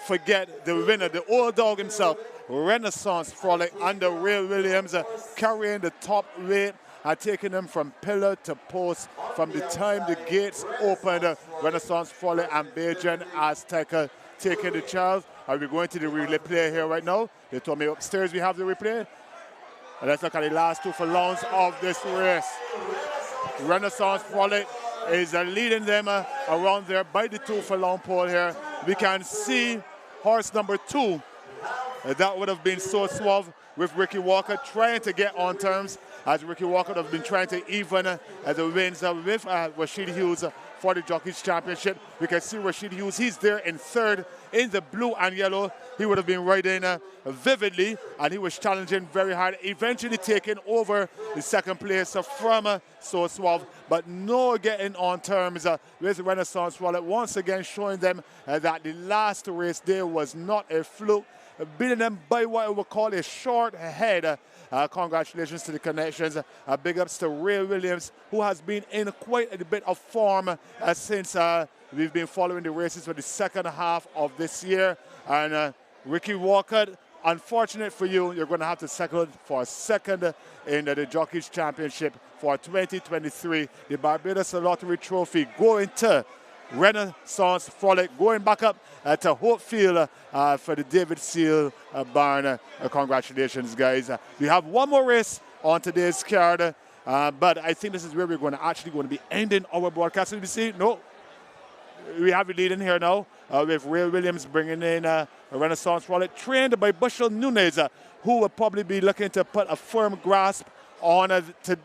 forget the winner, the old dog himself, Renaissance Frolic under Ray Williams, carrying the top weight, taking them from pillar to post from the time the gates opened. Renaissance Frolic and Bajan Azteca taking the charge. Are we going to the replay here right now? They told me upstairs we have the replay. And let's look at the last 2 furlongs of this race. Renaissance Frolic is leading them around there by the 2 furlong pole here. We can see horse number 2. That would have been So Suave with Ricky Walker trying to get on terms, as Ricky Walker would have been trying to even the wins with Rashid Hughes for the Jockeys Championship. We can see Rashid Hughes, he's there in third in the blue and yellow. He would have been riding vividly, and he was challenging very hard, eventually taking over the second place from So Suave, but no getting on terms with Renaissance Frolic, once again showing them that the last race day was not a fluke, beating them by what I would call a short head. Congratulations to the connections. Big ups to Ray Williams, who has been in quite a bit of form since we've been following the races for the second half of this year. And Ricky Walker, unfortunate for you, you're going to have to settle for a second in the Jockeys Championship for 2023. The Barbados Lottery Trophy going to Renaissance Frolic, going back up to Hopefield for the David Seal barn. Congratulations, guys. We have one more race on today's card, but I think this is where we're going to be ending our broadcast. You see, no, we have it leading here now with Ray Williams bringing in a Renaissance Frolic, trained by Bushel Nunez, who will probably be looking to put a firm grasp on to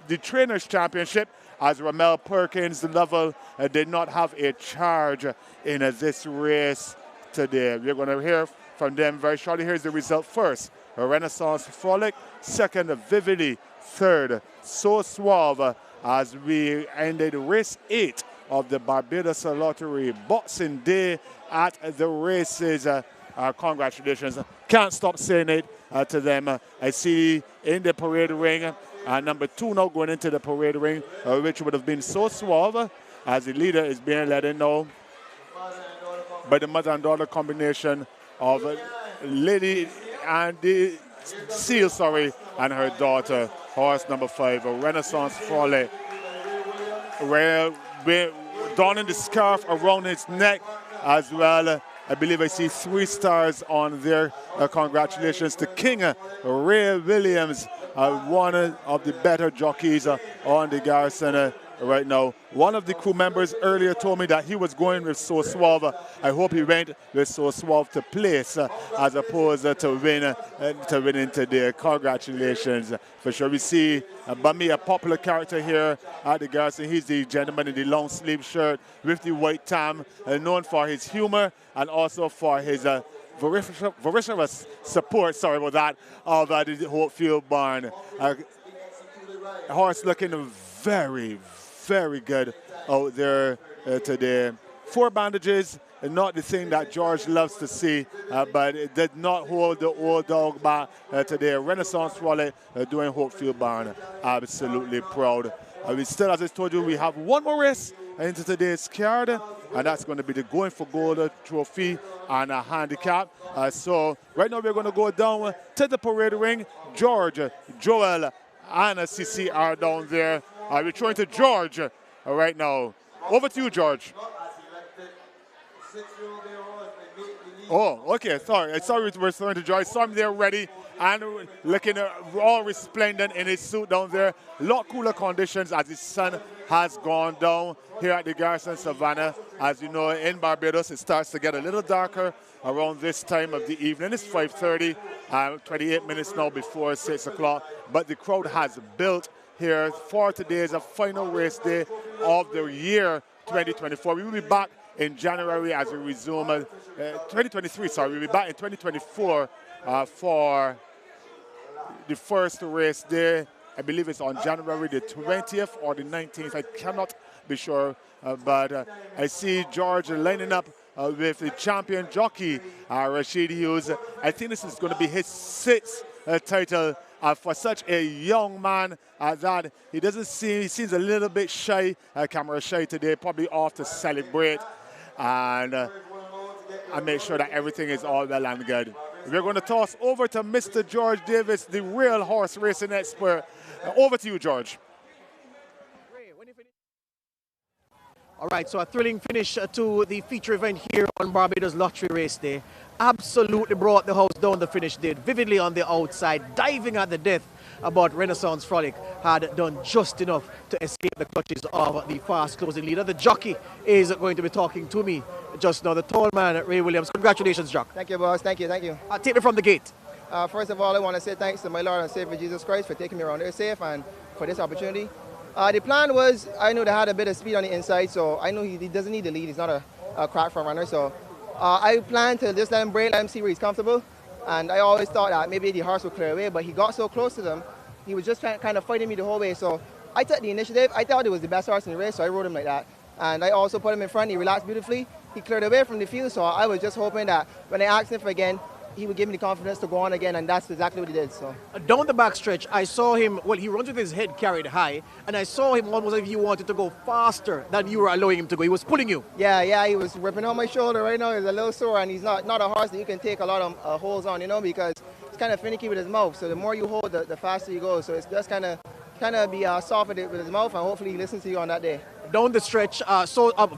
the Trainers' Championship, as Ramel Perkins, the level, did not have a charge in this race today. We're going to hear from them very shortly. Here's the result first. Renaissance Frolic, second, Vividly, third, So Suave, as we ended race 8 of the Barbados Lottery Boxing Day at the races. Congratulations. Can't stop saying it to them. I see in the parade ring, number 2 now going into the parade ring, which would have been So Suave, as the leader is being let in now by the mother and daughter combination of Lady and the Seal, and her daughter, horse number 5, Renaissance Frolic. Donning the scarf around his neck as well. I believe I see 3 stars on there. Congratulations to King Ray Williams, one of the better jockeys on the Garrison right now. One of the crew members earlier told me that he was going with So Suave. I hope he went with So Suave to place as opposed to winning today. Congratulations for sure. We see Bami, a popular character here at the Garrison. He's the gentleman in the long sleeve shirt with the white tam, known for his humor and also for his vociferous support, of the Hopefield barn. Horse looking very, very good out there today. 4 bandages, not the thing that George loves to see, but it did not hold the old dog back today. Renaissance Frolic doing Hopefield barn absolutely proud. we still, as I told you, we have one more race into today's card, and that's going to be the Going for Gold trophy and a handicap. So right now we're going to go down to the parade ring. George, Joel, and Sissy are down there. We're throwing to George right now. Over to you, George. Oh, okay. Sorry, we're throwing to George. Saw him there ready and looking all resplendent in his suit down there. A lot cooler conditions as his sun has gone down here at the Garrison Savannah. As you know, in Barbados, it starts to get a little darker around this time of the evening. It's 5:30, 28 minutes now before 6 o'clock. But the crowd has built here for today's final race day of the year 2024. We will be back in January as we resume 2023. Sorry, we'll be back in 2024 for the first race day. I believe it's on January the 20th or the 19th. I cannot be sure, but I see George lining up with the champion jockey, Rashid Hughes. I think this is going to be his 6th title for such a young man that he seems a little bit shy, camera shy today, probably off to celebrate and make sure that everything is all well and good. We're going to toss over to Mr. George Davis, the real horse racing expert. Over to you, George. All right, so a thrilling finish to the feature event here on Barbados Lottery Race Day. Absolutely brought the house down, the finish did, vividly on the outside, diving at the death. But Renaissance Frolic had done just enough to escape the clutches of the fast closing leader. The jockey is going to be talking to me just now, the tall man, Ray Williams. Congratulations, Jock. Thank you, boss. Thank you. Take me from the gate. First of all, I want to say thanks to my Lord and Savior Jesus Christ for taking me around here safe and for this opportunity. The plan was, I knew they had a bit of speed on the inside, so I knew he doesn't need the lead. He's not a crack front runner, so I planned to just let him break, let him see where he's comfortable. And I always thought that maybe the horse would clear away, but he got so close to them, he was just kind of fighting me the whole way. So I took the initiative. I thought it was the best horse in the race, so I rode him like that. And I also put him in front. He relaxed beautifully. He cleared away from the field, so I was just hoping that when I asked him for again, he would give me the confidence to go on again, and that's exactly what he did. So down the back stretch, I saw him, well, he runs with his head carried high, and I saw him almost as if he wanted to go faster than you were allowing him to go. He was pulling you. Yeah, he was ripping on my shoulder right now. He's a little sore, and he's not a horse that you can take a lot of holds on, because he's kind of finicky with his mouth. So the more you hold, the faster you go. So it's just kind of be soft with his mouth, and hopefully he listens to you on that day. Down the stretch,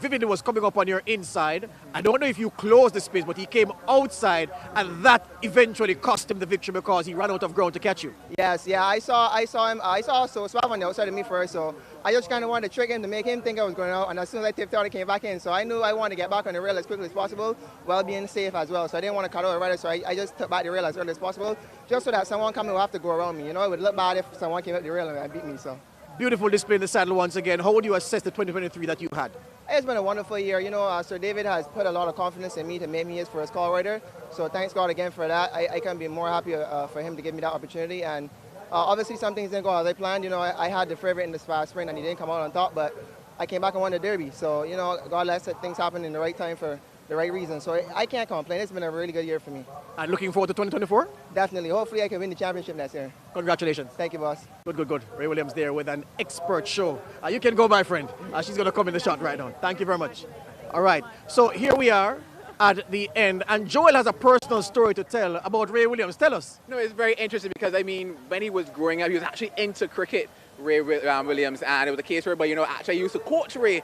Vivian was coming up on your inside. I don't know if you closed the space, but he came outside, and that eventually cost him the victory because he ran out of ground to catch you. Yes, yeah, I saw him. I saw Swab on the outside of me first, so I just kind of wanted to trick him to make him think I was going out, and as soon as I tipped out, I came back in. So I knew I wanted to get back on the rail as quickly as possible while being safe as well. So I didn't want to cut out a rider, so I just took back the rail as early as possible, just so that someone coming will have to go around me. It would look bad if someone came up the rail and beat me. So. Beautiful display in the saddle once again. How would you assess the 2023 that you had? It's been a wonderful year. Sir David has put a lot of confidence in me to make me his first call rider. So thanks God again for that. I can't be more happy for him to give me that opportunity. And obviously some things didn't go as I planned. I had the favorite in this fast sprint and he didn't come out on top, but I came back and won the Derby. So, God lets things happen in the right time for the right reason. So I can't complain. It's been a really good year for me. And looking forward to 2024? Definitely. Hopefully I can win the championship next year. Congratulations. Thank you, boss. Good. Ray Williams there with an expert show. You can go, my friend. She's going to come in the shot right now. Thank you very much. All right. So here we are at the end. And Joel has a personal story to tell about Ray Williams. Tell us. No, it's very interesting because, when he was growing up, he was actually into cricket, Ray Williams. And it was a case where, actually I used to coach Ray.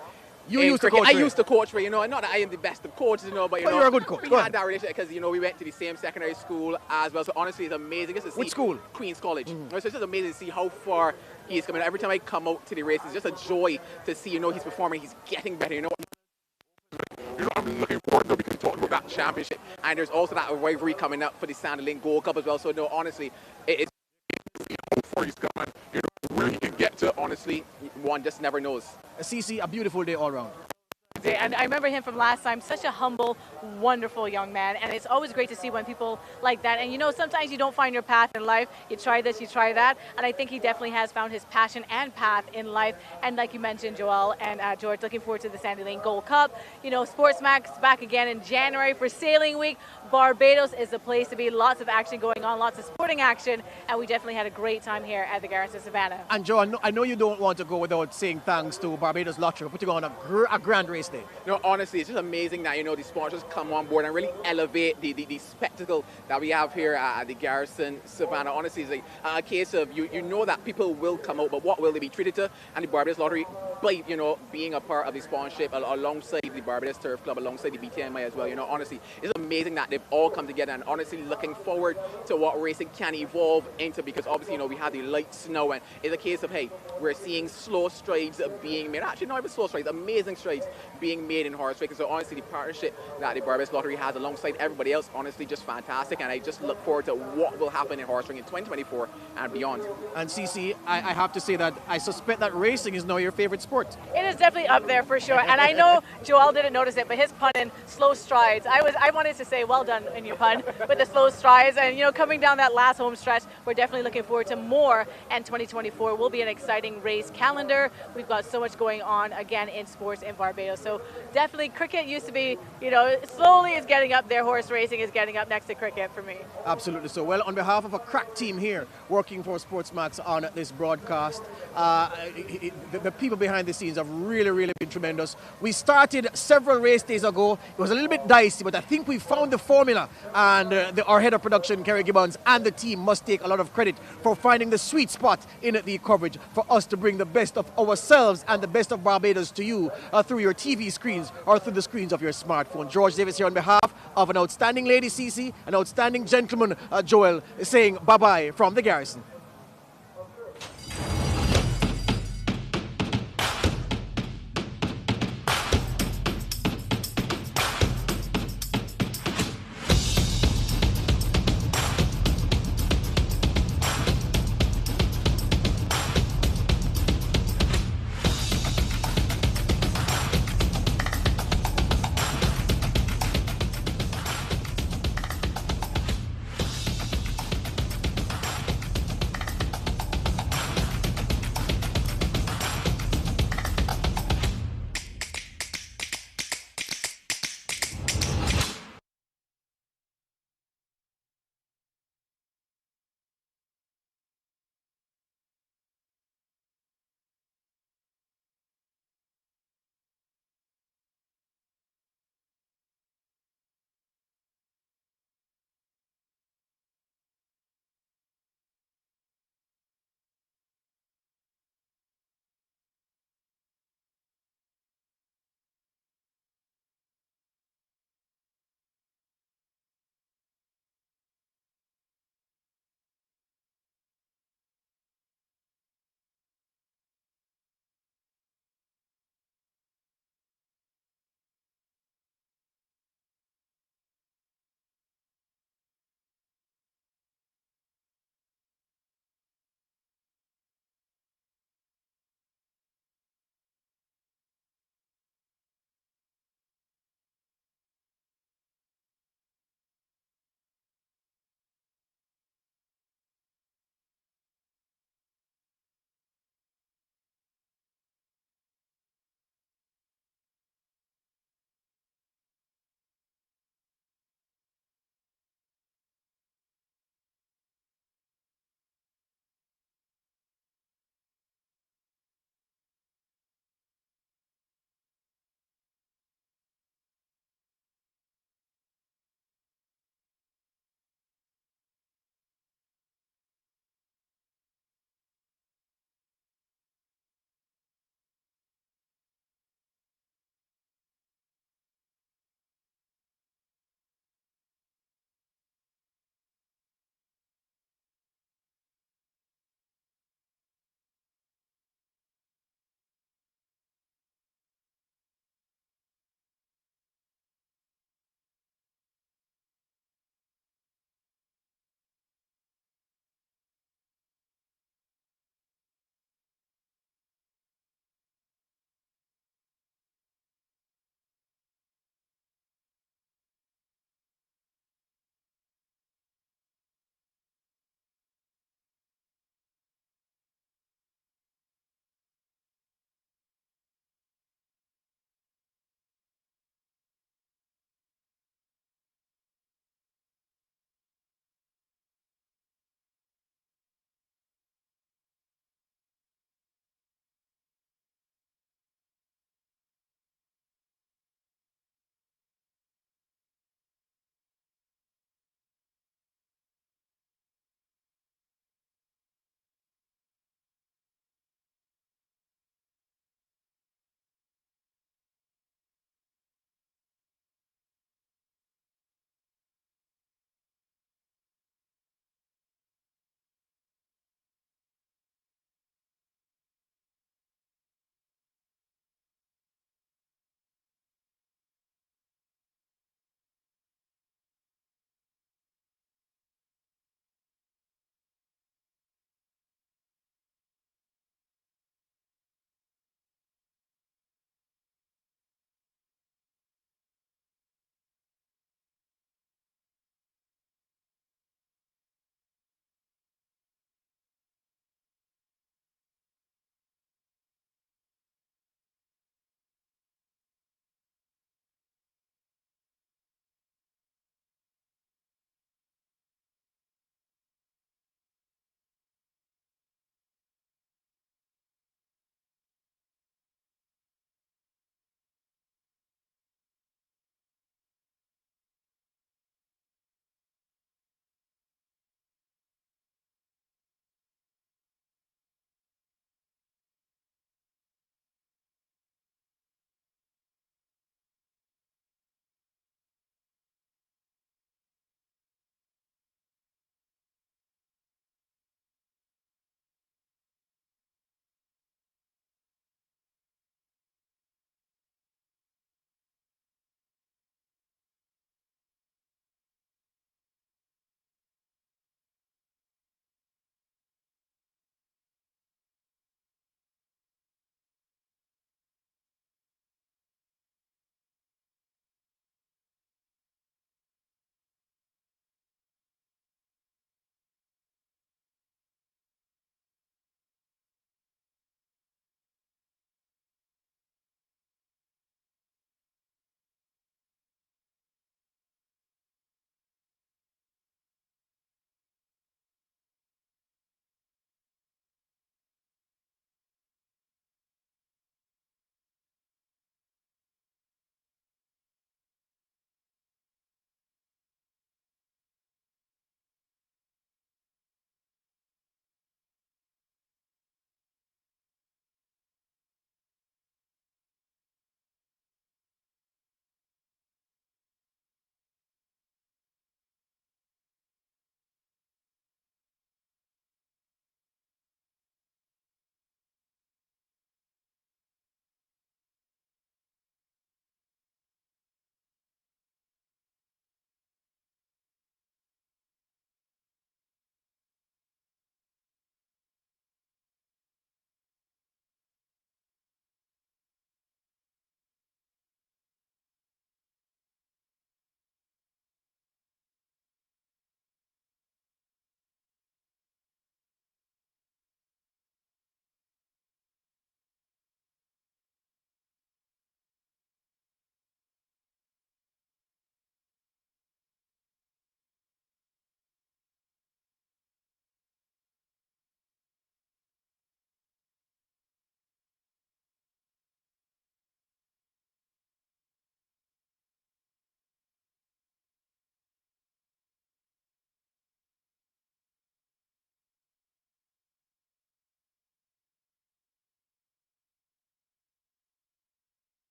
You used to coach Ray? I used to coach Ray, not that I am the best of coaches, but you're a good coach. We had that relationship because, we went to the same secondary school as well. So honestly, it's amazing just to see. Which school? Queen's College. So it's just amazing to see how far he's coming. Every time I come out to the race, it's just a joy to see, he's performing, he's getting better, I'm looking forward to because talking about that championship. And there's also that rivalry coming up for the Sanderling Gold Cup as well. So honestly, it's how far he's coming, where he can get to, honestly, one just never knows. CC, a beautiful day all around. day. And I remember him from last time, such a humble, wonderful young man. And it's always great to see when people like that. And you know, sometimes you don't find your path in life. You try this, you try that. And I think he definitely has found his passion and path in life. And like you mentioned, Joel and George, looking forward to the Sandy Lane Gold Cup. You know, SportsMax back again in January for Sailing Week. Barbados is the place to be. Lots of action going on, lots of sporting action. And we definitely had a great time here at the Garrison Savannah. And Joe, I know you don't want to go without saying thanks to Barbados Lottery for putting on a grand race day. You know, honestly, it's just amazing that, you know, the sponsors come on board and really elevate the spectacle that we have here at the Garrison Savannah. Honestly, it's like a case of you know that people will come out, but what will they be treated to? And the Barbados Lottery, by, you know, being a part of the sponsorship alongside the Barbados Turf Club, alongside the BTMI as well, you know, honestly, it's amazing that they've all come together, and honestly looking forward to what racing can evolve into, because obviously, you know, we have the light snow, and it's a case of, hey, we're seeing slow strides being made. Actually, not even slow strides, amazing strides being made in horse racing. So honestly, the partnership that the Barbados Lottery has alongside everybody else, honestly, just fantastic. And I just look forward to what will happen in horse racing in 2024 and beyond. And CC, I have to say that I suspect that racing is now your favorite sport. It is definitely up there for sure. And I know Joel didn't notice it, but his pun in slow strides, I wanted to say well done in your pun with the slow strides. And, you know, coming down that last home stretch, we're definitely looking forward to more. And 2024 will be an exciting race calendar. We've got so much going on, again, in sports in Barbados. So definitely cricket used to be, you know, slowly is getting up there. Horse racing is getting up next to cricket for me. Absolutely. So, well, on behalf of a crack team here working for SportsMax on this broadcast, the people behind the scenes have really been tremendous. We started several race days ago. It was a little bit dicey, but I think we found the formula, and our head of production, Kerry Gibbons, and the team must take a lot of credit for finding the sweet spot in the coverage for us to bring the best of ourselves and the best of Barbados to you through your TV screens or through the screens of your smartphone. George Davis here on behalf of an outstanding lady, Cece, an outstanding gentleman, Joel, saying bye-bye from the Garrison.